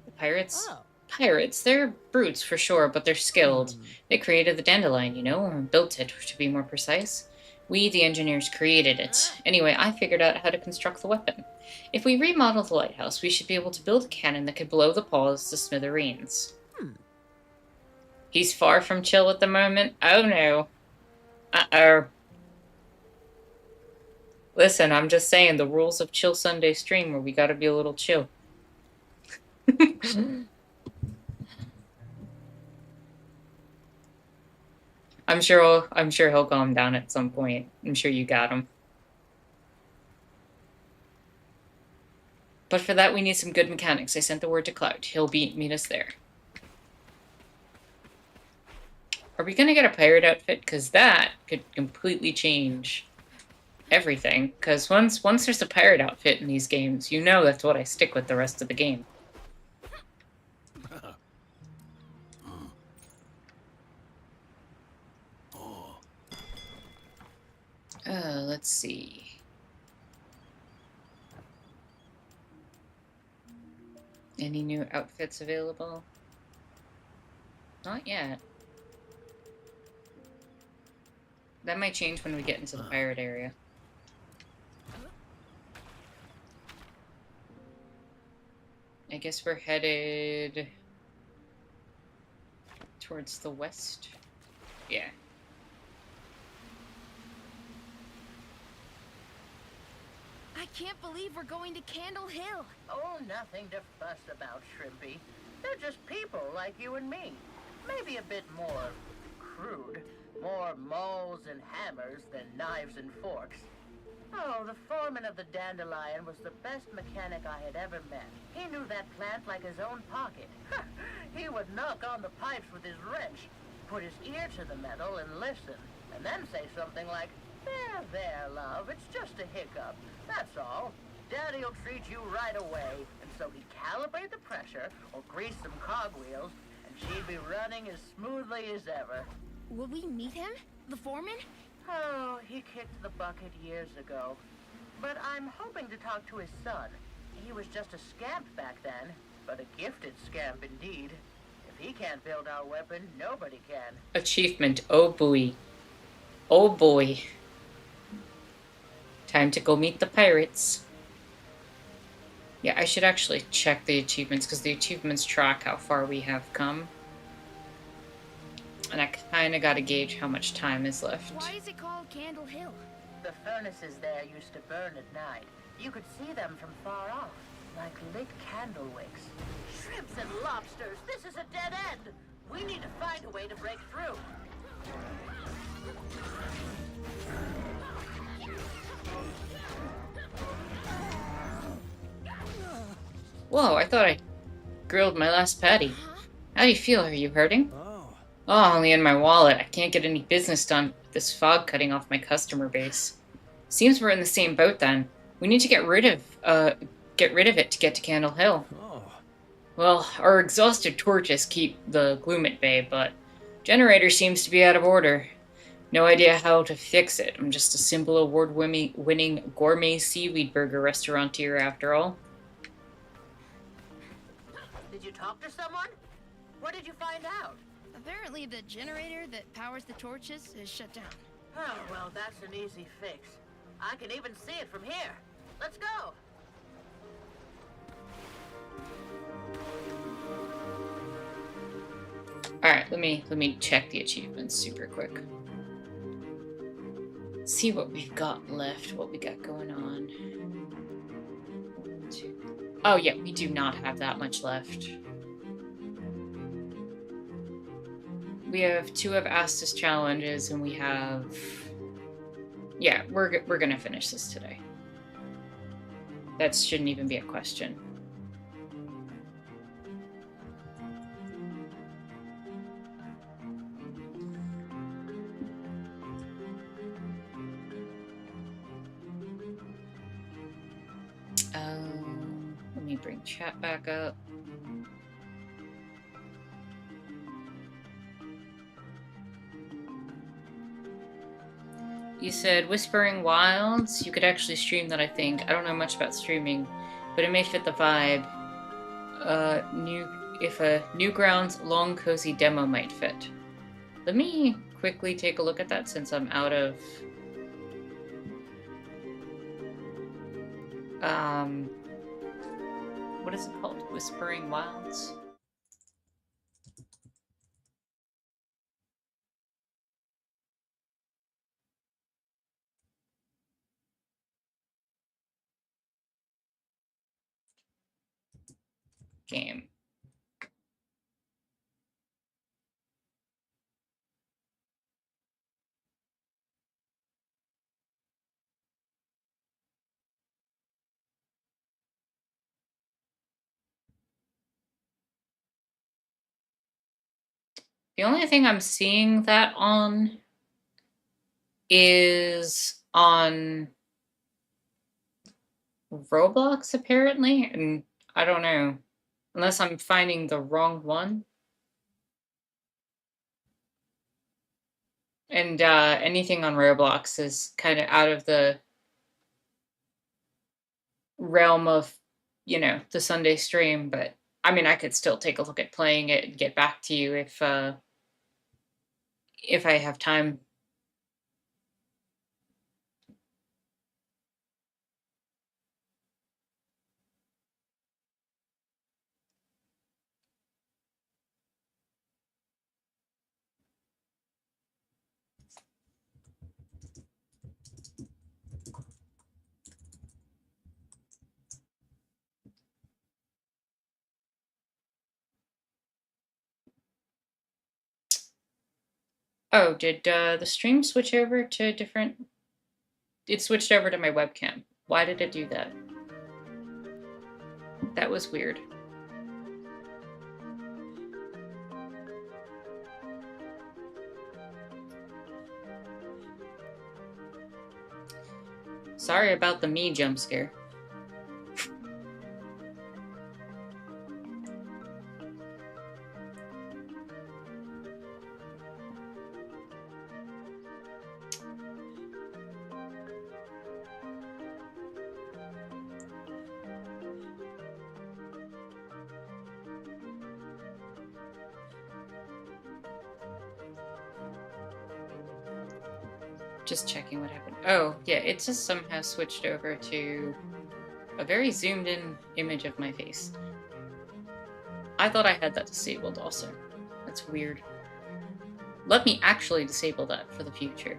The pirates? Oh. Pirates, they're brutes for sure, but they're skilled. They created the dandelion, you know, or built it, to be more precise. We, the engineers, created it. Anyway, I figured out how to construct the weapon. If we remodel the lighthouse, we should be able to build a cannon that could blow the paws to smithereens. He's far from chill at the moment? Oh no. Uh-oh. Listen, I'm just saying the rules of Chill Sunday stream where we gotta be a little chill. I'm sure he'll calm down at some point. I'm sure you got him. But for that, we need some good mechanics. I sent the word to Cloud. He'll meet us there. Are we gonna get a pirate outfit? Because that could completely change everything. Because once there's a pirate outfit in these games, you know that's what I stick with the rest of the game. Let's see. Any new outfits available? Not yet. That might change when we get into the pirate area. I guess we're headed towards the west. Yeah. I can't believe we're going to Candle Hill. Oh, nothing to fuss about, Shrimpy. They're just people like you and me. Maybe a bit more crude. More mauls and hammers than knives and forks. Oh, the foreman of the Dandelion was the best mechanic I had ever met. He knew that plant like his own pocket. He would knock on the pipes with his wrench, put his ear to the metal and listen, and then say something like, there, love, it's just a hiccup. That's all. Daddy'll treat you right away. And so he'd calibrate the pressure or grease some cogwheels, and she'd be running as smoothly as ever. Will we meet him? The foreman? Oh, he kicked the bucket years ago. But I'm hoping to talk to his son. He was just a scamp back then, but a gifted scamp indeed. If he can't build our weapon, nobody can. Achievement. Oh boy. Oh boy. Time to go meet the pirates. Yeah, I should actually check the achievements, because the achievements track how far we have come. And I kind of got to gauge how much time is left. Why is it called Candle Hill? The furnaces there used to burn at night. You could see them from far off, like lit candle wicks. Shrimps and lobsters, this is a dead end! We need to find a way to break through. Whoa, I thought I grilled my last patty. How do you feel? Are you hurting? Oh, only in my wallet. I can't get any business done with this fog cutting off my customer base. Seems we're in the same boat then. We need to get rid of it to get to Candle Hill. Oh. Well, our exhausted torches keep the gloom at bay, but generator seems to be out of order. No idea how to fix it. I'm just a simple award-winning gourmet seaweed burger restaurateur after all. Did you talk to someone? What did you find out? Apparently the generator that powers the torches is shut down. Oh, well, that's an easy fix. I can even see it from here. Let's go! Alright, let me check the achievements super quick. See what we've got left, what we got going on. 1, 2. Oh yeah, we do not have that much left. We have 2 of Asta's challenges, and we have... Yeah, we're gonna finish this today. That shouldn't even be a question. Let me bring chat back up. You said Whispering Wilds. You could actually stream that, I think. I don't know much about streaming, but it may fit the vibe. If a Newgrounds long cozy demo might fit. Let me quickly take a look at that since I'm out of... what is it called? Whispering Wilds? Game. The only thing I'm seeing that on is on Roblox, apparently, and I don't know. Unless I'm finding the wrong one. And anything on Roblox is kind of out of the realm of, you know, the Sunday stream, but I mean, I could still take a look at playing it and get back to you if I have time. Oh, did the stream switch over to different? It switched over to my webcam. Why did it do that? That was weird. Sorry about the me jump scare. Just checking what happened. Oh, yeah, it just somehow switched over to a very zoomed in image of my face. I thought I had that disabled also. That's weird. Let me actually disable that for the future.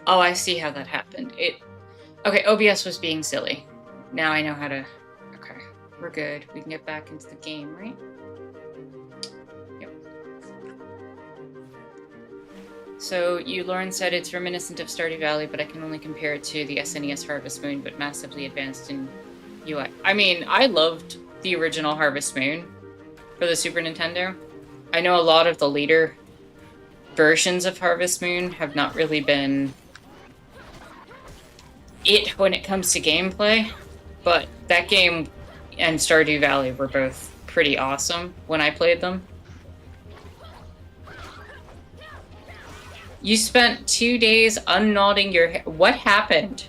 Oh, I see how that happened. Okay, OBS was being silly. Now I know how to... Okay, we're good. We can get back into the game, right? Yep. So, Lauren said it's reminiscent of Stardew Valley, but I can only compare it to the SNES Harvest Moon, but massively advanced in UI. I mean, I loved the original Harvest Moon for the Super Nintendo. I know a lot of the later versions of Harvest Moon have not really been it when it comes to gameplay, but that game and Stardew Valley were both pretty awesome when I played them. You spent 2 days unknotting your hair. What happened?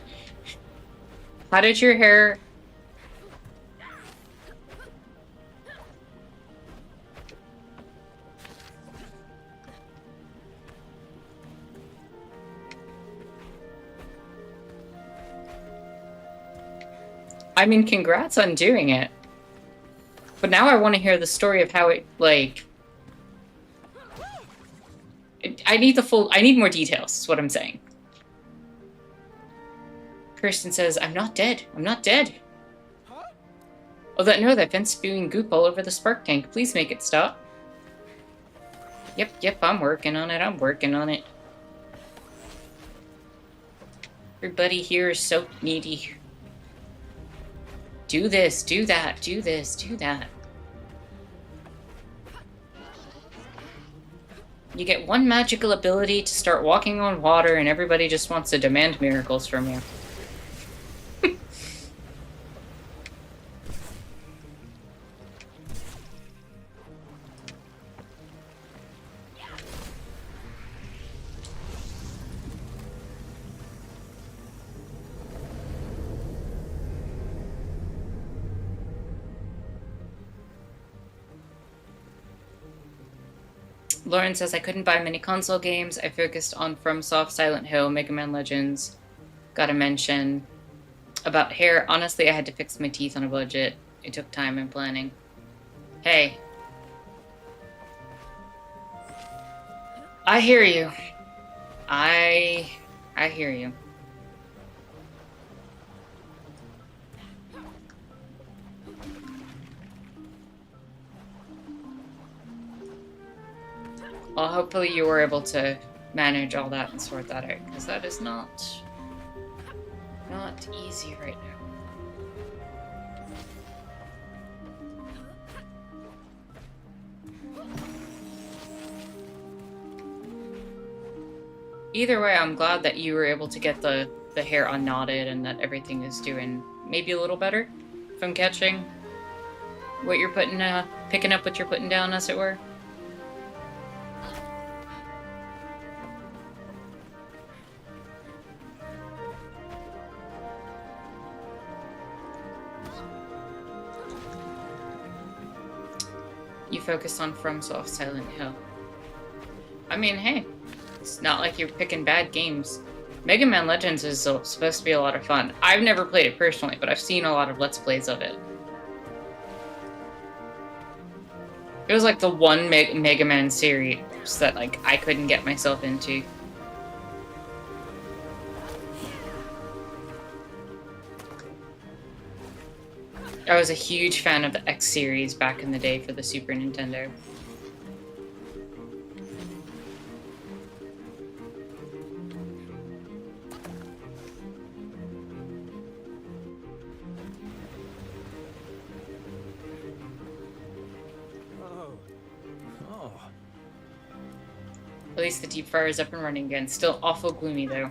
How did your hair... I mean, congrats on doing it. But now I want to hear the story of how it, like... I need more details, is what I'm saying. Kirsten says, I'm not dead. I'm not dead. Oh, no, that vent's spewing goop all over the spark tank. Please make it stop. Yep, I'm working on it. Everybody here is so needy. Do this, do that, do this, do that. You get one magical ability to start walking on water and everybody just wants to demand miracles from you. Lauren says, I couldn't buy many console games. I focused on FromSoft, Silent Hill, Mega Man Legends. Gotta mention. About hair, honestly, I had to fix my teeth on a budget. It took time and planning. Hey. I hear you. I hear you. Well, hopefully you were able to manage all that and sort that out, because that is not easy right now. Either way, I'm glad that you were able to get the hair unknotted and that everything is doing maybe a little better from catching what you're picking up what you're putting down, as it were. You focused on FromSoft Silent Hill. I mean, hey, it's not like you're picking bad games. Mega Man Legends is supposed to be a lot of fun. I've never played it personally, but I've seen a lot of Let's Plays of it. It was like the one Mega Man series that like I couldn't get myself into. I was a huge fan of the X series back in the day for the Super Nintendo. At least the deep fryer is up and running again. Still awful gloomy though.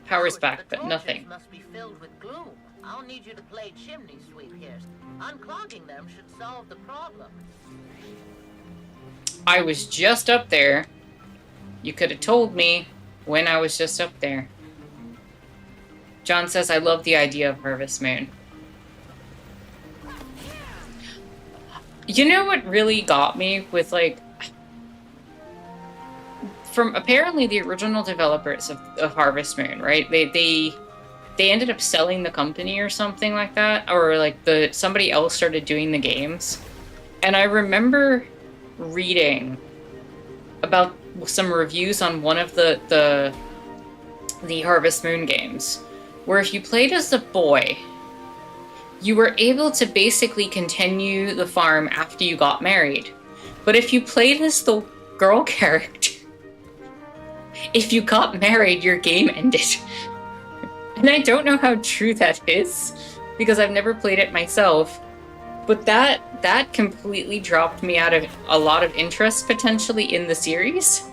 Power's back, but nothing. Must be filled with gloom. I'll need you to play chimney sweep here. Unclogging them should solve the problem. I was just up there. You could have told me when I was just up there. John says, I love the idea of Harvest Moon. You know what really got me with, like, from apparently the original developers of Harvest Moon, right? They ended up selling the company or something like that, or like somebody else started doing the games. And I remember reading about some reviews on one of the Harvest Moon games, where if you played as the boy, you were able to basically continue the farm after you got married. But if you played as the girl character, if you got married, your game ended. And I don't know how true that is, because I've never played it myself. But that completely dropped me out of a lot of interest, potentially, in the series.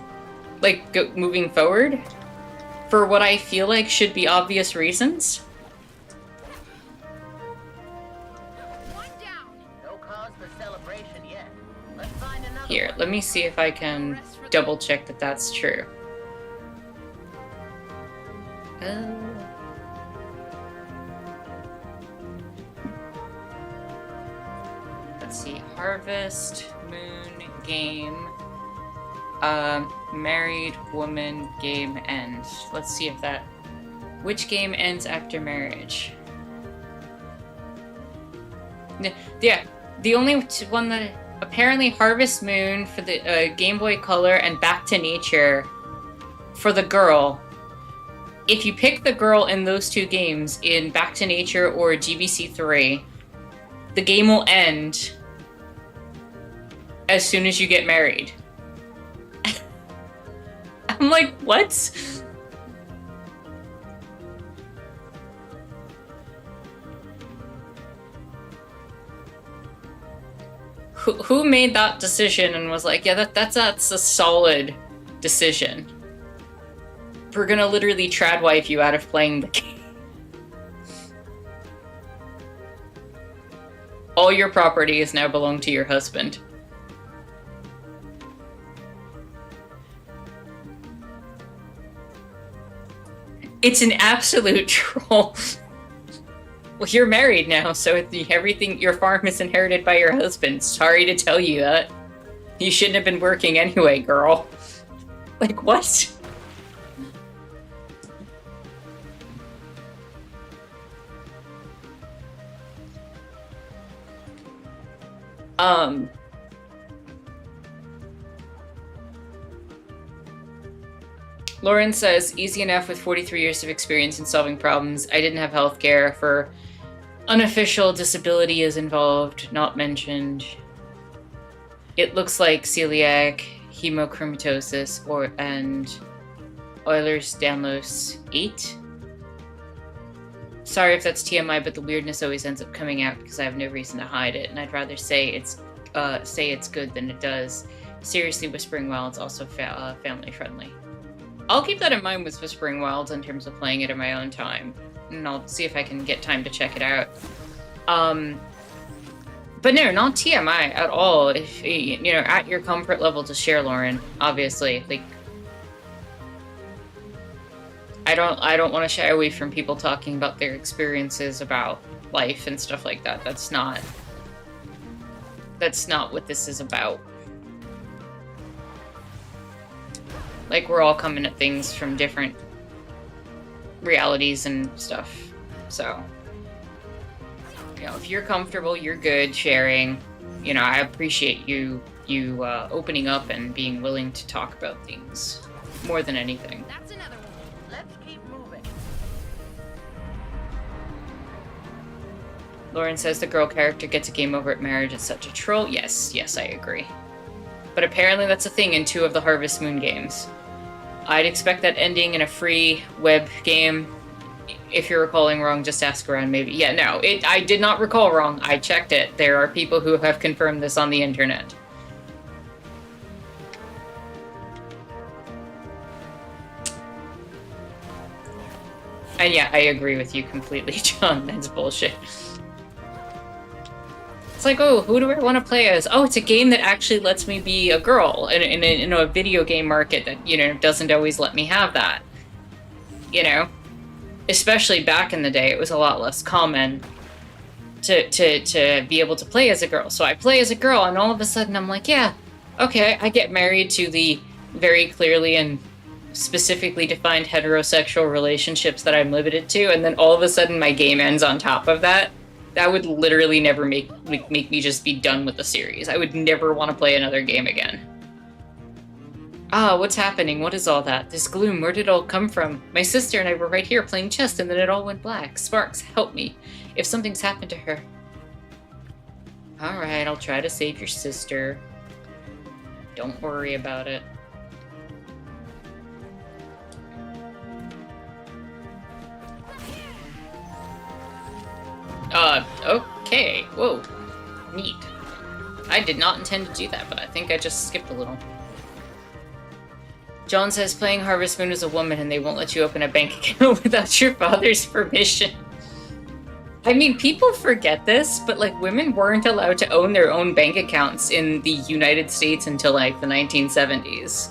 Like, moving forward. For what I feel like should be obvious reasons. Here, let me see if I can double check that that's true. Let's see, Harvest Moon game, married woman game ends. Let's see if that, which game ends after marriage? Yeah, the only one that, apparently Harvest Moon for the Game Boy Color and Back to Nature for the girl. If you pick the girl in those two games, in Back to Nature or GBC3, the game will end as soon as you get married. I'm like, what? Who made that decision and was like, yeah, that's a solid decision. We're gonna literally tradwife you out of playing the game. All your properties now belong to your husband. It's an absolute troll. Well, you're married now, so everything, your farm is inherited by your husband. Sorry to tell you that. You shouldn't have been working anyway, girl. Like, what? Lauren says, easy enough with 43 years of experience in solving problems. I didn't have healthcare for unofficial disability is involved, not mentioned. It looks like celiac. hemochromatosis and Ehlers-Danlos 8. Sorry if that's TMI, but the weirdness always ends up coming out because I have no reason to hide it, and I'd rather say it's good than it does. Seriously, Whispering Wilds also family friendly. I'll keep that in mind with Whispering Wilds in terms of playing it in my own time, and I'll see if I can get time to check it out. But no, not TMI at all. If you know, at your comfort level to share, Lauren. Obviously, like I don't want to shy away from people talking about their experiences about life and stuff like that. That's not what this is about. Like, we're all coming at things from different realities and stuff. So, you know, if you're comfortable, you're good sharing. You know, I appreciate you opening up and being willing to talk about things more than anything. That's another one. Let's keep moving. Lauren says the girl character gets a game over at marriage. It's such a troll. Yes, I agree. But apparently that's a thing in 2 of the Harvest Moon games. I'd expect that ending in a free web game. If you're recalling wrong, just ask around maybe. Yeah, no, I did not recall wrong. I checked it. There are people who have confirmed this on the internet. And yeah, I agree with you completely, John. That's bullshit. It's like, oh, who do I want to play as? Oh, it's a game that actually lets me be a girl in a video game market that, you know, doesn't always let me have that. You know? Especially back in the day, it was a lot less common to be able to play as a girl. So I play as a girl, and all of a sudden I'm like, yeah, okay, I get married to the very clearly and specifically defined heterosexual relationships that I'm limited to, and then all of a sudden my game ends on top of that. That would literally never make me just be done with the series. I would never want to play another game again. Ah, what's happening? What is all that? This gloom, where did it all come from? My sister and I were right here playing chess, and then it all went black. Sparks, help me. If something's happened to her. Alright, I'll try to save your sister. Don't worry about it. Okay. Whoa. Neat. I did not intend to do that, but I think I just skipped a little. John says playing Harvest Moon as a woman and they won't let you open a bank account without your father's permission. I mean, people forget this, but like women weren't allowed to own their own bank accounts in the United States until like the 1970s.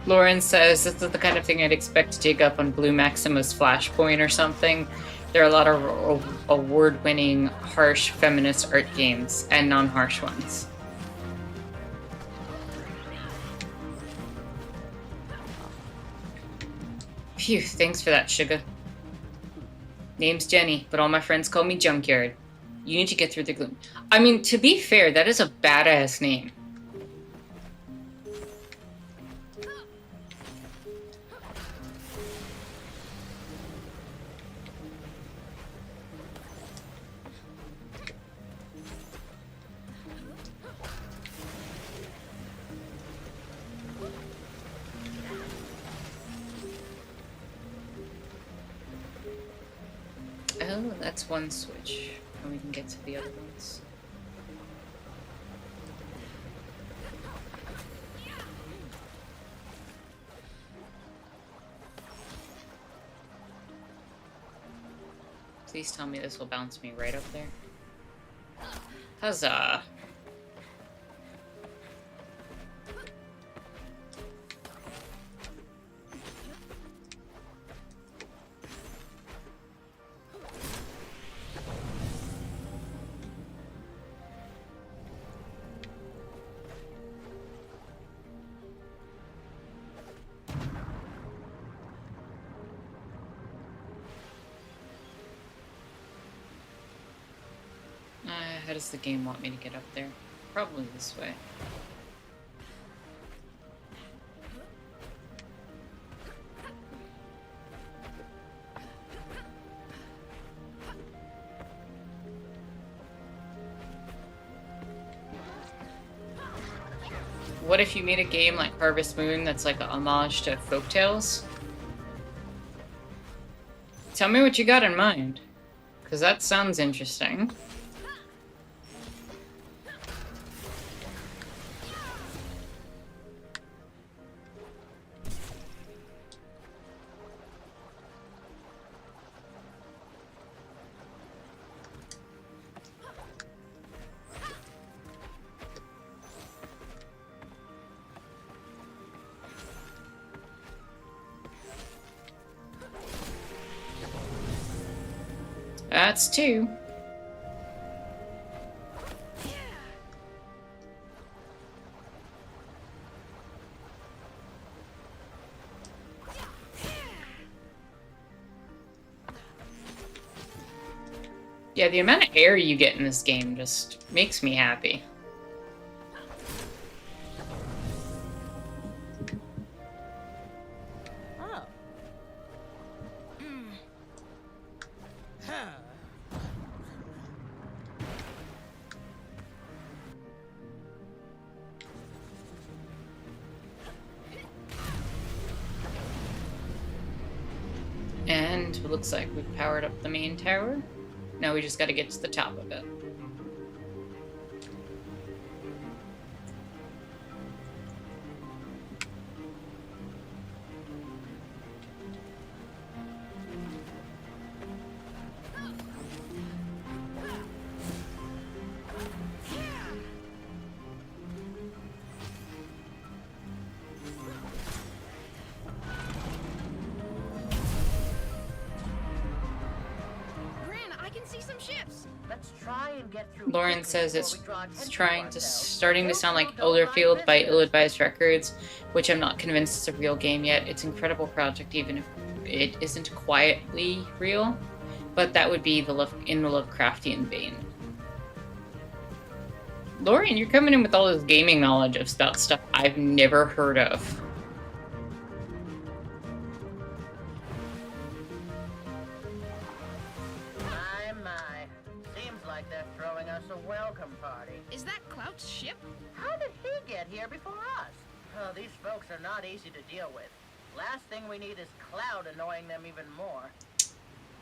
Lauren says this is the kind of thing I'd expect to dig up on Blue Maxima's Flashpoint or something. There are a lot of award-winning, harsh feminist art games, and non-harsh ones. Phew, thanks for that, sugar. Name's Jenny, but all my friends call me Junkyard. You need to get through the gloom. I mean, to be fair, that is a badass name. Oh, that's one switch. And we can get to the other ones. Please tell me this will bounce me right up there. Huzzah! How does the game want me to get up there? Probably this way. What if you made a game like Harvest Moon that's like a homage to folktales? Tell me what you got in mind, because that sounds interesting. That's two. Yeah, the amount of air you get in this game just makes me happy. And it looks like we've powered up the main tower. Now we just gotta get to the top of it. Lauren says it's starting to sound like Elderfield by ill-advised records, which I'm not convinced is a real game yet. It's an incredible project, even if it isn't quietly real, but that would be in the Lovecraftian vein. Lauren, you're coming in with all this gaming knowledge about stuff I've never heard of. Is that Clout's ship? How did he get here before us? Oh, these folks are not easy to deal with. Last thing we need is Cloud annoying them even more.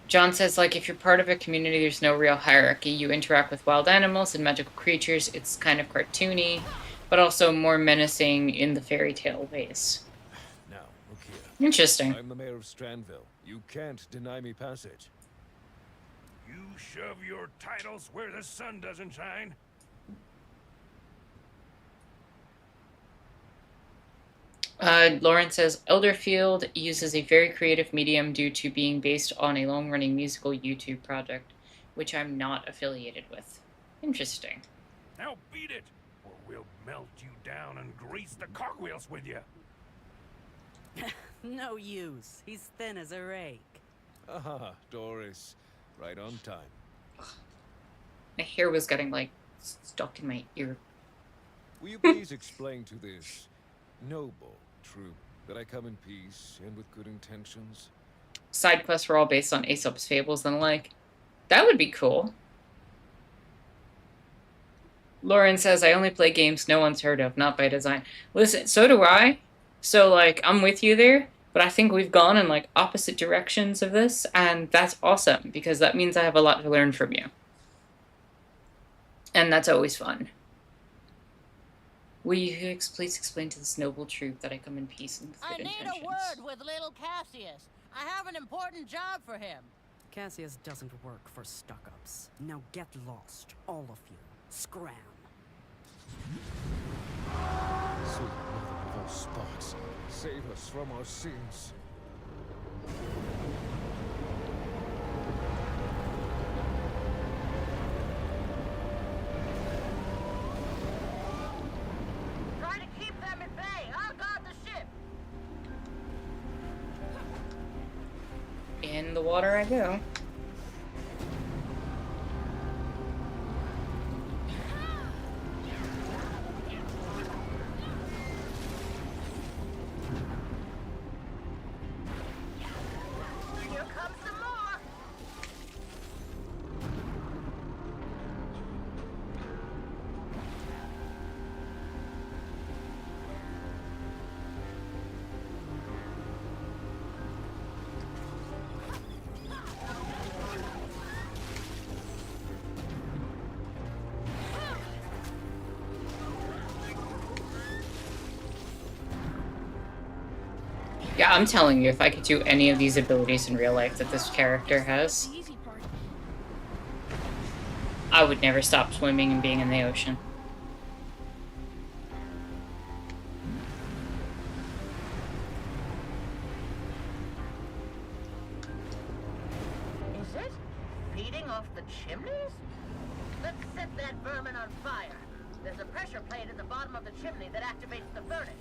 John says, like, if you're part of a community, there's no real hierarchy. You interact with wild animals and magical creatures. It's kind of cartoony, but also more menacing in the fairy tale ways. Now, look here. Interesting. I'm the mayor of Strandville. You can't deny me passage. You shove your titles where the sun doesn't shine. Lauren says, Elderfield uses a very creative medium due to being based on a long-running musical YouTube project, which I'm not affiliated with. Interesting. Now beat it, or we'll melt you down and grease the cogwheels with you. No use. He's thin as a rake. Ah, Doris. Right on time. My hair was getting, like, stuck in my ear. Will you please explain to this noble troop that I come in peace and with good intentions? Side quests were all based on Aesop's fables and the like. That would be cool. Lauren says, I only play games no one's heard of, not by design. Listen, so do I. So, like, I'm with you there. But But I think we've gone in like opposite directions of this, and that's awesome because that means I have a lot to learn from you. And that's always fun. Will you please explain to this noble troop that I come in peace and with good intentions? I need a word with little Cassius. I have an important job for him. Cassius doesn't work for stuck-ups. Now get lost, all of you. Scram. Sweet mother of all sparks, save us from our sins. Try to keep them at bay. I'll guard the ship. In the water I go. Here comes some more. Yeah, I'm telling you, if I could do any of these abilities in real life that this character has, The easy part. I would never stop swimming and being in the ocean. Is it? Feeding off the chimneys? Let's set that vermin on fire. There's a pressure plate at the bottom of the chimney that activates the furnace.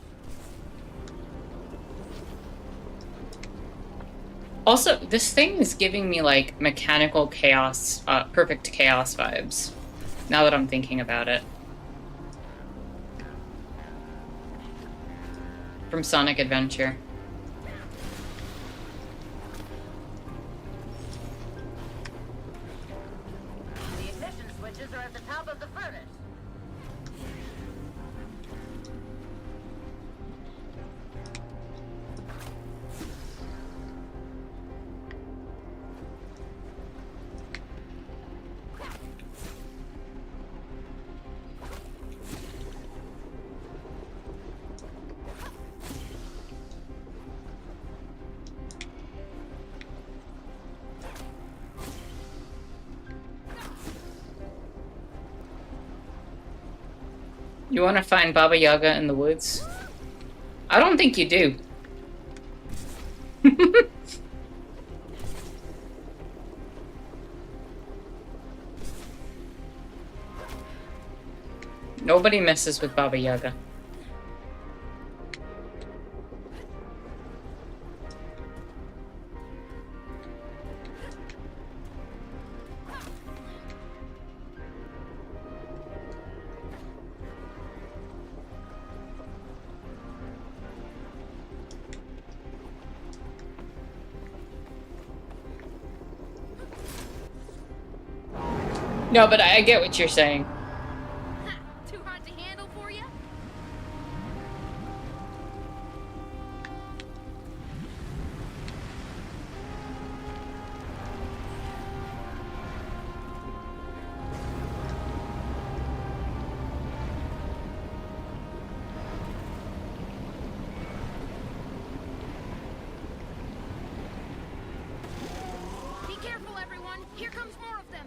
Also, this thing is giving me, like, mechanical chaos, perfect chaos vibes, now that I'm thinking about it. From Sonic Adventure. The ignition switches are at the top of the furnace. You want to find Baba Yaga in the woods? I don't think you do. Nobody messes with Baba Yaga. No, but I get what you're saying. Too hard to handle for you? Be careful, everyone. Here comes more of them.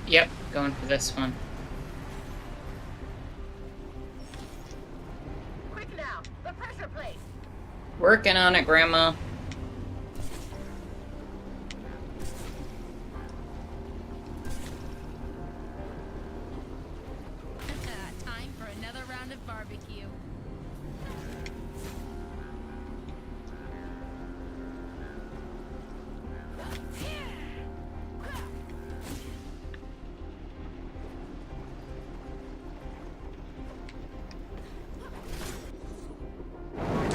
Yep, going for this one. Quick now, the pressure plate. Working on it, Grandma. Time the barbecue.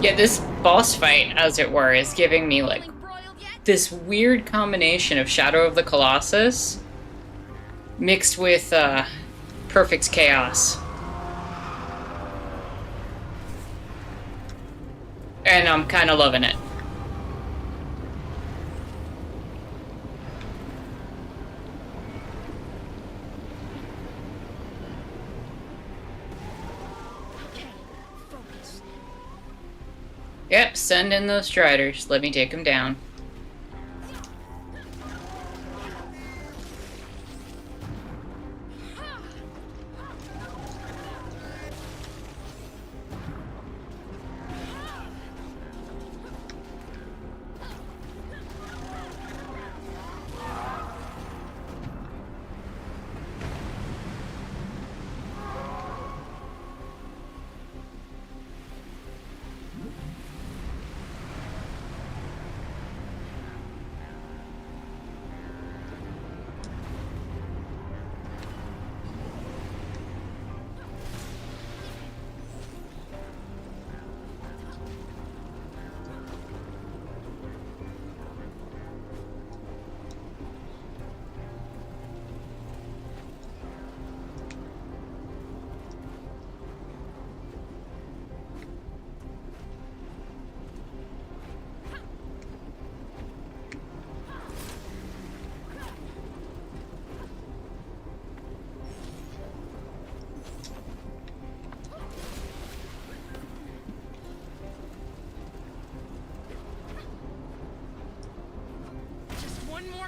Yeah, this boss fight, as it were, is giving me, like, this weird combination of Shadow of the Colossus mixed with, Perfect Chaos. And I'm kind of loving it. Yep, send in those striders. Let me take them down.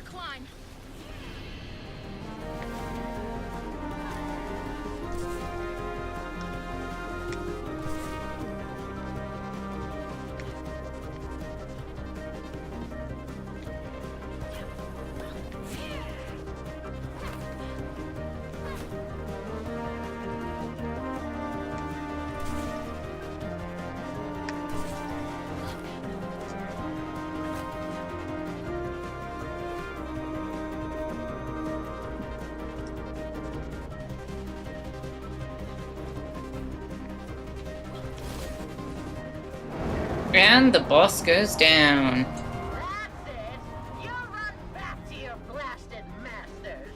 Climb. And the boss goes down. That's it. You run back to your blasted masters.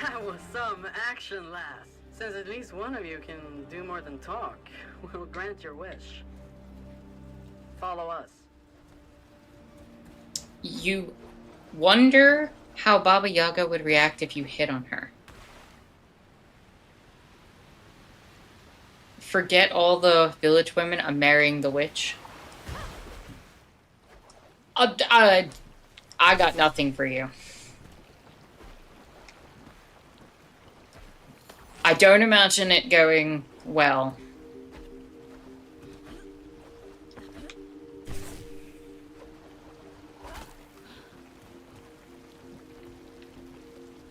That was some action, lass. Since at least one of you can do more than talk, we'll grant your wish. Follow us. You wonder how Baba Yaga would react if you hit on her. Forget all the village women. I'm marrying the witch. I got nothing for you. I don't imagine it going well.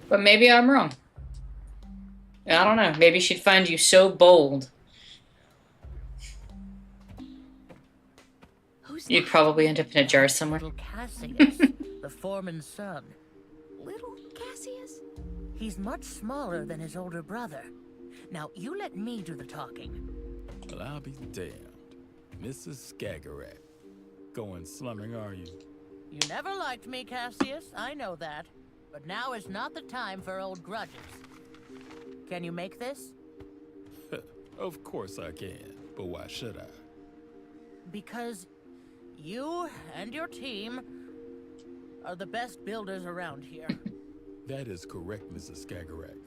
But maybe I'm wrong. I don't know. Maybe she'd find you so bold. You'd probably end up in a jar somewhere. Little Cassius, the foreman's son. Little Cassius? He's much smaller than his older brother. Now, you let me do the talking. Well, I'll be damned. Mrs. Skagerrak. Going slumming, are you? You never liked me, Cassius. I know that. But now is not the time for old grudges. Can you make this? Of course I can. But why should I? Because you and your team are the best builders around here. That is correct, Mrs. Skagerrak.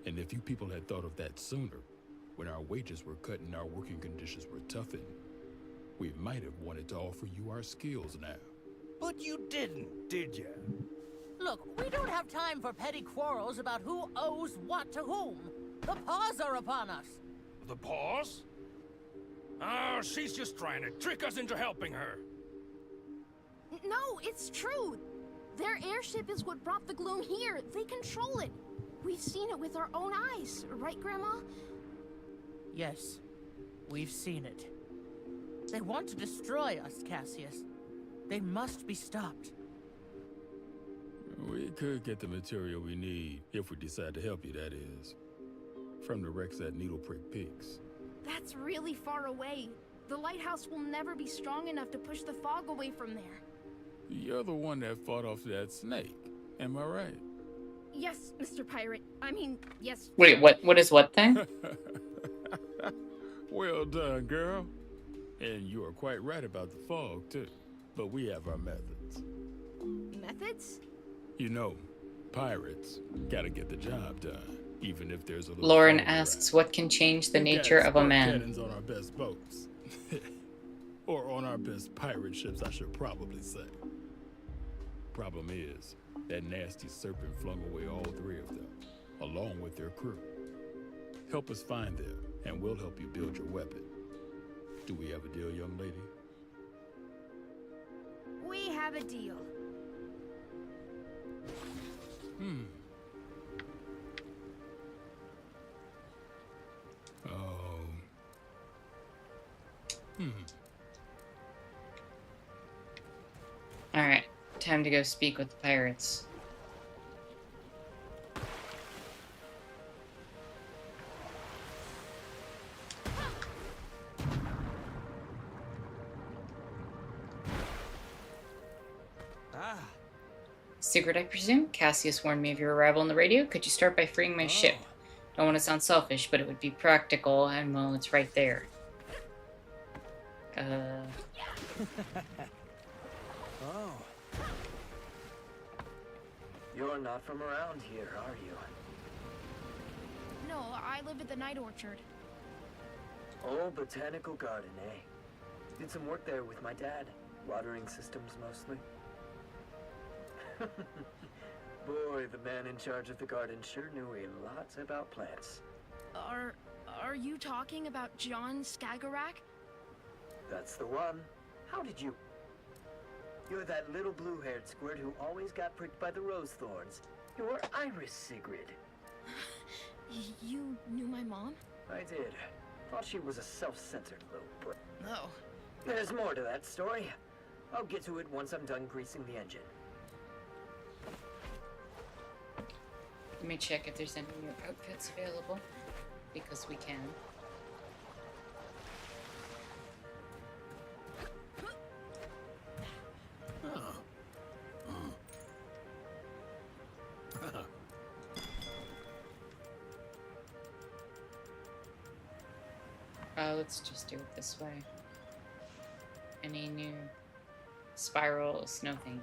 And if you people had thought of that sooner, when our wages were cut and our working conditions were toughened, we might have wanted to offer you our skills now. But you didn't, did you? Look, we don't have time for petty quarrels about who owes what to whom. The paws are upon us. The paws? Oh, she's just trying to trick us into helping her. No, it's true. Their airship is what brought the gloom here. They control it. We've seen it with our own eyes, right, Grandma? Yes, we've seen it. They want to destroy us, Cassius. They must be stopped. We could get the material we need, if we decide to help you, that is. From the wrecks at Needle Prick Peaks. That's really far away. The lighthouse will never be strong enough to push the fog away from there. You're the one that fought off that snake, am I right? Yes, Mr. Pirate. I mean, yes. Wait, what is what thing? Well done, girl. And you are quite right about the fog, too. But we have our methods. Methods? You know, pirates gotta get the job done, even if there's a little... Lauren asks, what can change the nature of a man? Cannons on our best boats. Or on our best pirate ships, I should probably say. Problem is, that nasty serpent flung away all 3 of them, along with their crew. Help us find them, and we'll help you build your weapon. Do we have a deal, young lady? We have a deal. Alright, time to go speak with the pirates. Secret, I presume? Cassius warned me of your arrival on the radio. Could you start by freeing my ship? Don't want to sound selfish, but it would be practical, and well, it's right there. Oh. You're not from around here, are you? No, I live at the Night Orchard. Old botanical garden, eh? Did some work there with my dad. Watering systems, mostly. Boy, the man in charge of the garden sure knew a lot about plants. Are you talking about John Skagerrak? That's the one. How did you... You're that little blue-haired squirt who always got pricked by the rose thorns. You're Iris Sigrid. You knew my mom? I did. Thought she was a self-centered little brat. No. There's more to that story. I'll get to it once I'm done greasing the engine. Let me check if there's any new outfits available, because we can. Let's just do it this way. Any new spirals? No, thank you.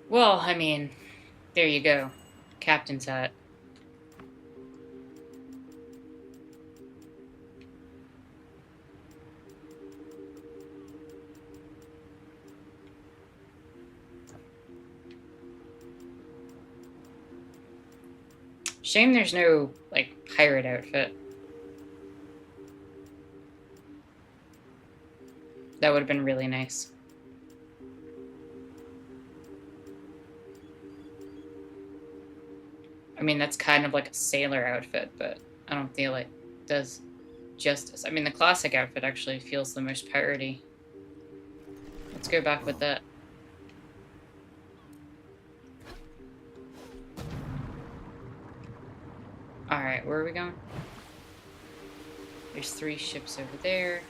Well, I mean, there you go. Captain's hat. Shame there's no, like, pirate outfit. That would have been really nice. I mean, that's kind of like a sailor outfit, but I don't feel it does justice. I mean, the classic outfit actually feels the most piratey. Let's go back with that. Alright, where are we going? There's 3 ships over there.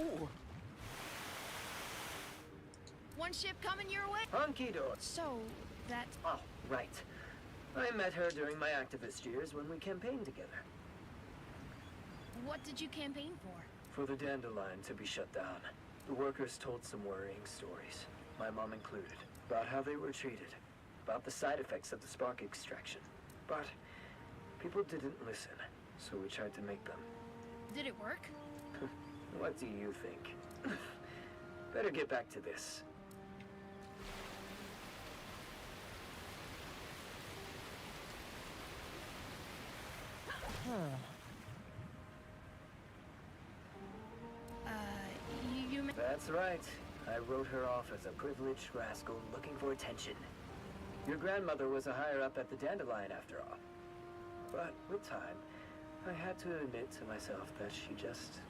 Oh. One ship coming your way? Honky door. So, that... Oh, right. I met her during my activist years when we campaigned together. What did you campaign for? For the Dandelion to be shut down. The workers told some worrying stories, my mom included, about how they were treated, about the side effects of the spark extraction. But people didn't listen, so we tried to make them. Did it work? What do you think? Better get back to this. That's right. I wrote her off as a privileged rascal looking for attention. Your grandmother was a higher-up at the Dandelion, after all. But with time, I had to admit to myself that she just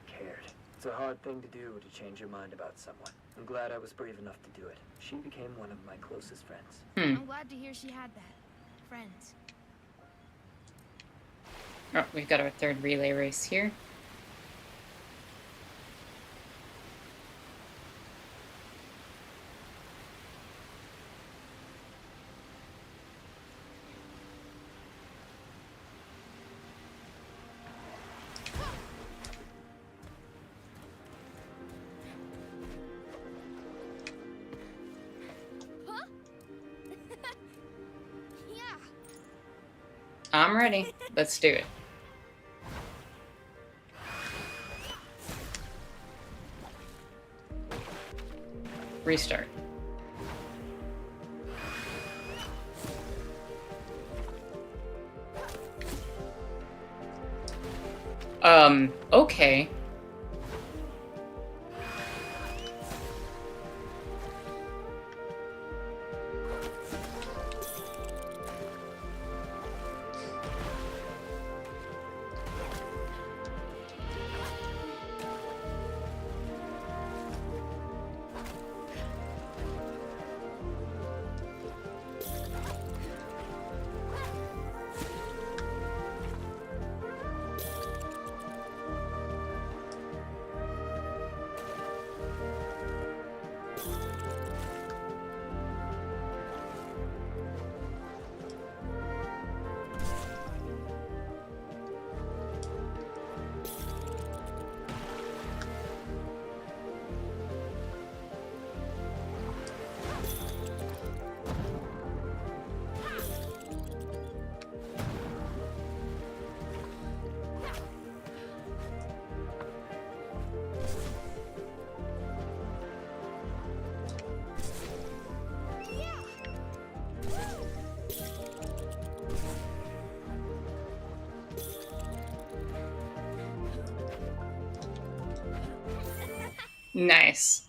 cared. It's a hard thing to do, to change your mind about someone. I'm glad I was brave enough to do it. She became one of my closest friends. I'm glad to hear she had that. Friends. Oh, we've got our third relay race here. I'm ready. Let's do it. Restart. Okay. Nice.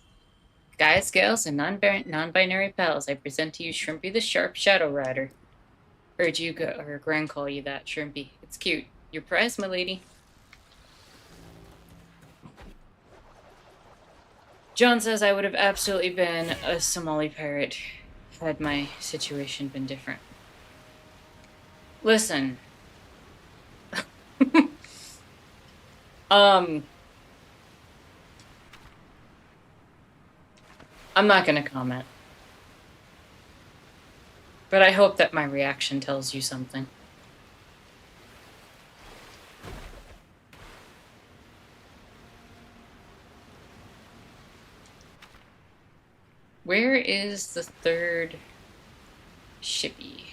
Guys, gals, and non-binary pals, I present to you Shrimpy the Sharp Shadow Rider. Heard you or Gran call you that, Shrimpy. It's cute. Your prize, my lady. John says I would have absolutely been a Somali pirate had my situation been different. Listen. I'm not going to comment. But I hope that my reaction tells you something. Where is the third shippy?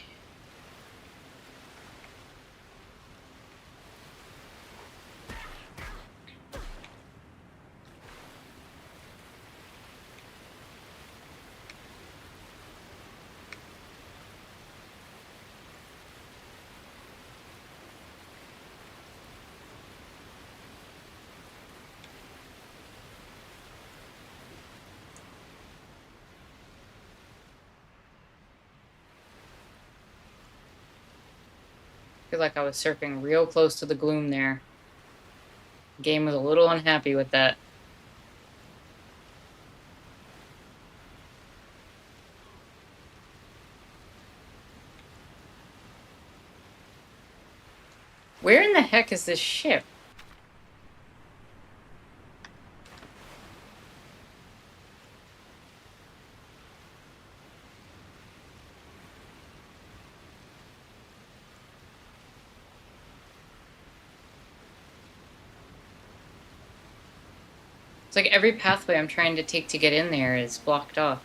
I feel like I was surfing real close to the gloom there. The game was a little unhappy with that. Where in the heck is this ship? It's like every pathway I'm trying to take to get in there is blocked off.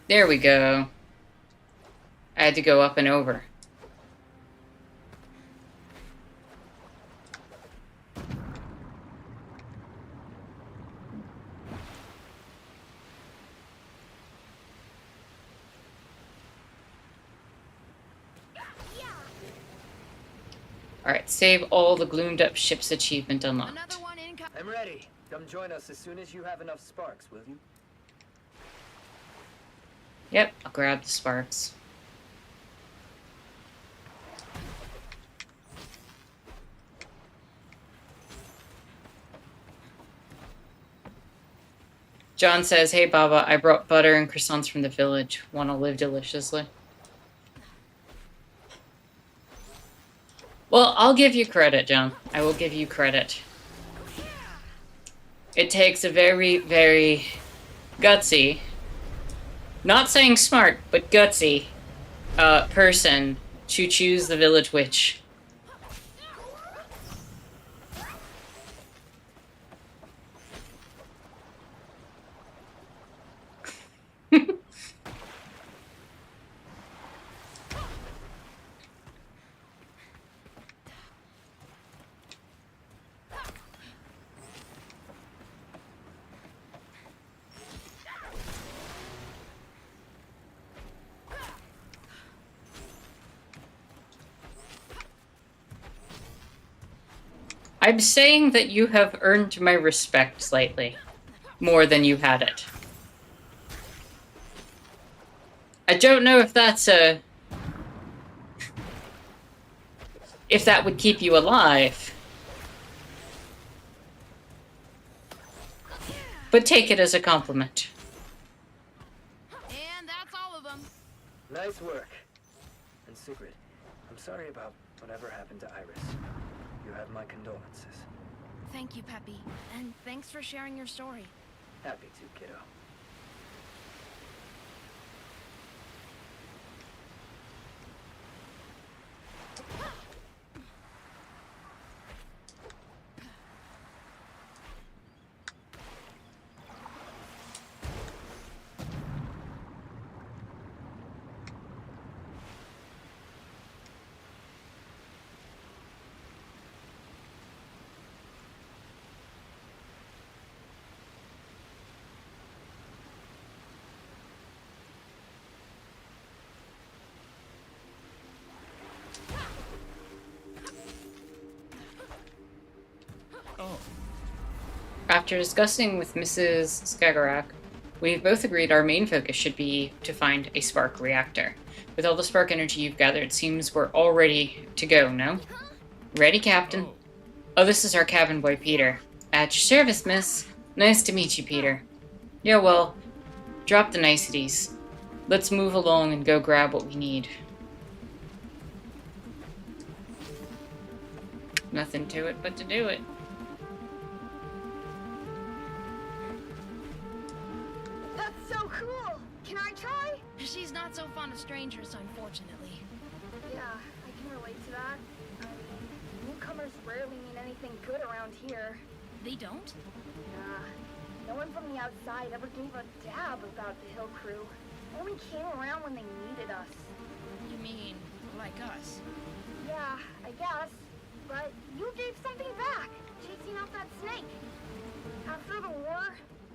There we go. I had to go up and over. Alright, save all the gloomed up ships achievement unlocked. I'm ready. Come join us as soon as you have enough sparks, will you? Yep, I'll grab the sparks. John says, "Hey Baba, I brought butter and croissants from the village. Want to live deliciously?" Well, I'll give you credit, John. I will give you credit. It takes a very, very gutsy, not saying smart, but gutsy, person to choose the village witch. I'm saying that you have earned my respect slightly, more than you had it. I don't know if that's if that would keep you alive. But take it as a compliment. And that's all of them. Nice work. And Sigrid, I'm sorry about whatever happened to Iris. You have my condolences. Thank you, Peppy. And thanks for sharing your story. Happy to, kiddo. After discussing with Mrs. Skagerrak, we've both agreed our main focus should be to find a spark reactor. With all the spark energy you've gathered, it seems we're all ready to go, no? Ready, Captain. Oh, this is our cabin boy, Peter. At your service, miss. Nice to meet you, Peter. Yeah, well, drop the niceties. Let's move along and go grab what we need. Nothing to it but to do it. That's so cool! Can I try? She's not so fond of strangers, unfortunately. Yeah, I can relate to that. I mean, newcomers rarely mean anything good around here. They don't? Nah. No one from the outside ever gave a dab about the Hill Crew. Only came around when they needed us. You mean, like us? Yeah, I guess. But you gave something back, chasing out that snake. After the war,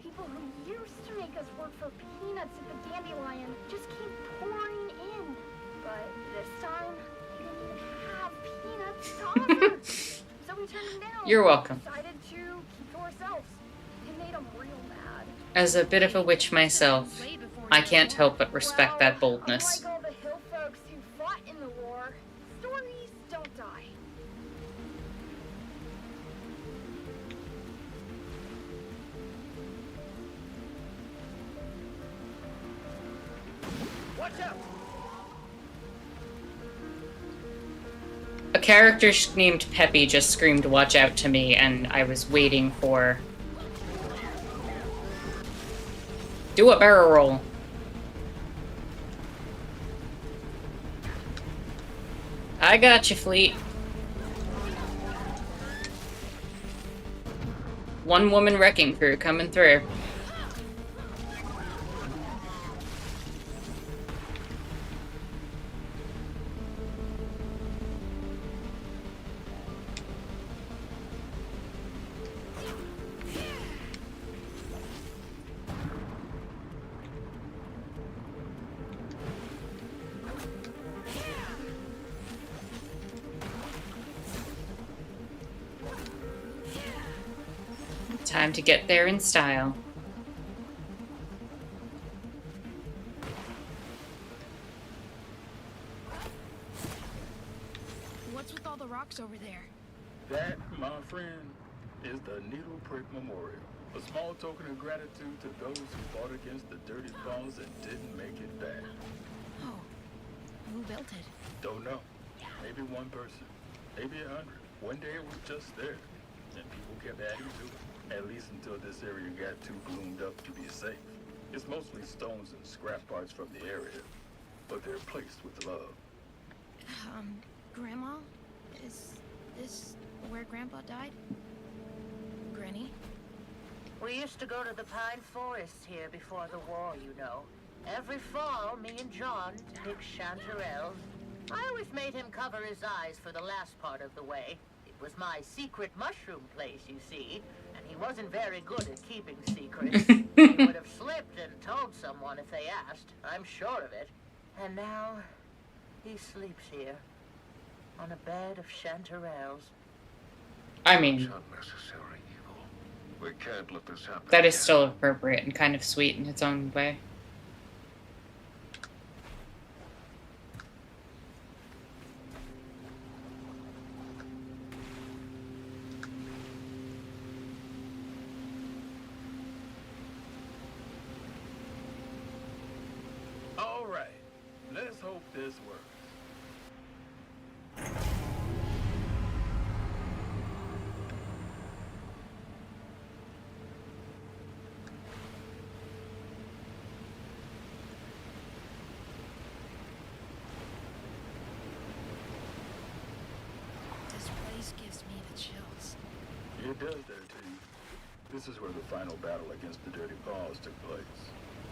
people who used to make us work for peanuts at the Dandelion just came pouring in. But this time, we didn't even have peanuts to offer. So we turned them down. You're welcome. Decided to keep to ourselves. It made them real mad. As a bit of a witch myself, I can't help but respect that boldness. Unlike all the hill folks who fought in the war, stories don't die. Watch out! A character named Peppy just screamed "watch out" to me, and I was waiting for... Do a barrel roll. I got you, Fleet. One-woman wrecking crew coming through. Time to get there in style. What's with all the rocks over there? That, my friend, is the Needle Prick Memorial. A small token of gratitude to those who fought against the Dirty Paws and didn't make it back. Oh, who built it? Don't know. Maybe one person. Maybe 100. One day it was just there. And people kept adding to it. At least until this area got too gloomed up to be safe. It's mostly stones and scrap parts from the area. But they're placed with love. Grandma? Is this where Grandpa died? Granny? We used to go to the pine forest here before the war, you know. Every fall, me and John picked chanterelles. I always made him cover his eyes for the last part of the way. It was my secret mushroom place, you see, and he wasn't very good at keeping secrets. He would have slipped and told someone if they asked, I'm sure of it. And now, he sleeps here, on a bed of chanterelles. I mean, Unnecessary evil. We can't let this happen. that is still appropriate and kind of sweet in its own way. All right. Let's hope this works. This place gives me the chills. It does that to you. This is where the final battle against the Dirty Paws took place.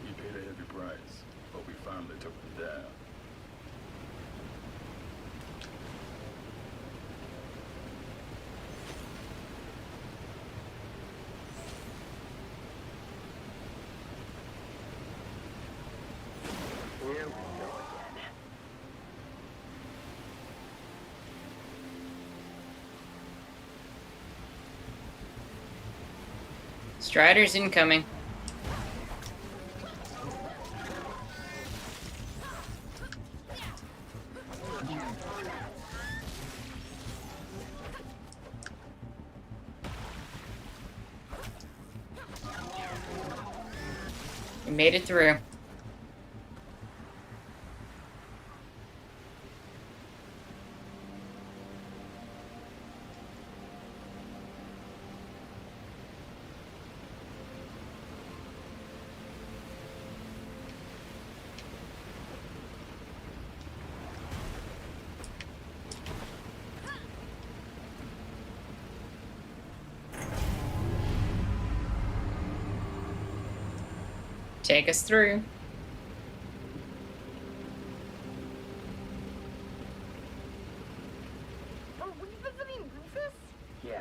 We paid a heavy price, but we finally took them down. Here we go again. Striders incoming. We made it through. Take us through. Oh, were you visiting Rufus? Yeah.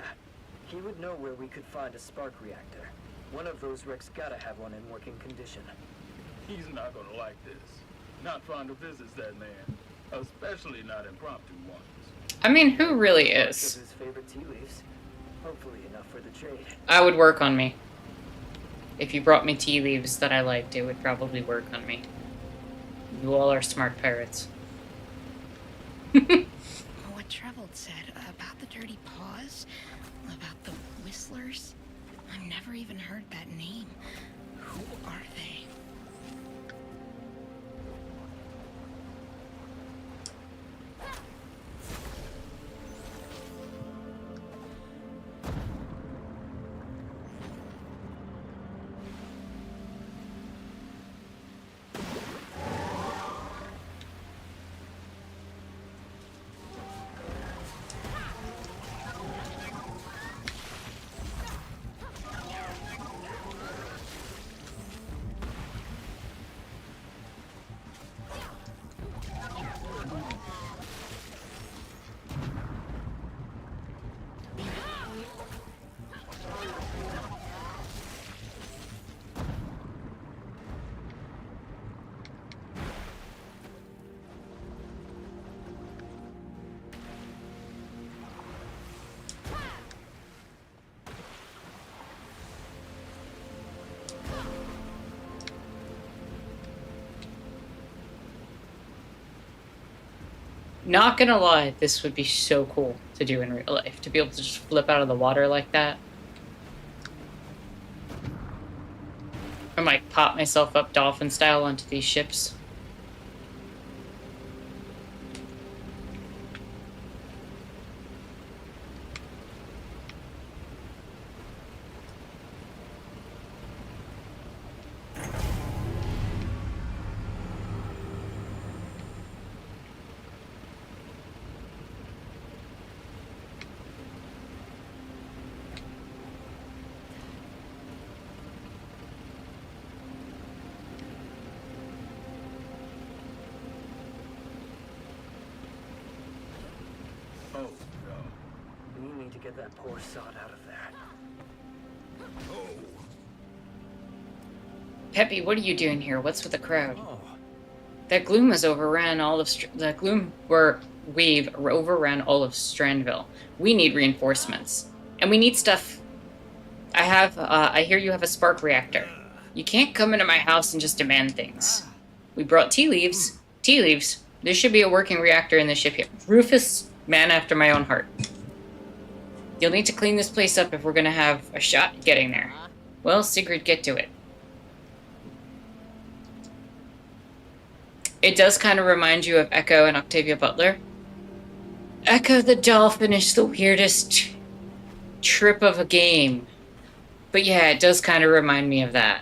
He would know where we could find a spark reactor. One of those wrecks gotta have one in working condition. He's not gonna like this. Not fond of visits, that man. Especially not impromptu ones. I mean, who really Bunch is? of his favorite tea leaves. Hopefully enough for the trade. I would work on me. If you brought me tea leaves that I liked, it would probably work on me. You all are smart pirates. What Trevold said about the Dirty Paws, about the Whistlers, I've never even heard that name. Who are they? Not gonna lie, this would be so cool to do in real life, to be able to just flip out of the water like that. I might pop myself up dolphin style onto these ships. Get that poor sod out of there. Peppy, what are you doing here? What's with the crowd? That gloom has overran all of that gloom wave overran all of Strandville. We need reinforcements, and we need stuff. I hear you have a spark reactor. You can't come into my house and just demand things. We brought tea leaves. Tea leaves. There should be a working reactor in the ship here. Rufus, man after my own heart. You'll need to clean this place up if we're gonna have a shot at getting there. Well, Sigrid, get to it. It does kind of remind you of Echo and Octavia Butler. Echo the Dolphin is the weirdest trip of a game. But yeah, it does kind of remind me of that.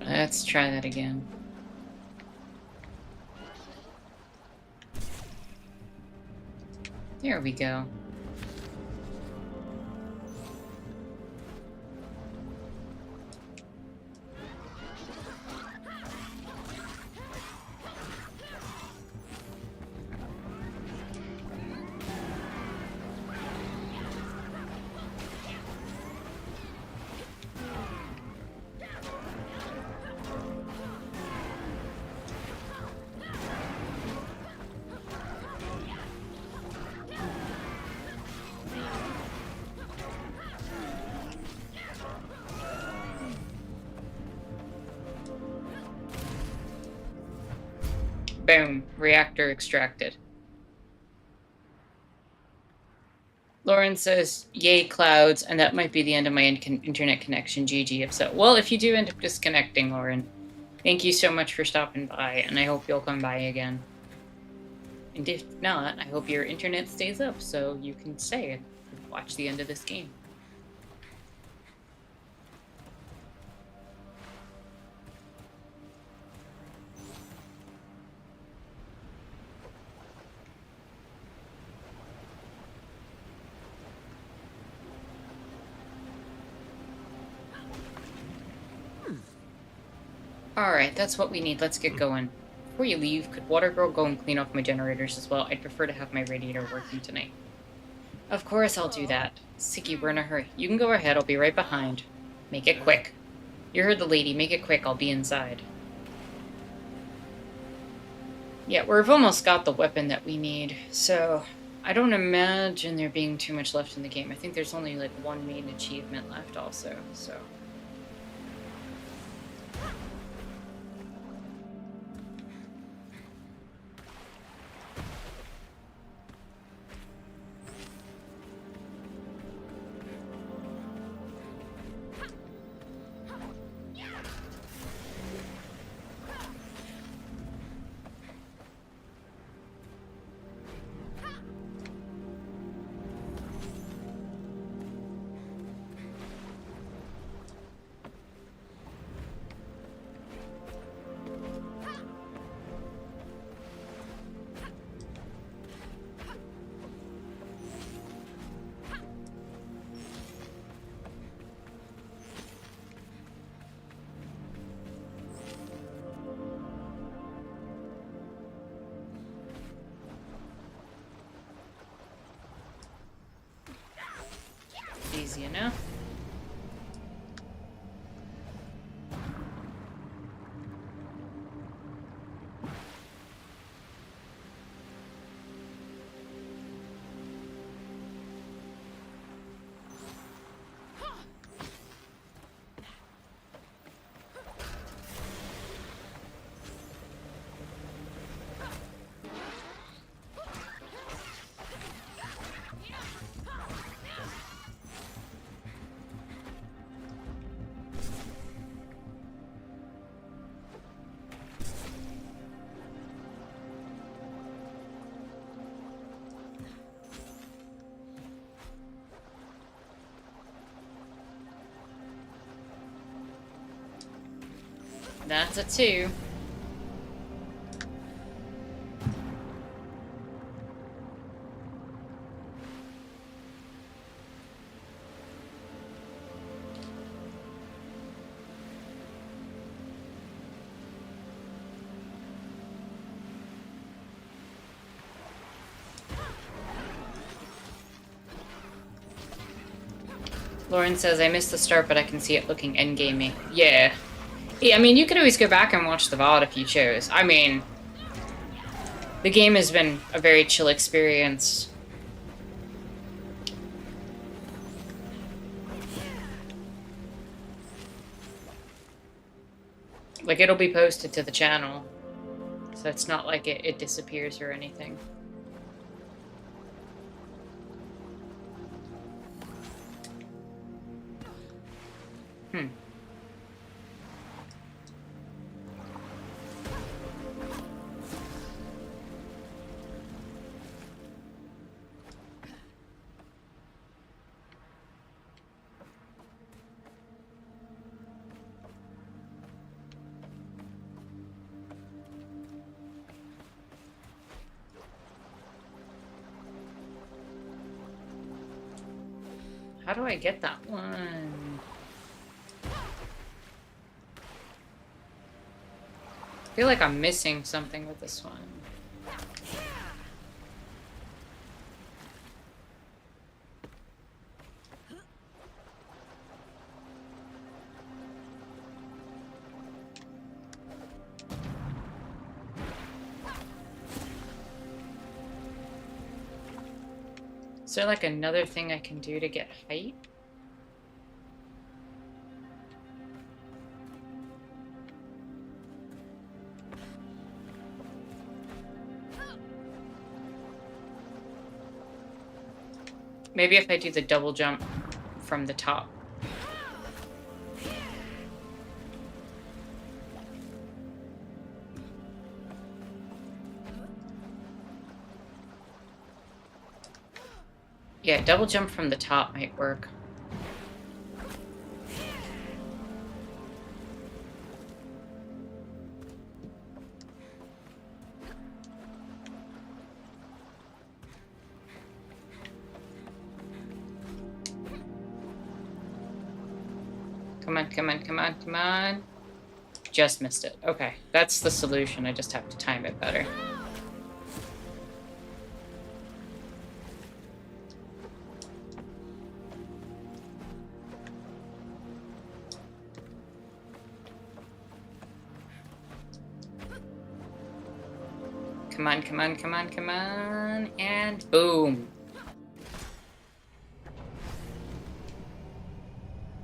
Let's try that again. There we go. Boom. Reactor extracted. Lauren says, yay clouds, and that might be the end of my internet connection. GG, if so. Well, if you do end up disconnecting, Lauren, thank you so much for stopping by, and I hope you'll come by again. And if not, I hope your internet stays up so you can stay and watch the end of this game. Alright, that's what we need. Let's get going. Before you leave, could Water Girl go and clean off my generators as well? I'd prefer to have my radiator working tonight. Of course I'll do that. Siggy, we're in a hurry. You can go ahead, I'll be right behind. Make it quick. You heard the lady, make it quick, I'll be inside. Yeah, we've almost got the weapon that we need, so I don't imagine there being too much left in the game. I think there's only like one main achievement left also, so... Easy enough. That's a 2. Lauren says, I missed the start, but I can see it looking endgamey. Yeah. I mean, you could always go back and watch the VOD if you chose. I mean, the game has been a very chill experience. Like, it'll be posted to the channel, so it's not like it disappears or anything. How do I get that one? I feel like I'm missing something with this one. Is there like another thing I can do to get height? Maybe if I do the double jump from the top. Yeah, double jump from the top might work. Come on, come on, come on, come on. Just missed it. Okay, that's the solution. I just have to time it better. Come on, come on, come on, come on. And boom.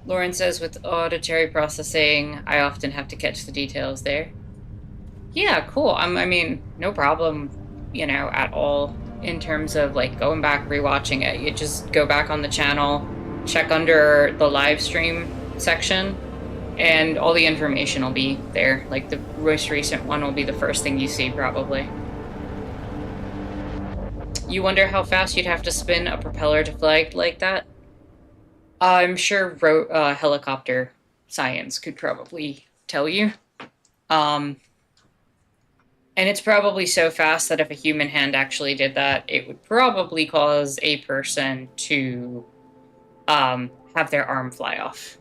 Lauren says with auditory processing, I often have to catch the details there. Yeah, cool. I mean, no problem, you know, at all in terms of like going back, rewatching it. You just go back on the channel, check under the live stream section, and all the information will be there. Like the most recent one will be the first thing you see, probably. You wonder how fast you'd have to spin a propeller to fly like that? I'm sure helicopter science could probably tell you. And it's probably so fast that if a human hand actually did that, it would probably cause a person to have their arm fly off.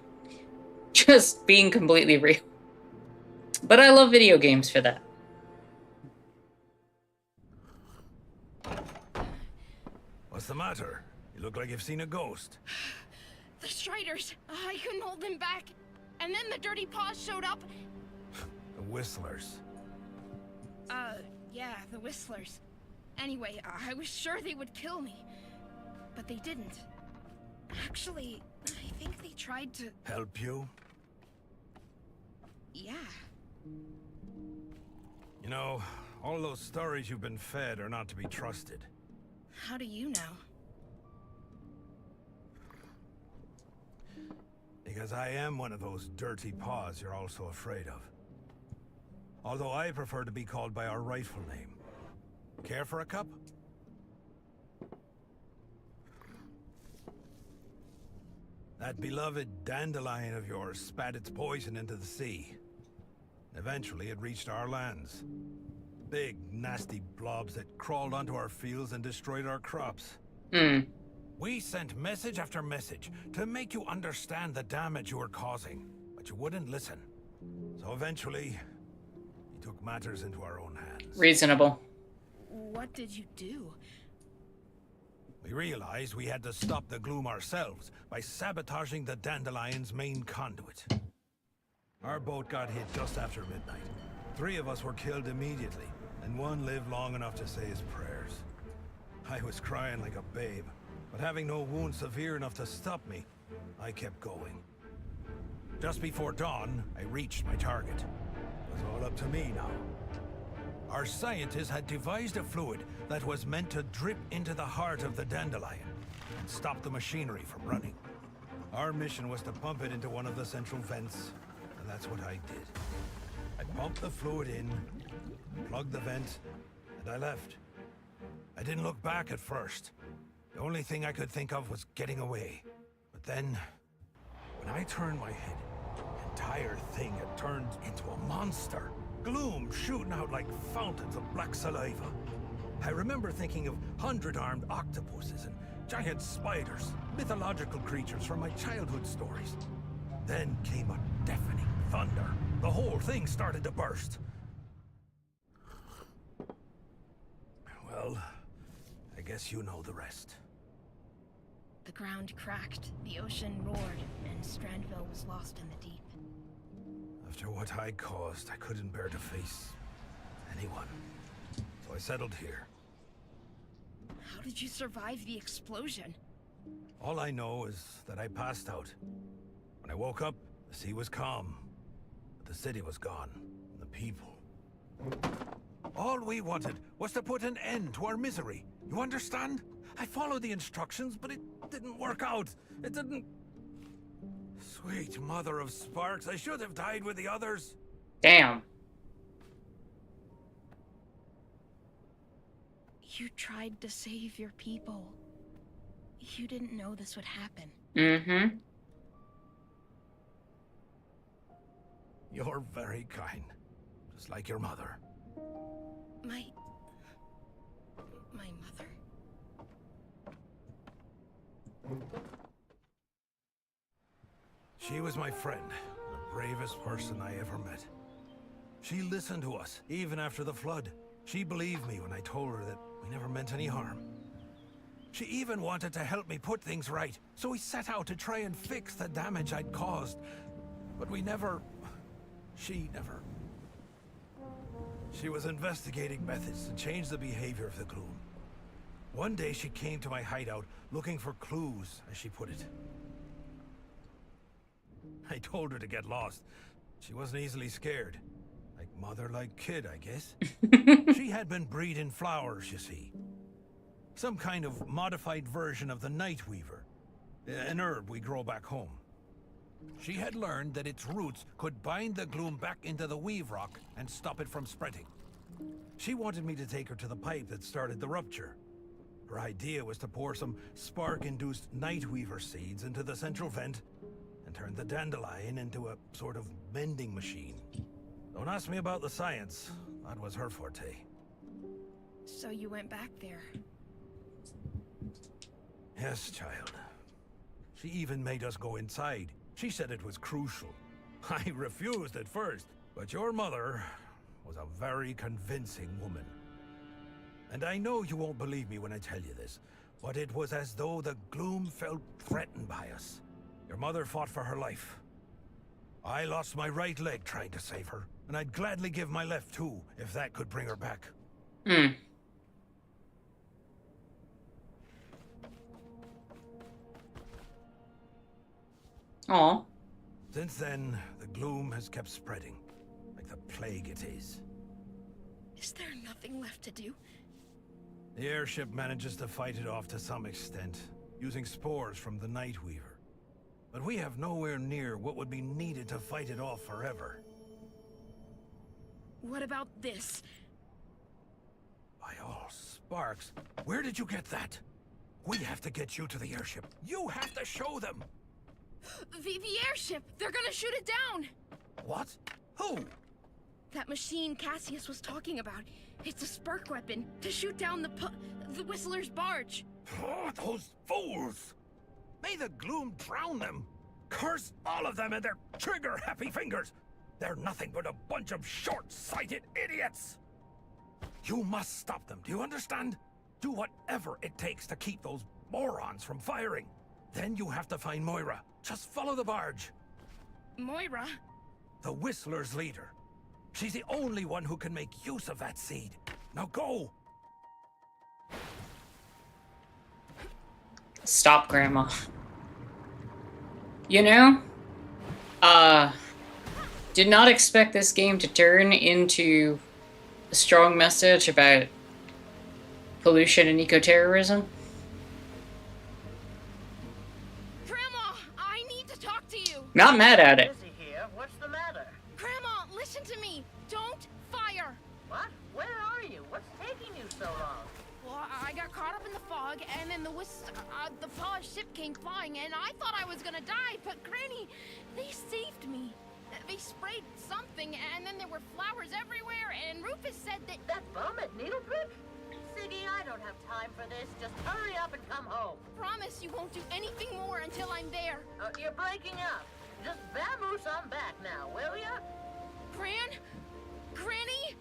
Just being completely real. But I love video games for that. What's the matter? You look like you've seen a ghost. The Striders! I couldn't hold them back. And then the Dirty Paws showed up. The Whistlers. Yeah, the Whistlers. Anyway, I was sure they would kill me. But they didn't. Actually, I think they tried to... Help you? Yeah. You know, all those stories you've been fed are not to be trusted. How do you know? Because I am one of those dirty paws you're all so afraid of. Although I prefer to be called by our rightful name. Care for a cup? That beloved dandelion of yours spat its poison into the sea. Eventually it reached our lands. Big, nasty blobs that crawled onto our fields and destroyed our crops. We sent message after message to make you understand the damage you were causing, but you wouldn't listen. So eventually, we took matters into our own hands. Reasonable. What did you do? We realized we had to stop the gloom ourselves by sabotaging the Dandelion's main conduit. Our boat got hit just after midnight. 3 of us were killed immediately, and 1 lived long enough to say his prayers. I was crying like a babe, but having no wound severe enough to stop me, I kept going. Just before dawn, I reached my target. It was all up to me now. Our scientists had devised a fluid that was meant to drip into the heart of the dandelion and stop the machinery from running. Our mission was to pump it into one of the central vents, and that's what I did. I pumped the fluid in, plugged the vent, and I left. I didn't look back at first. The only thing I could think of was getting away. But then, when I turned my head, the entire thing had turned into a monster. Gloom shooting out like fountains of black saliva. I remember thinking of 100-armed octopuses and giant spiders, mythological creatures from my childhood stories. Then came a deafening thunder. The whole thing started to burst. Well, I guess you know the rest. The ground cracked, the ocean roared, and Strandville was lost in the deep. After what I caused, I couldn't bear to face anyone. So I settled here. How did you survive the explosion? All I know is that I passed out. When I woke up, the sea was calm. But the city was gone. And the people. All we wanted was to put an end to our misery. You understand? I followed the instructions, but it didn't work out. It didn't... Sweet mother of sparks, I should have died with the others. Damn. You tried to save your people. You didn't know this would happen. Mm-hmm. You're very kind. Just like your mother. My mother? She was my friend, the bravest person I ever met. She listened to us, even after the flood. She believed me when I told her that we never meant any harm. She even wanted to help me put things right, so we set out to try and fix the damage I'd caused. But we never... She never... She was investigating methods to change the behavior of the gloom. One day she came to my hideout looking for clues, as she put it. I told her to get lost. She wasn't easily scared. Like mother, like kid, I guess. She had been breeding flowers, you see. Some kind of modified version of the night weaver. An herb we grow back home. She had learned that its roots could bind the gloom back into the weave rock and stop it from spreading. She wanted me to take her to the pipe that started the rupture. Her idea was to pour some spark-induced night weaver seeds into the central vent and turn the dandelion into a sort of mending machine. Don't ask me about the science. That was her forte. So you went back there? Yes, child. She even made us go inside. She said it was crucial. I refused at first, but your mother was a very convincing woman. And I know you won't believe me when I tell you this, but it was as though the gloom felt threatened by us. Your mother fought for her life. I lost my right leg trying to save her, and I'd gladly give my left too, if that could bring her back. Aw. Since then, the gloom has kept spreading, like the plague it is. Is there nothing left to do? The airship manages to fight it off to some extent, using spores from the Night Weaver. But we have nowhere near what would be needed to fight it off forever. What about this? By all sparks, where did you get that? We have to get you to the airship. You have to show them! The airship! They're gonna shoot it down! What? Who? That machine Cassius was talking about. It's a spark weapon to shoot down the Whistler's barge. Oh, those fools! May the gloom drown them! Curse all of them and their trigger-happy fingers! They're nothing but a bunch of short-sighted idiots! You must stop them, do you understand? Do whatever it takes to keep those morons from firing. Then you have to find Moira. Just follow the barge. Moira? The Whistler's leader. She's the only one who can make use of that seed. Now go! Stop, Grandma. You know, did not expect this game to turn into a strong message about pollution and eco-terrorism. Grandma, I need to talk to you. Not mad at it. Busy here. What's the matter? Grandma, listen to me. Don't fire. What? Where are you? What's taking you so long? Well, I got caught up in the fog, and then the polished ship came flying, and I thought I was gonna die, but Granny, they saved me. They sprayed something, and then there were flowers everywhere, and Rufus said that... That bum at Needlebrick? Siggy, I don't have time for this. Just hurry up and come home. Promise you won't do anything more until I'm there. You're breaking up. Just vamoose on back now, will ya? Granny?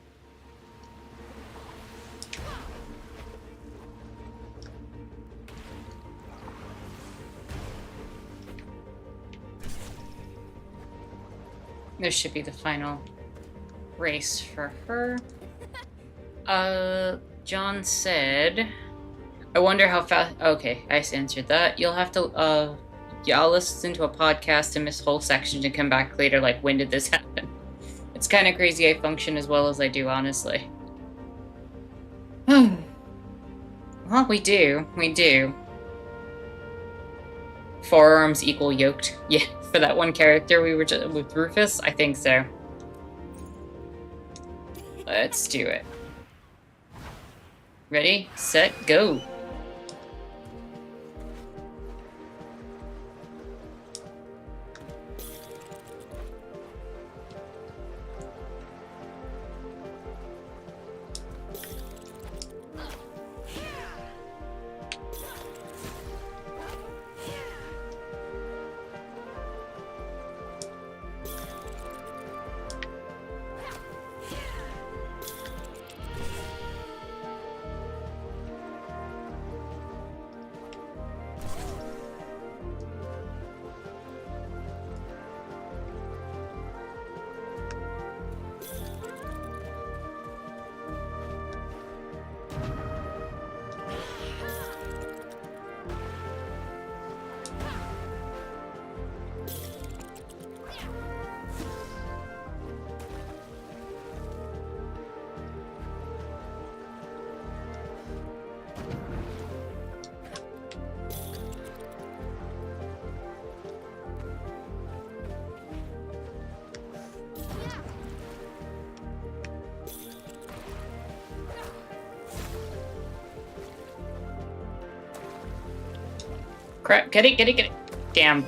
This should be the final race for her. John said, I wonder how fast... Okay, I answered that. You'll have to, yeah, I'll listen to a podcast and miss whole sections and come back later like, when did this happen? It's kind of crazy I function as well as I do, honestly. Well, we do. Forearms equal yoked. Yeah, for that one character we were just with Rufus, I think so. Let's do it. Ready, set, go. crap. Get it. Damn.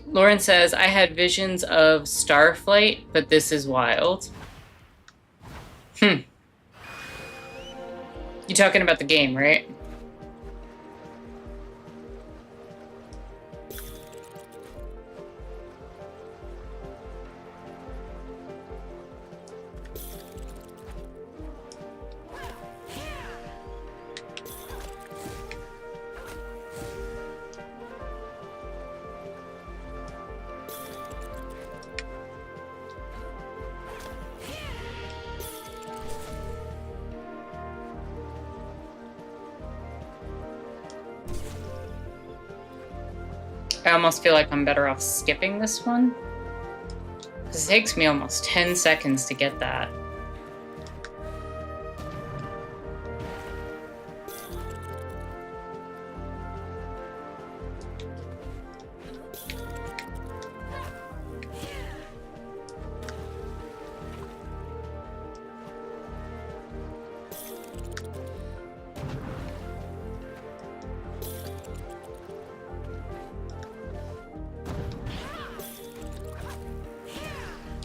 Lauren says, I had visions of Starflight, but this is wild. You talking about the game, right? I almost feel like I'm better off skipping this one. Because it takes me almost 10 seconds to get that.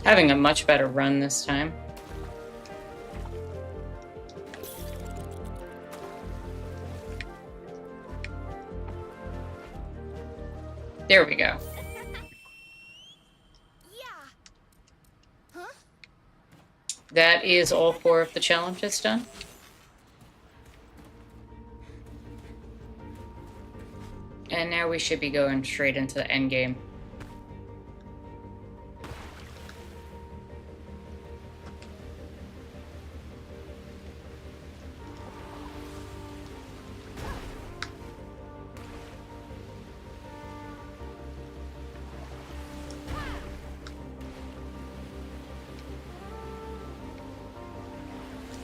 Having a much better run this time. There we go. That is all 4 of the challenges done. And now we should be going straight into the end game.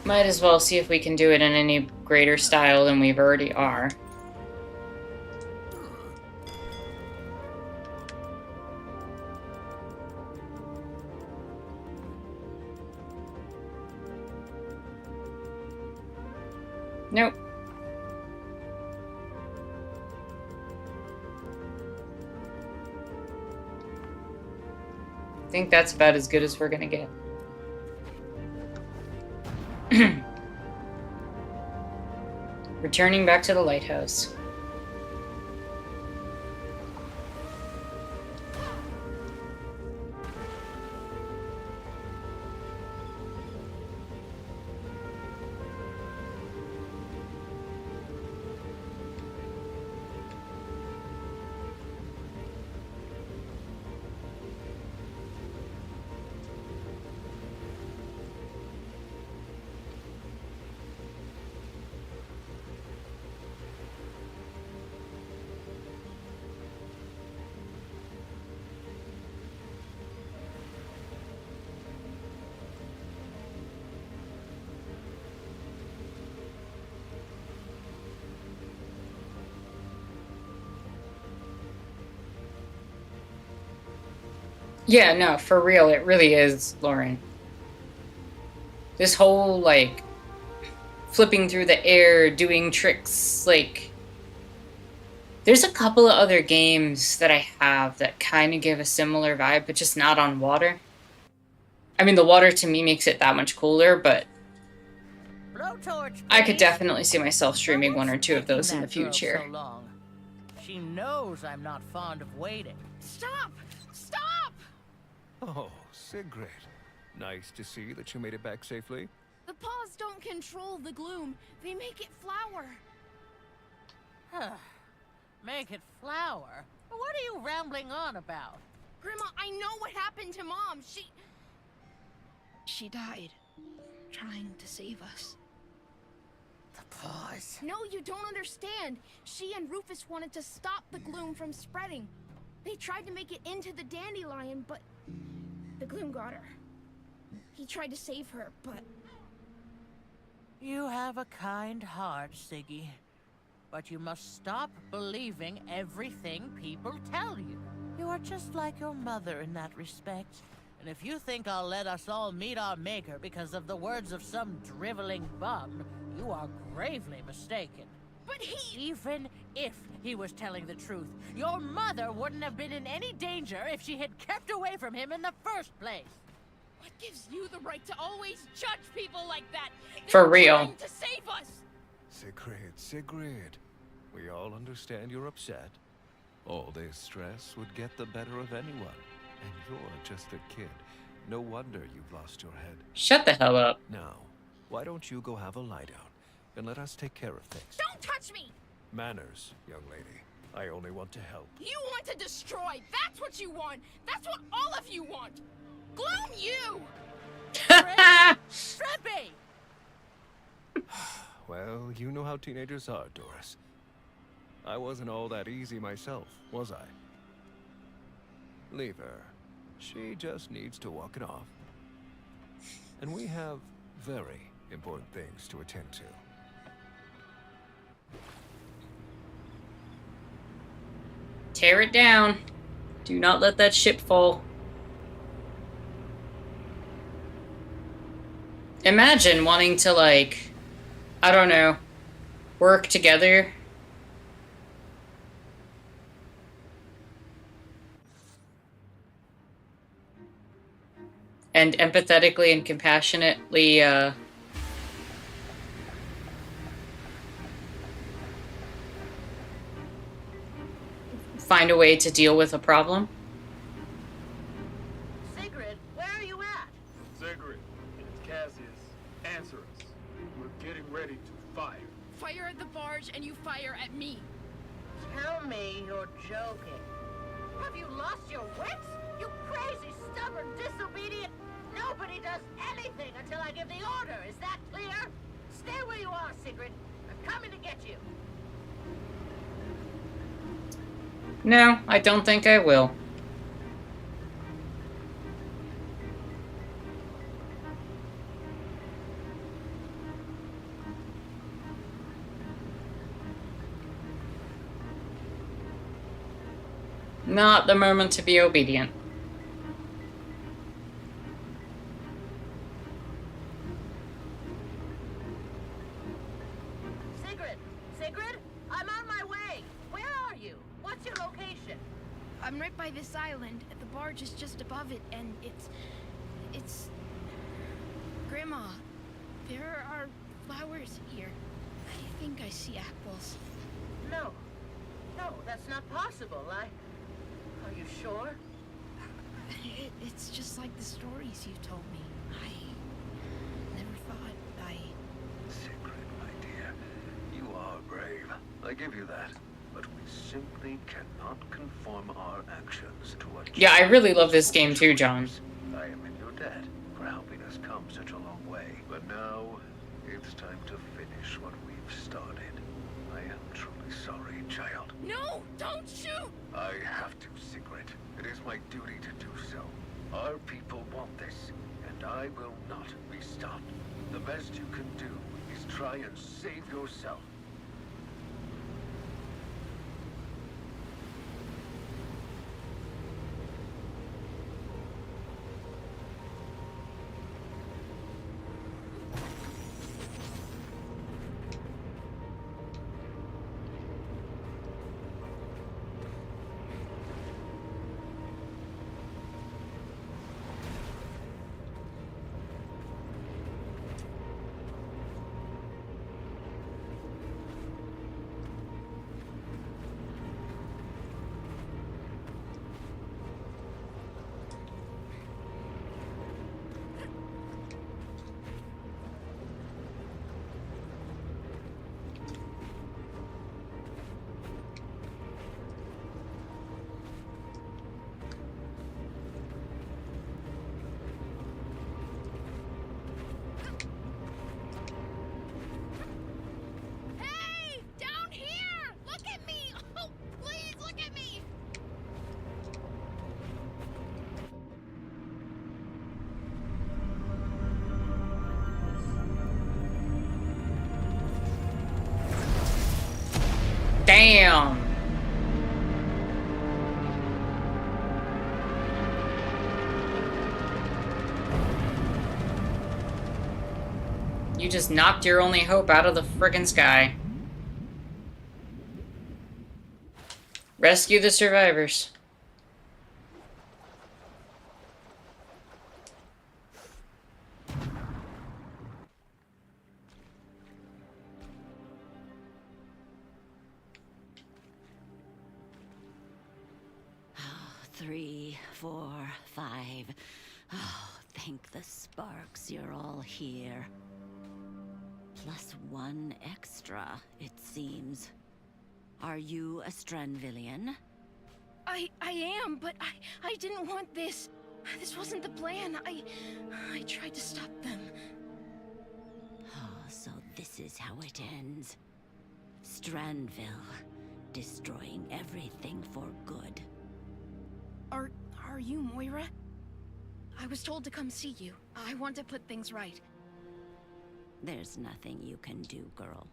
Might as well see if we can do it in any greater style than we've already are. Nope. I think that's about as good as we're gonna get. Returning back to the lighthouse. Yeah, no, for real, it really is, Lauren. This whole, like, flipping through the air, doing tricks, like... There's a couple of other games that I have that kind of give a similar vibe, but just not on water. I mean, the water to me makes it that much cooler, but... I could definitely see myself streaming 1 or 2 of those in the future. So long? She knows I'm not fond of waiting. Stop! Stop! Oh, Sigrid. Nice to see that you made it back safely. The paws don't control the gloom. They make it flower. Make it flower? What are you rambling on about? Grandma, I know what happened to Mom. She died trying to save us. The paws? No, you don't understand. She and Rufus wanted to stop the gloom from spreading. They tried to make it into the dandelion, but the gloom got her. He tried to save her, but... You have a kind heart, Siggy. But you must stop believing everything people tell you. You are just like your mother in that respect. And if you think I'll let us all meet our maker because of the words of some driveling bum, you are gravely mistaken. But he... Even if he was telling the truth, your mother wouldn't have been in any danger if she had kept away from him in the first place. What gives you the right to always judge people like that? For real. Trying to save us. Sigrid. We all understand you're upset. All this stress would get the better of anyone. And you're just a kid. No wonder you've lost your head. Shut the hell up. Now, why don't you go have a lie down and let us take care of things? Don't touch me! Manners, young lady. I only want to help. You want to destroy. That's what you want. That's what all of you want. Gloom you! Shrimpy! Well, you know how teenagers are, Doris. I wasn't all that easy myself, was I? Leave her. She just needs to walk it off. And we have very important things to attend to. Tear it down. Do not let that ship fall. Imagine wanting to, like, I don't know, work together. And empathetically and compassionately, find a way to deal with a problem. Sigrid, where are you at? Sigrid, it's Cassius. Answer us. We're getting ready to fire. Fire at the barge and you fire at me. Tell me you're joking. Have you lost your wits? You crazy, stubborn, disobedient... Nobody does anything until I give the order. Is that clear? Stay where you are, Sigrid. I'm coming to get you. No, I don't think I will. Not the moment to be obedient. Sigrid, I'm on my way. Where are you? What's your location? I'm right by this island. The barge is just above it, and it's... Grandma, there are flowers here. I think I see apples. No, that's not possible. Are you sure? It's just like the stories you told me. I never thought I... Sigrid, my dear, you are brave. I give you that. But we simply cannot conform our actions to what... Yeah, I really love this game too, John. I am in your debt for helping us come such a long way. But now, it's time to finish what we've started. I am truly sorry, child. No, don't shoot! I have to, Sigrid. It is my duty to do so. Our people want this, and I will not be stopped. The best you can do is try and save yourself. Damn. You just knocked your only hope out of the friggin' sky. Rescue the survivors. Oh, 3, 4, 5. Oh, thank the sparks you're all here. Plus 1 extra, it seems. Are you a Stranvillian? I am, but I didn't want this. This wasn't the plan. I tried to stop them. Oh, so this is how it ends. Stranville, destroying everything for good. Are you Moira? I was told to come see you. I want to put things right. There's nothing you can do, girl.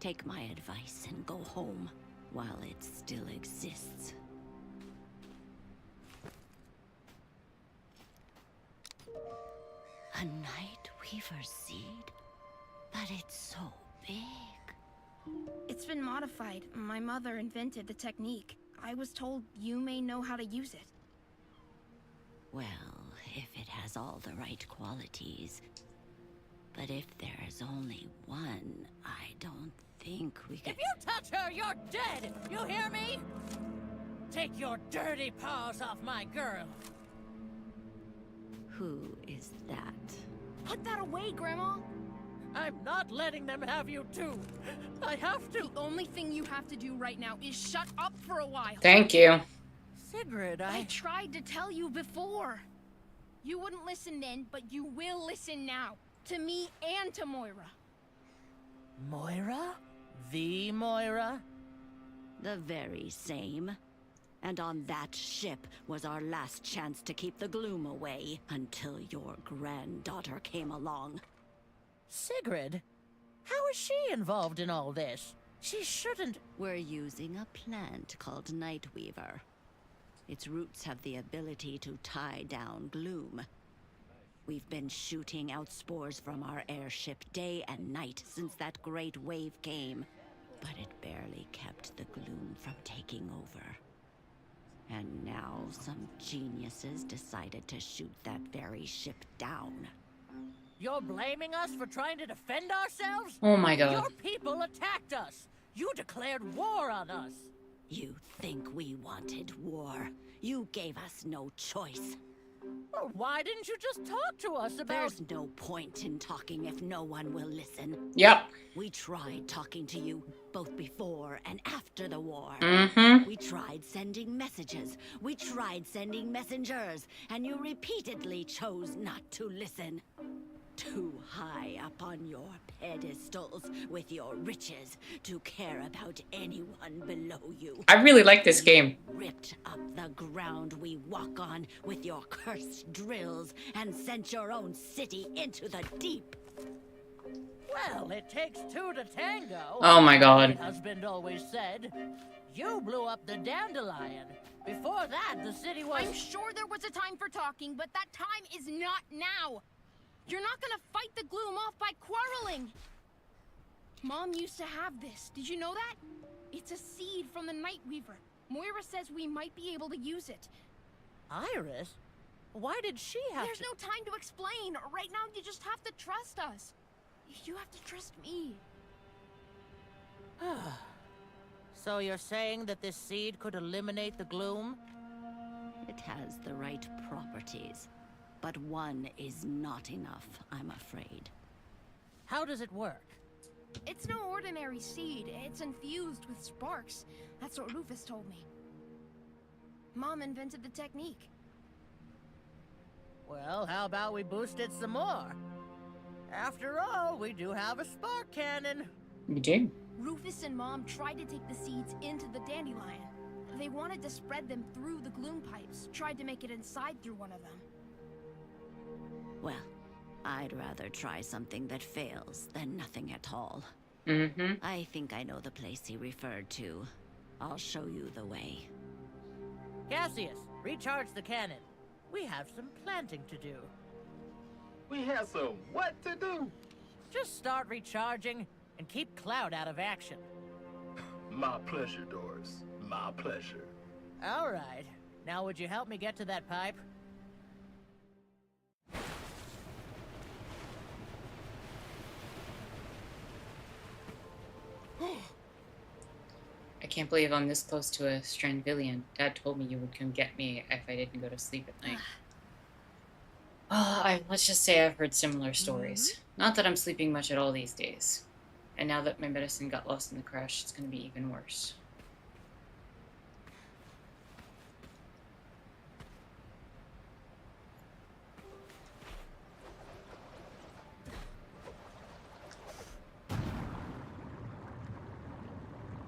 Take my advice and go home while it still exists. A Night Weaver seed? But it's so big. It's been modified. My mother invented the technique. I was told you may know how to use it. Well, if it has all the right qualities. But if there's only one, I don't think we can— If you touch her, you're dead! You hear me? Take your dirty paws off my girl! Who is that? Put that away, Grandma! I'm not letting them have you too! I have to! The only thing you have to do right now is shut up for a while. Thank you. Sigrid, I tried to tell you before. You wouldn't listen then, but you will listen now. To me and to Moira. Moira? The Moira? The very same. And on that ship was our last chance to keep the gloom away until your granddaughter came along. Sigrid? How is she involved in all this? She shouldn't— We're using a plant called Nightweaver. Its roots have the ability to tie down gloom. We've been shooting out spores from our airship day and night since that great wave came. But it barely kept the gloom from taking over. And now some geniuses decided to shoot that very ship down. You're blaming us for trying to defend ourselves? Oh my god. Your people attacked us! You declared war on us! You think we wanted war? You gave us no choice. Well, why didn't you just talk to us about— There's no point in talking if no one will listen. Yep. We tried talking to you, both before and after the war. Mm-hmm. We tried sending messages. We tried sending messengers. And you repeatedly chose not to listen. Too high up on your pedestals with your riches to care about anyone below you. I really like this game. Ripped up the ground we walk on with your cursed drills and sent your own city into the deep. Well, it takes two to tango. Oh my god. My husband always said. You blew up the dandelion. Before that, the city was— I'm sure there was a time for talking, but that time is not now. You're not gonna fight the gloom off by quarreling. Mom used to have this. Did you know that? It's a seed from the Nightweaver. Moira says we might be able to use it. Iris? Why did she have There's no time to explain. Right now, you just have to trust us. You have to trust me. So you're saying that this seed could eliminate the gloom? It has the right properties. But one is not enough, I'm afraid. How does it work? It's no ordinary seed. It's infused with sparks. That's what Rufus told me. Mom invented the technique. Well, how about we boost it some more? After all, we do have a spark cannon. We do. Rufus and Mom tried to take the seeds into the dandelion. They wanted to spread them through the gloom pipes, tried to make it inside through one of them. Well, I'd rather try something that fails than nothing at all. Mm-hmm. I think I know the place he referred to. I'll show you the way. Cassius, recharge the cannon. We have some planting to do. We have some what to do? Just start recharging and keep Cloud out of action. My pleasure, Doris. My pleasure. All right. Now would you help me get to that pipe? I can't believe I'm this close to a Strandvillian. Dad told me you would come get me if I didn't go to sleep at night. Let's just say I've heard similar stories. Not that I'm sleeping much at all these days. And now that my medicine got lost in the crash, it's going to be even worse.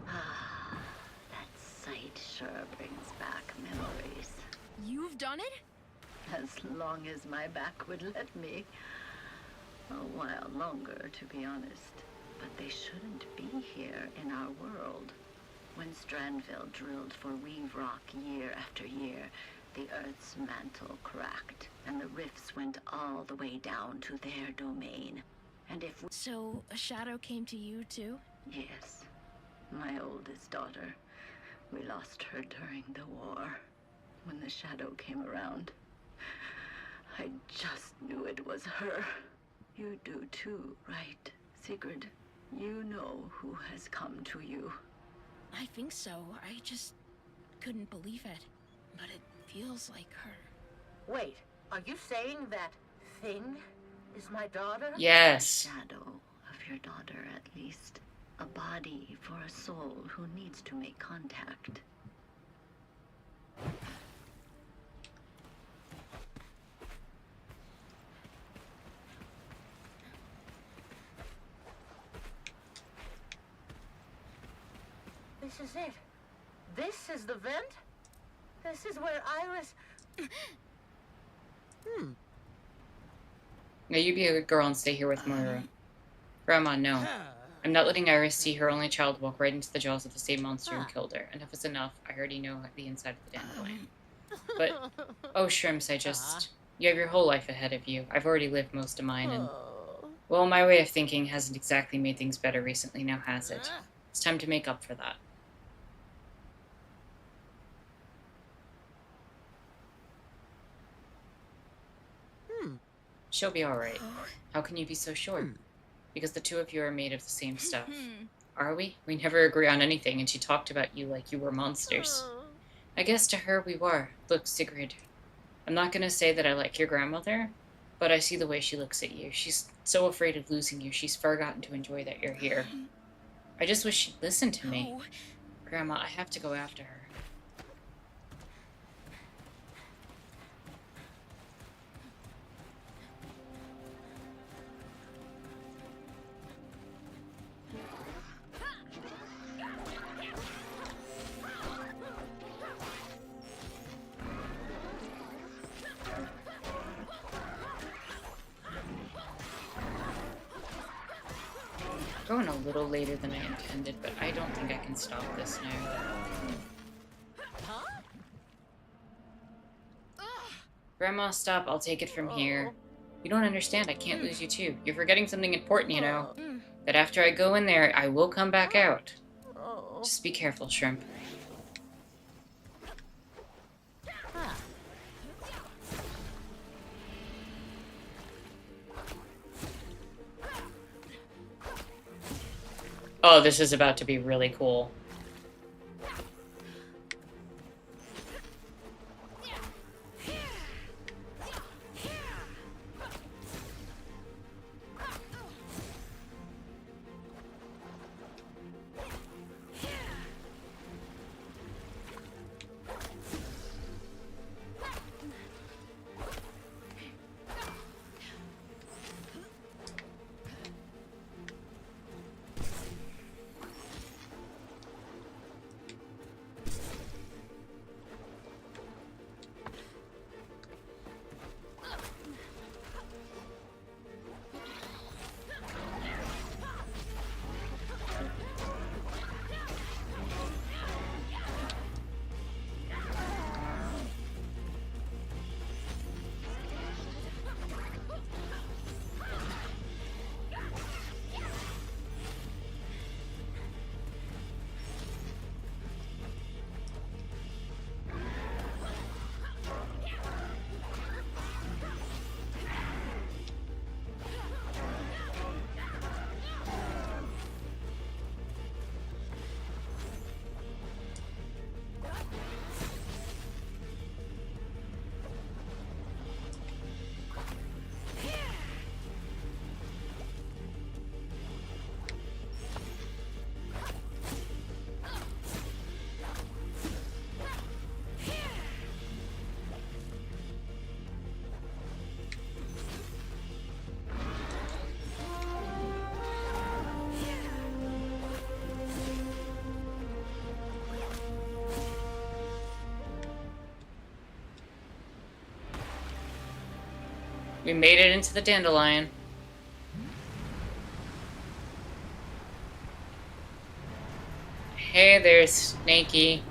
That sight sure brings back memories. You've done it? As long as my back would let me. A while longer, to be honest. But they shouldn't be here in our world. When Strandville drilled for Weave Rock year after year, the Earth's mantle cracked, and the rifts went all the way down to their domain. And if So, a shadow came to you, too? Yes. My oldest daughter. We lost her during the war. When the shadow came around, I just knew it was her. You do too, right, Sigurd? You know who has come to you. I think so. I just couldn't believe it. But it feels like her. Wait, are you saying that thing is my daughter? Yes. A shadow of your daughter, at least. A body for a soul who needs to make contact. This is it. This is the vent? This is where Iris... Now you be a good girl and stay here with Moira. Grandma, no. I'm not letting Iris see her only child walk right into the jaws of the same monster who killed her. Enough is enough. I already know the inside of the dandelion. But, oh Shrimps, you have your whole life ahead of you. I've already lived most of mine, and... Well, my way of thinking hasn't exactly made things better recently, now has it? It's time to make up for that. She'll be alright. How can you be so sure? Because the two of you are made of the same stuff. Are we? We never agree on anything, and she talked about you like you were monsters. I guess to her we were. Look, Sigrid. I'm not gonna say that I like your grandmother, but I see the way she looks at you. She's so afraid of losing you, she's forgotten to enjoy that you're here. I just wish she'd listen to me. Grandma, I have to go after her. Going a little later than I intended, but I don't think I can stop this now. Grandma, stop. I'll take it from here. You don't understand. I can't lose you too. You're forgetting something important, you know. That after I go in there, I will come back out. Just be careful, Shrimp. Oh, this is about to be really cool. We made it into the dandelion. Hey there, Snakey.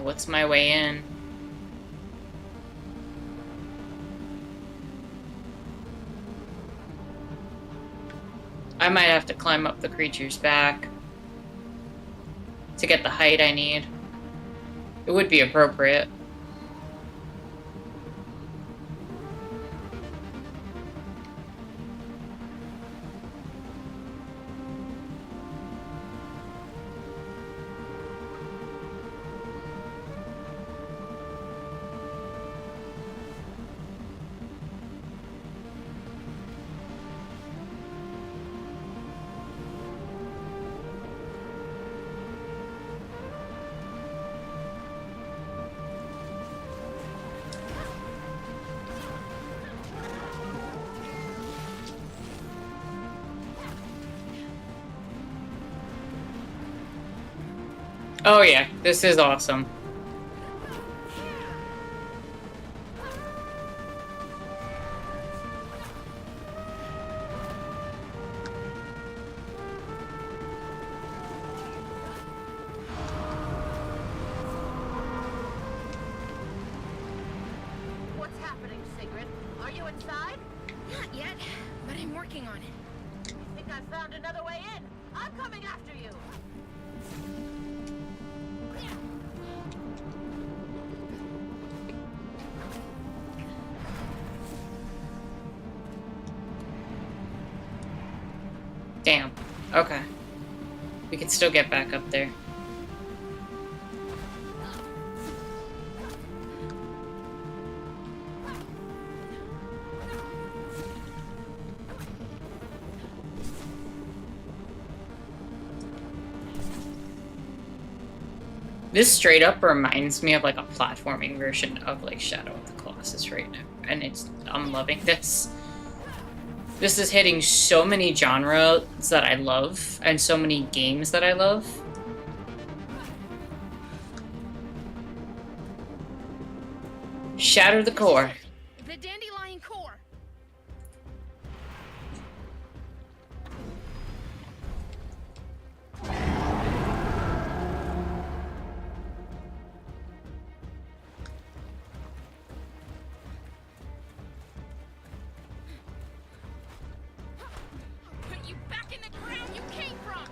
What's my way in? I might have to climb up the creature's back to get the height I need. It would be appropriate. Oh yeah, this is awesome. What's happening, Sigrid? Are you inside? Not yet, but I'm working on it. I think I found another way in. I'm coming after you. Damn. Okay. We can still get back up there. This straight up reminds me of like a platforming version of like Shadow of the Colossus right now. And I'm loving this. This is hitting so many genres that I love and so many games that I love. Shatter the core. The dandelion core. Put you back in the ground you came from.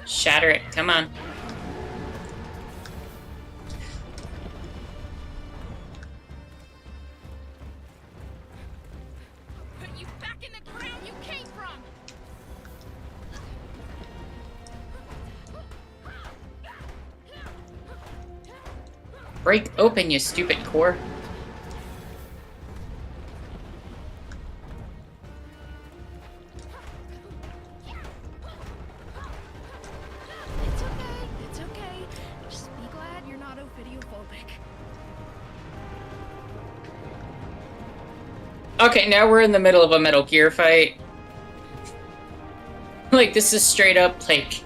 Shatter it. Come on. Put you back in the ground you came from. Break open, you stupid core. It's okay. Just be glad you're not ophidiophobic. Okay, now we're in the middle of a Metal Gear fight. Like, this is straight up, like...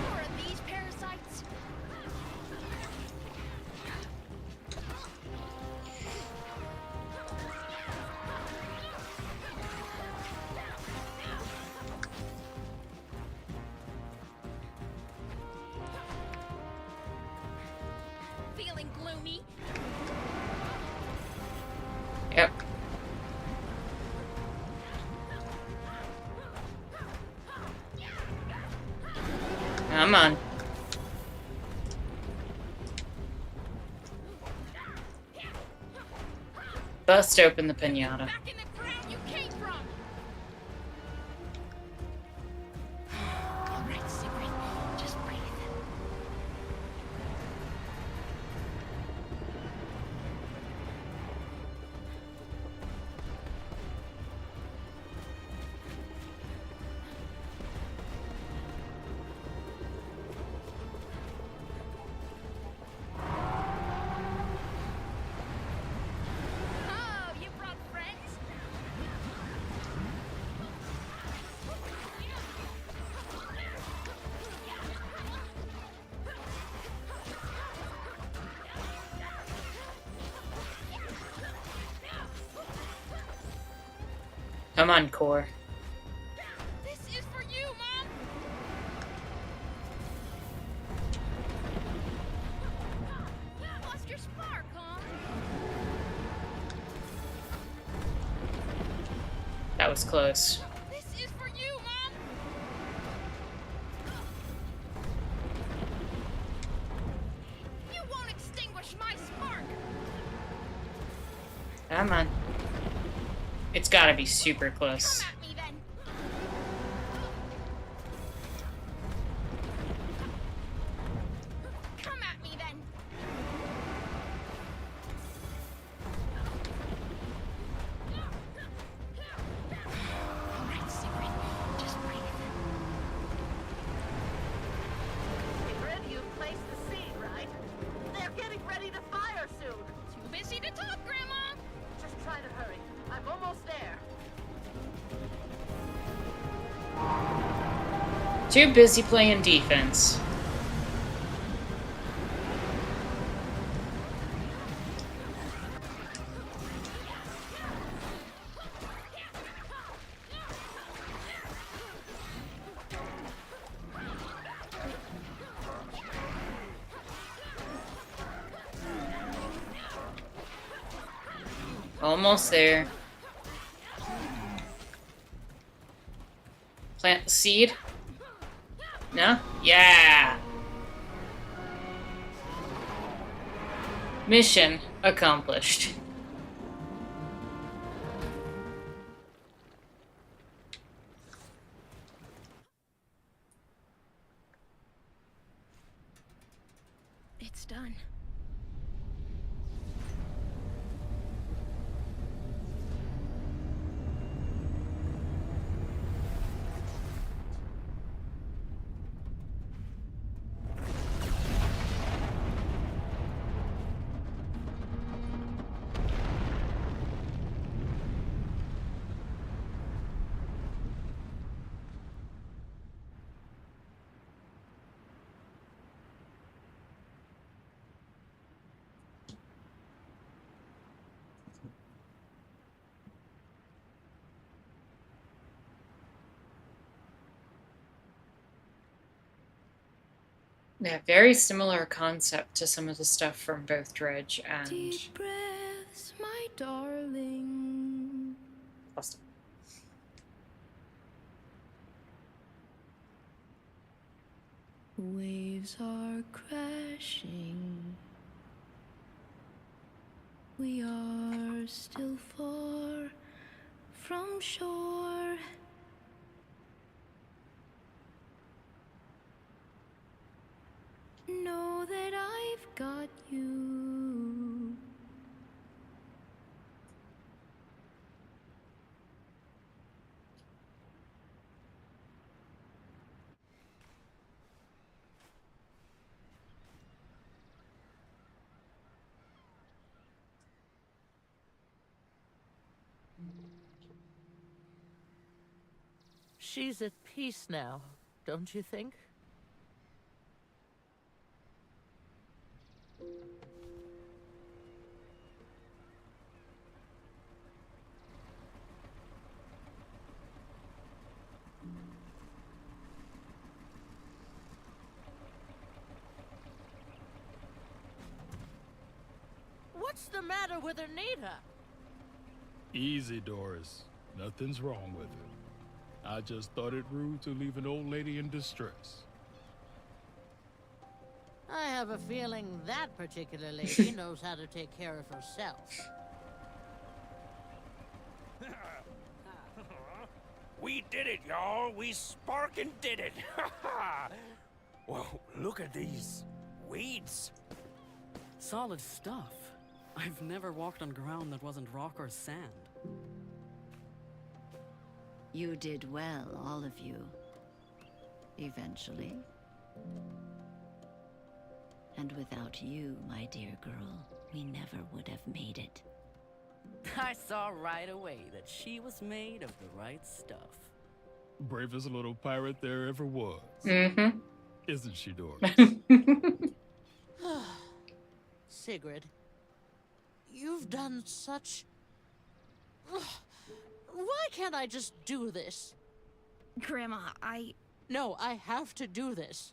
More of these parasites. Feeling gloomy? Yep. Come on. Bust open the pinata. Come on, Core. This is for you, Mom. Lost your spark, huh? That was close. This is for you, Mom. You won't extinguish my spark. Come on. It's gotta be super close. Come at me then. Come at me then. All right, Secret. Just breathe. Secret, you placed the seed, right? They're getting ready to fire soon. Too busy to talk, Grandma. Just try to hurry. I'm almost there. Too busy playing defense. Almost there. Plant the seed. No? Yeah! Mission accomplished. It's done. Yeah, very similar concept to some of the stuff from both Dredge and... Deep breaths, my darling. Austin. Waves are crashing. We are still far from shore. Know that I've got you. She's at peace now, don't you think? What's the matter with Anita? Easy, Doris. Nothing's wrong with her. I just thought it rude to leave an old lady in distress. I have a feeling that particular lady knows how to take care of herself. We did it, y'all. We sparkin' did it. Whoa, look at these weeds. Solid stuff. I've never walked on ground that wasn't rock or sand. You did well, all of you. Eventually. And without you, my dear girl, we never would have made it. I saw right away that she was made of the right stuff. Bravest little pirate there ever was. Mm-hmm. Isn't she, Dorcas? Sigrid, you've done such... Why can't I just do this? Grandma, No, I have to do this.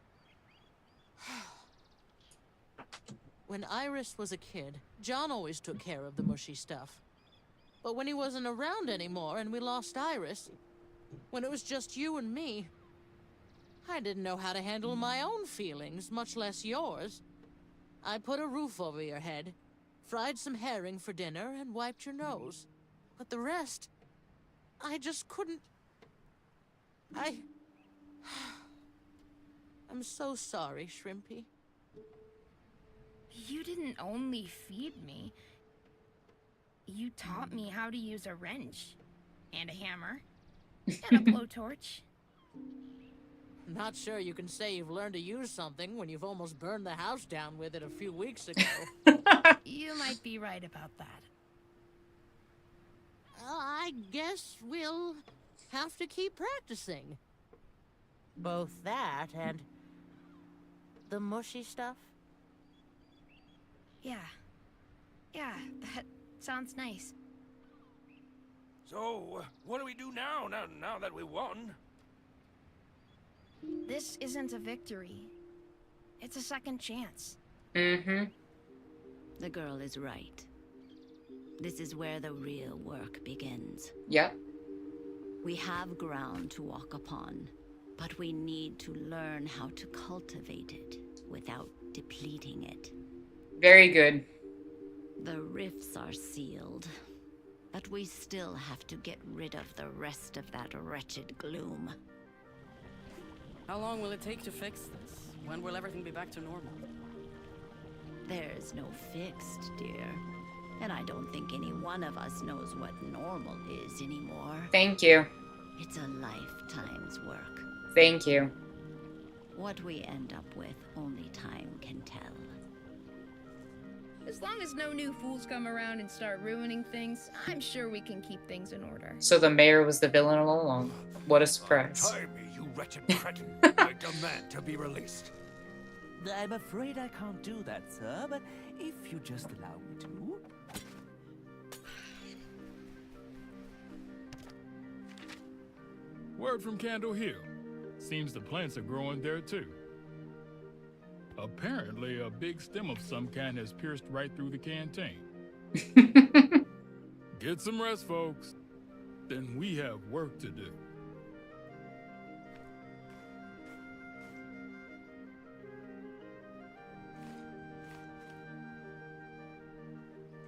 When Iris was a kid, John always took care of the mushy stuff. But when he wasn't around anymore and we lost Iris, when it was just you and me, I didn't know how to handle my own feelings, much less yours. I put a roof over your head, fried some herring for dinner, and wiped your nose. But the rest, I just couldn't... I'm so sorry, Shrimpy. you didn't only feed me. You taught me how to use a wrench, and a hammer, and a blowtorch. Not sure you can say you've learned to use something when you've almost burned the house down with it a few weeks ago. You might be right about that. I guess we'll have to keep practicing. Both that and the mushy stuff. Yeah, that sounds nice. So, what do we do now that we won? This isn't a victory. It's a second chance. Mm-hmm. The girl is right. This is where the real work begins. Yep. We have ground to walk upon, but we need to learn how to cultivate it without depleting it. Very good. The rifts are sealed, but we still have to get rid of the rest of that wretched gloom. How long will it take to fix this? When will everything be back to normal? There's no fixed, dear. And I don't think any one of us knows what normal is anymore. Thank you. It's a lifetime's work. Thank you. What we end up with, only time can tell. As long as no new fools come around and start ruining things, I'm sure we can keep things in order. So the mayor was the villain all along. What a surprise. Tie me, you wretched cretin. I demand to be released. I'm afraid I can't do that, sir, but if you just allow me to... Word from Candle Hill. Seems the plants are growing there too. Apparently, a big stem of some kind has pierced right through the canteen. Get some rest, folks. Then we have work to do.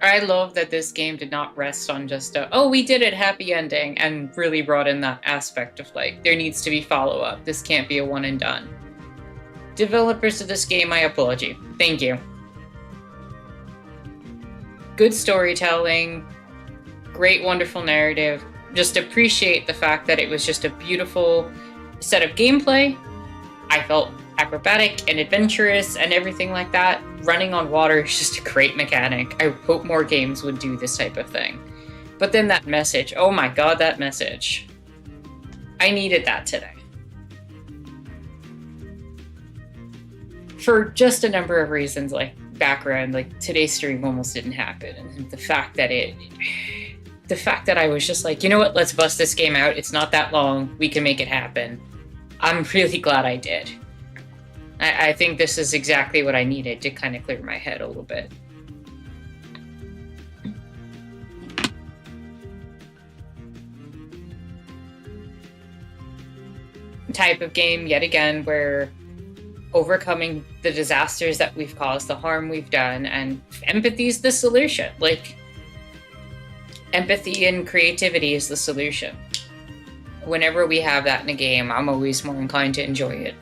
I love that this game did not rest on just a, oh, we did it, happy ending, and really brought in that aspect of like, there needs to be follow-up. This can't be a one and done. Developers of this game, I applaud you. Thank you. Good storytelling, great, wonderful narrative. Just appreciate the fact that it was just a beautiful set of gameplay. I felt acrobatic and adventurous and everything like that. Running on water is just a great mechanic. I hope more games would do this type of thing. But then that message, oh my god, that message. I needed that today. For just a number of reasons, like background, like today's stream almost didn't happen. And the fact that I was just like, you know what, let's bust this game out. It's not that long. We can make it happen. I'm really glad I did. I think this is exactly what I needed to kind of clear my head a little bit. Type of game, yet again, where overcoming the disasters that we've caused, the harm we've done, and empathy is the solution. Like, empathy and creativity is the solution. Whenever we have that in a game, I'm always more inclined to enjoy it.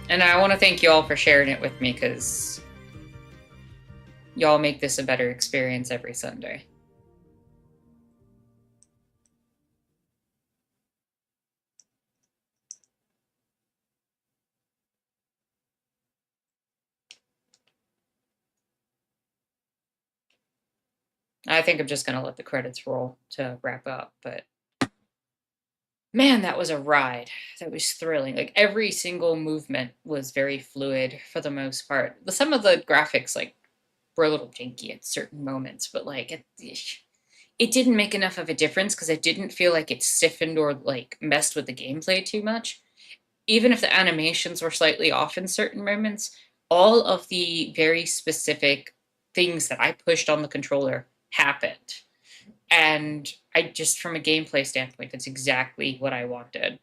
And I want to thank you all for sharing it with me, because y'all make this a better experience every Sunday. I think I'm just going to let the credits roll to wrap up, but man, that was a ride. That was thrilling. Like, every single movement was very fluid for the most part. Some of the graphics, like, were a little janky at certain moments, but like it didn't make enough of a difference because it didn't feel like it stiffened or like messed with the gameplay too much. Even if the animations were slightly off in certain moments, all of the very specific things that I pushed on the controller happened. And I just, from a gameplay standpoint, that's exactly what I wanted.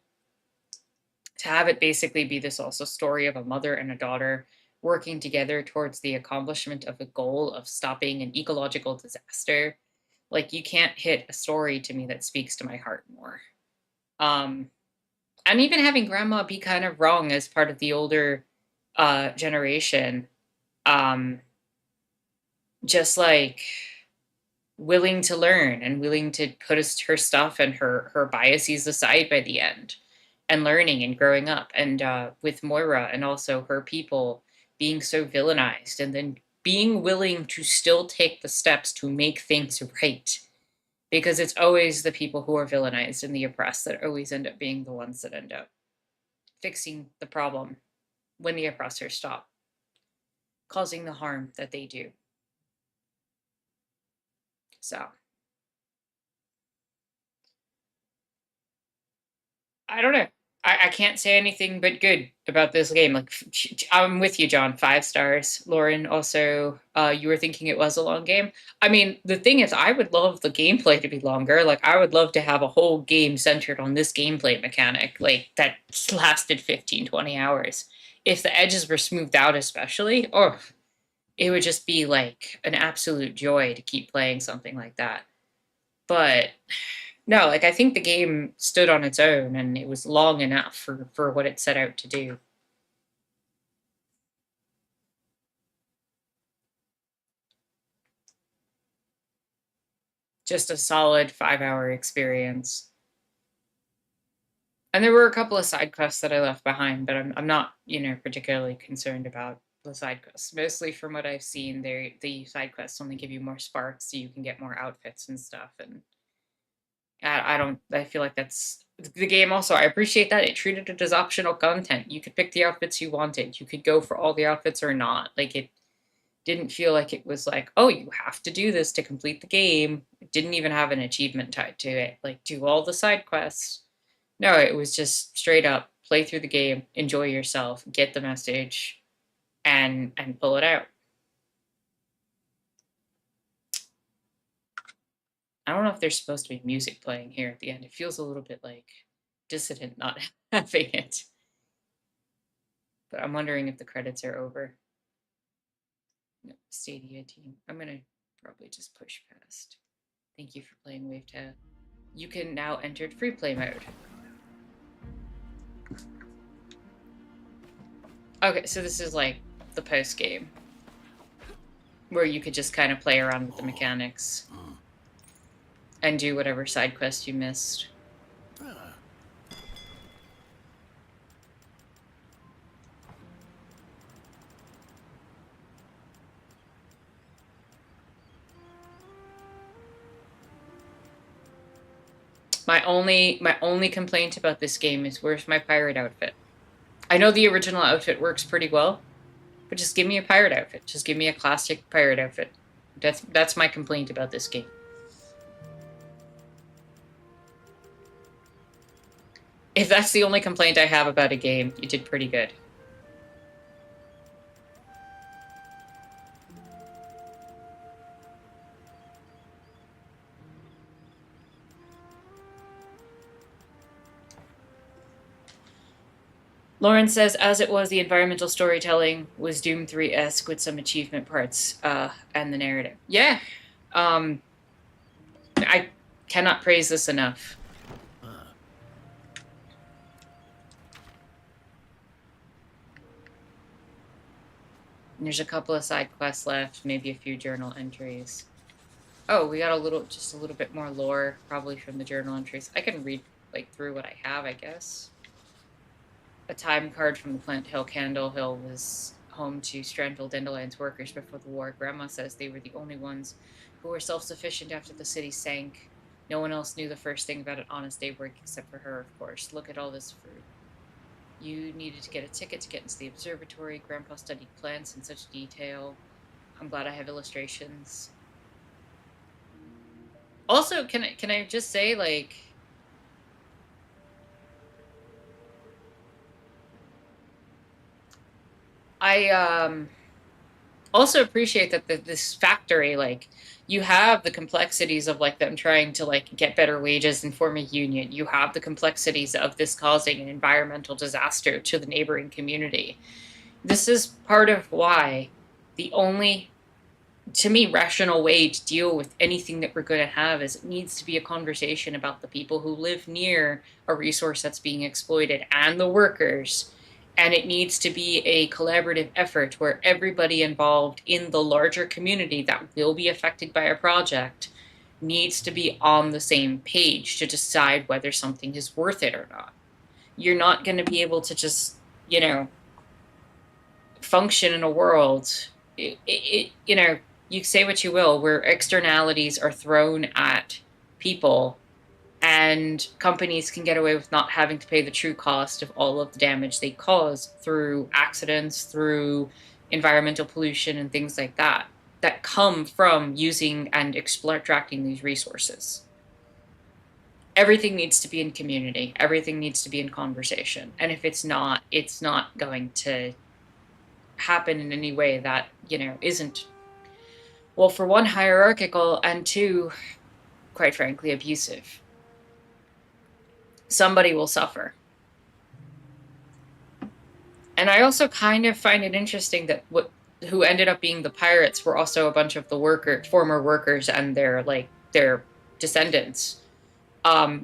To have it basically be this also story of a mother and a daughter working together towards the accomplishment of a goal of stopping an ecological disaster. Like, you can't hit a story to me that speaks to my heart more. And even having grandma be kind of wrong as part of the older generation, just like willing to learn and willing to put her stuff and her biases aside by the end, and learning and growing up. And with Moira and also her people being so villainized, and then being willing to still take the steps to make things right. Because it's always the people who are villainized and the oppressed that always end up being the ones that end up fixing the problem when the oppressors stop causing the harm that they do. So, I don't know. I can't say anything but good about this game. Like, I'm with you, John. 5 stars. Lauren, also, you were thinking it was a long game. I mean, the thing is, I would love the gameplay to be longer. Like, I would love to have a whole game centered on this gameplay mechanic, like, that lasted 15, 20 hours. If the edges were smoothed out especially, or it would just be, like, an absolute joy to keep playing something like that. But no, like, I think the game stood on its own, and it was long enough for what it set out to do. Just a solid 5-hour experience. And there were a couple of side quests that I left behind, but I'm not, particularly concerned about the side quests. Mostly from what I've seen, the side quests only give you more sparks so you can get more outfits and stuff, and I feel like that's the game. Also, I appreciate that it treated it as optional content. You could pick the outfits you wanted. You could go for all the outfits or not. Like, it didn't feel like it was like, oh, you have to do this to complete the game. It didn't even have an achievement tied to it. Like, do all the side quests. No, it was just straight up play through the game, enjoy yourself, get the message, and pull it out. I don't know if there's supposed to be music playing here at the end. It feels a little bit like dissident not having it. But I'm wondering if the credits are over. No, Stadia team. I'm going to probably just push past. Thank you for playing Wavetale. You can now enter free play mode. Okay, so this is like the post game, where you could just kind of play around with the mechanics and do whatever side quest you missed. My only complaint about this game is, where's my pirate outfit? I know the original outfit works pretty well, but just give me a pirate outfit. Just give me a classic pirate outfit. That's my complaint about this game. If that's the only complaint I have about a game, you did pretty good. Lauren says, as it was, the environmental storytelling was Doom 3-esque with some achievement parts and the narrative. Yeah. I cannot praise this enough. And there's a couple of side quests left, maybe a few journal entries. Oh, we got just a little bit more lore, probably from the journal entries. I can read through what I have, I guess. A time card from the Plant Hill Candle Hill was home to Strandville Dandelions workers before the war. Grandma says they were the only ones who were self-sufficient after the city sank. No one else knew the first thing about an honest day work except for her, of course. Look at all this fruit. You needed to get a ticket to get into the observatory. Grandpa studied plants in such detail. I'm glad I have illustrations. Also, can I just say, like, I also appreciate that this factory, like, you have the complexities of like them trying to like get better wages and form a union. You have the complexities of this causing an environmental disaster to the neighboring community. This is part of why the only, to me, rational way to deal with anything that we're going to have is it needs to be a conversation about the people who live near a resource that's being exploited and the workers. And it needs to be a collaborative effort where everybody involved in the larger community that will be affected by a project needs to be on the same page to decide whether something is worth it or not. You're not going to be able to just, function in a world. You say what you will, where externalities are thrown at people and companies can get away with not having to pay the true cost of all of the damage they cause through accidents, through environmental pollution and things like that come from using and extracting these resources. Everything needs to be in community. Everything needs to be in conversation. And if it's not going to happen in any way that, isn't, well, for one, hierarchical, and two, quite frankly, abusive. Somebody will suffer. And I also kind of find it interesting that who ended up being the pirates were also a bunch of the former workers and their descendants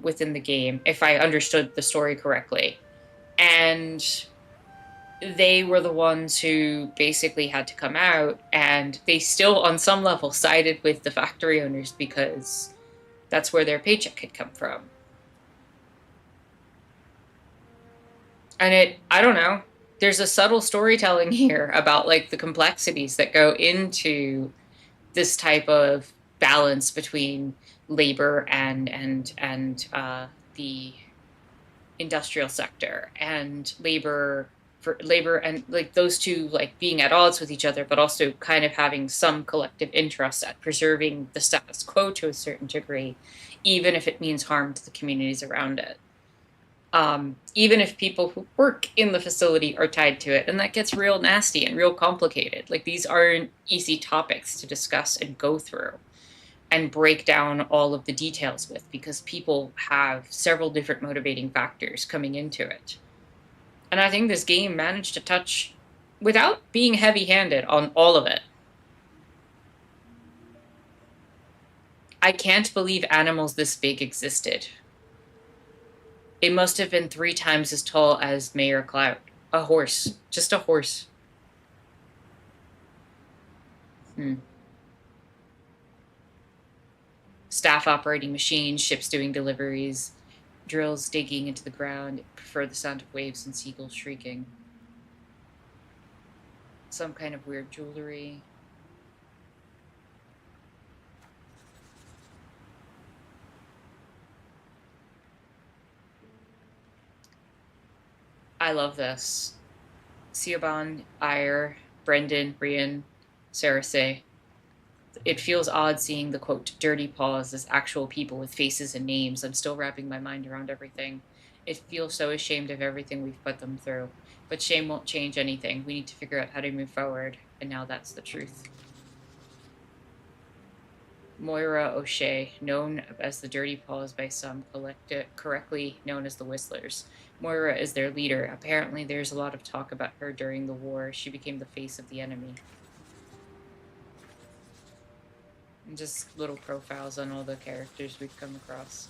within the game, if I understood the story correctly. And they were the ones who basically had to come out, and they still, on some level, sided with the factory owners because that's where their paycheck had come from. And I don't know, there's a subtle storytelling here about like the complexities that go into this type of balance between labor and the industrial sector, and labor and like those two like being at odds with each other, but also kind of having some collective interest at preserving the status quo to a certain degree, even if it means harm to the communities around it. Even if people who work in the facility are tied to it, and that gets real nasty and real complicated. Like, these aren't easy topics to discuss and go through and break down all of the details with, because people have several different motivating factors coming into it. And I think this game managed to touch, without being heavy-handed, on all of it. I can't believe animals this big existed. It must have been 3 times as tall as Mayor Cloud. A horse. Just a horse. Staff operating machines, ships doing deliveries, drills digging into the ground. Prefer the sound of waves and seagulls shrieking. Some kind of weird jewelry. I love this. Siobhan, Ire, Brendan, Brian, Cersei. It feels odd seeing the, quote, dirty paws as actual people with faces and names. I'm still wrapping my mind around everything. It feels so ashamed of everything we've put them through. But shame won't change anything. We need to figure out how to move forward. And now that's the truth. Moira O'Shea, known as the Dirty Paws by some, correctly known as the Whistlers. Moira is their leader. Apparently, there's a lot of talk about her during the war. She became the face of the enemy. And just little profiles on all the characters we've come across.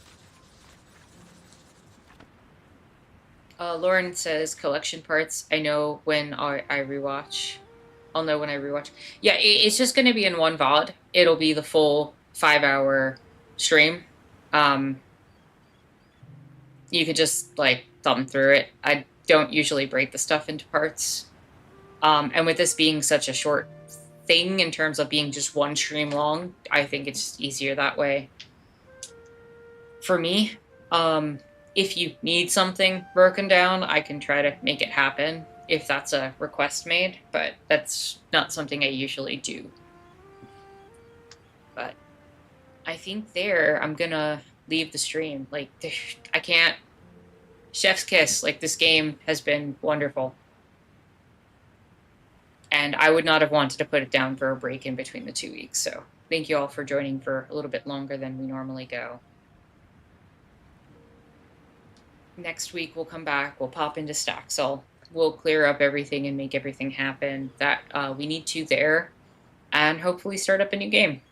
Lauren says collection parts. I know when I rewatch. I'll know when I rewatch. Yeah, it's just going to be in one VOD. It'll be the full 5-hour stream. You could just like thumb through it. I don't usually break the stuff into parts. And with this being such a short thing in terms of being just one stream long, I think it's easier that way. For me, if you need something broken down, I can try to make it happen if that's a request made, but that's not something I usually do. But I think I'm gonna leave the stream. Like, I can't. Chef's kiss. Like, this game has been wonderful. And I would not have wanted to put it down for a break in between the 2 weeks. So thank you all for joining for a little bit longer than we normally go. Next week we'll come back. We'll pop into Staxel. We'll clear up everything and make everything happen that we need to there. And hopefully start up a new game.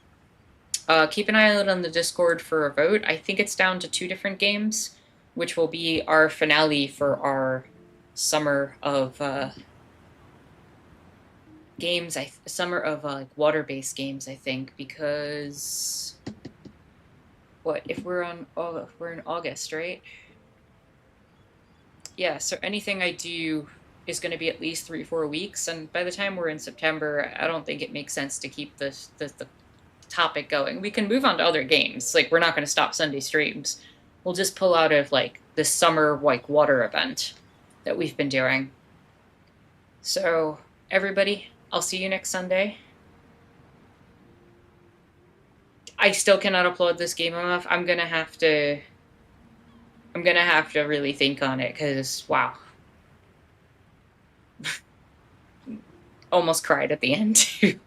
Keep an eye out on the Discord for a vote. I think it's down to 2 different games, which will be our finale for our summer of games. Summer of like water-based games, I think, because if we're in August, right? Yeah, so anything I do is going to be at least 3-4 weeks, and by the time we're in September, I don't think it makes sense to keep the topic going. We can move on to other games. Like, we're not going to stop Sunday streams. We'll just pull out of like the summer like water event that we've been doing. So everybody, I'll see you next Sunday. I still cannot upload this game enough. I'm gonna have to really think on it, because wow. Almost cried at the end.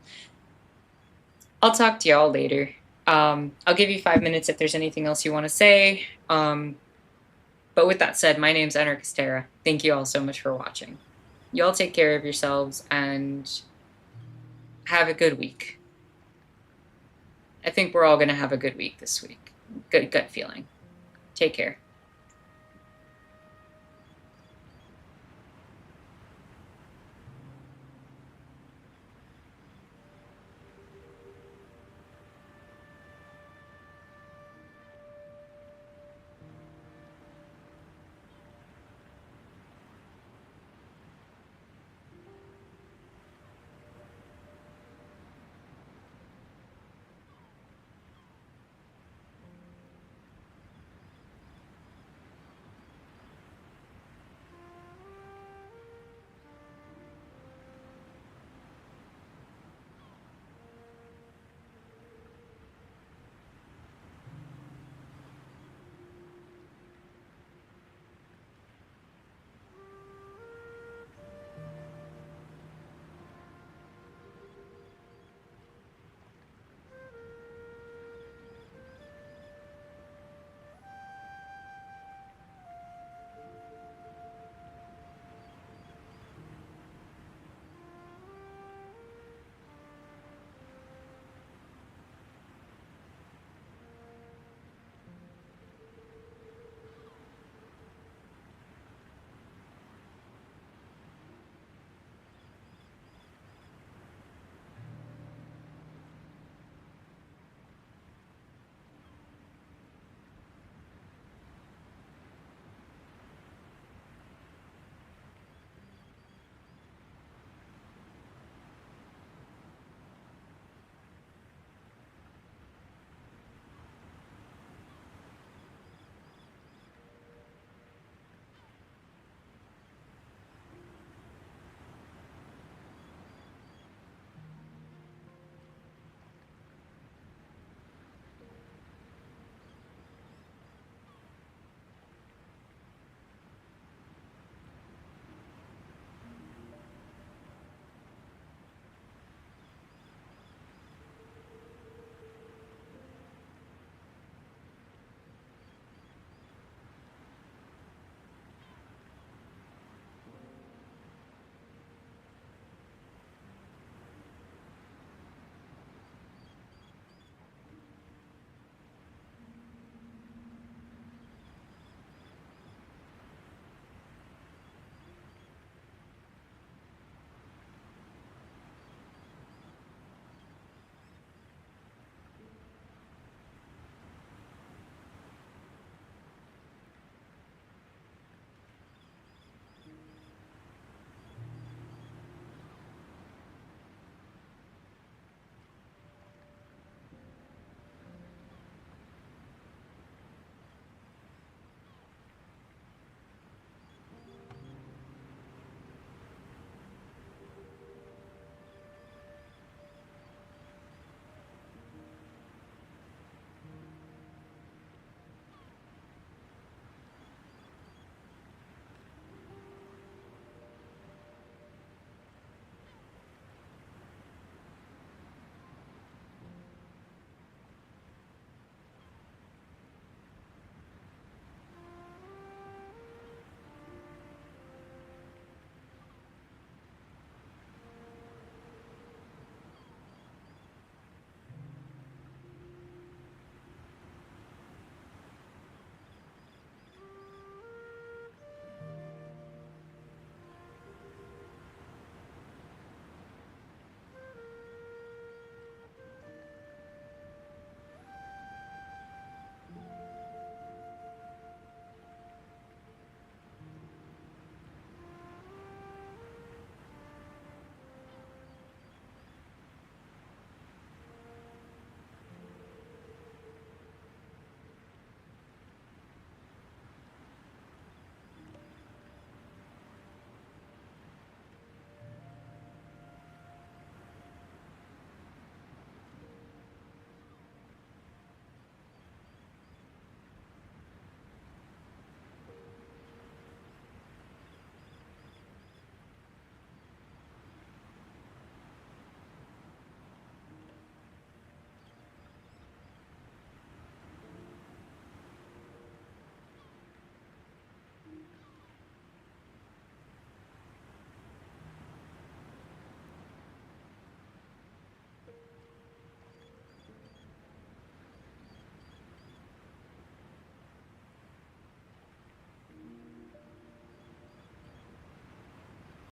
I'll talk to y'all later. I'll give you 5 minutes if there's anything else you want to say. But with that said, my name's Anarchist Terra. Thank you all so much for watching. Y'all take care of yourselves and have a good week. I think we're all going to have a good week this week. Good gut feeling. Take care.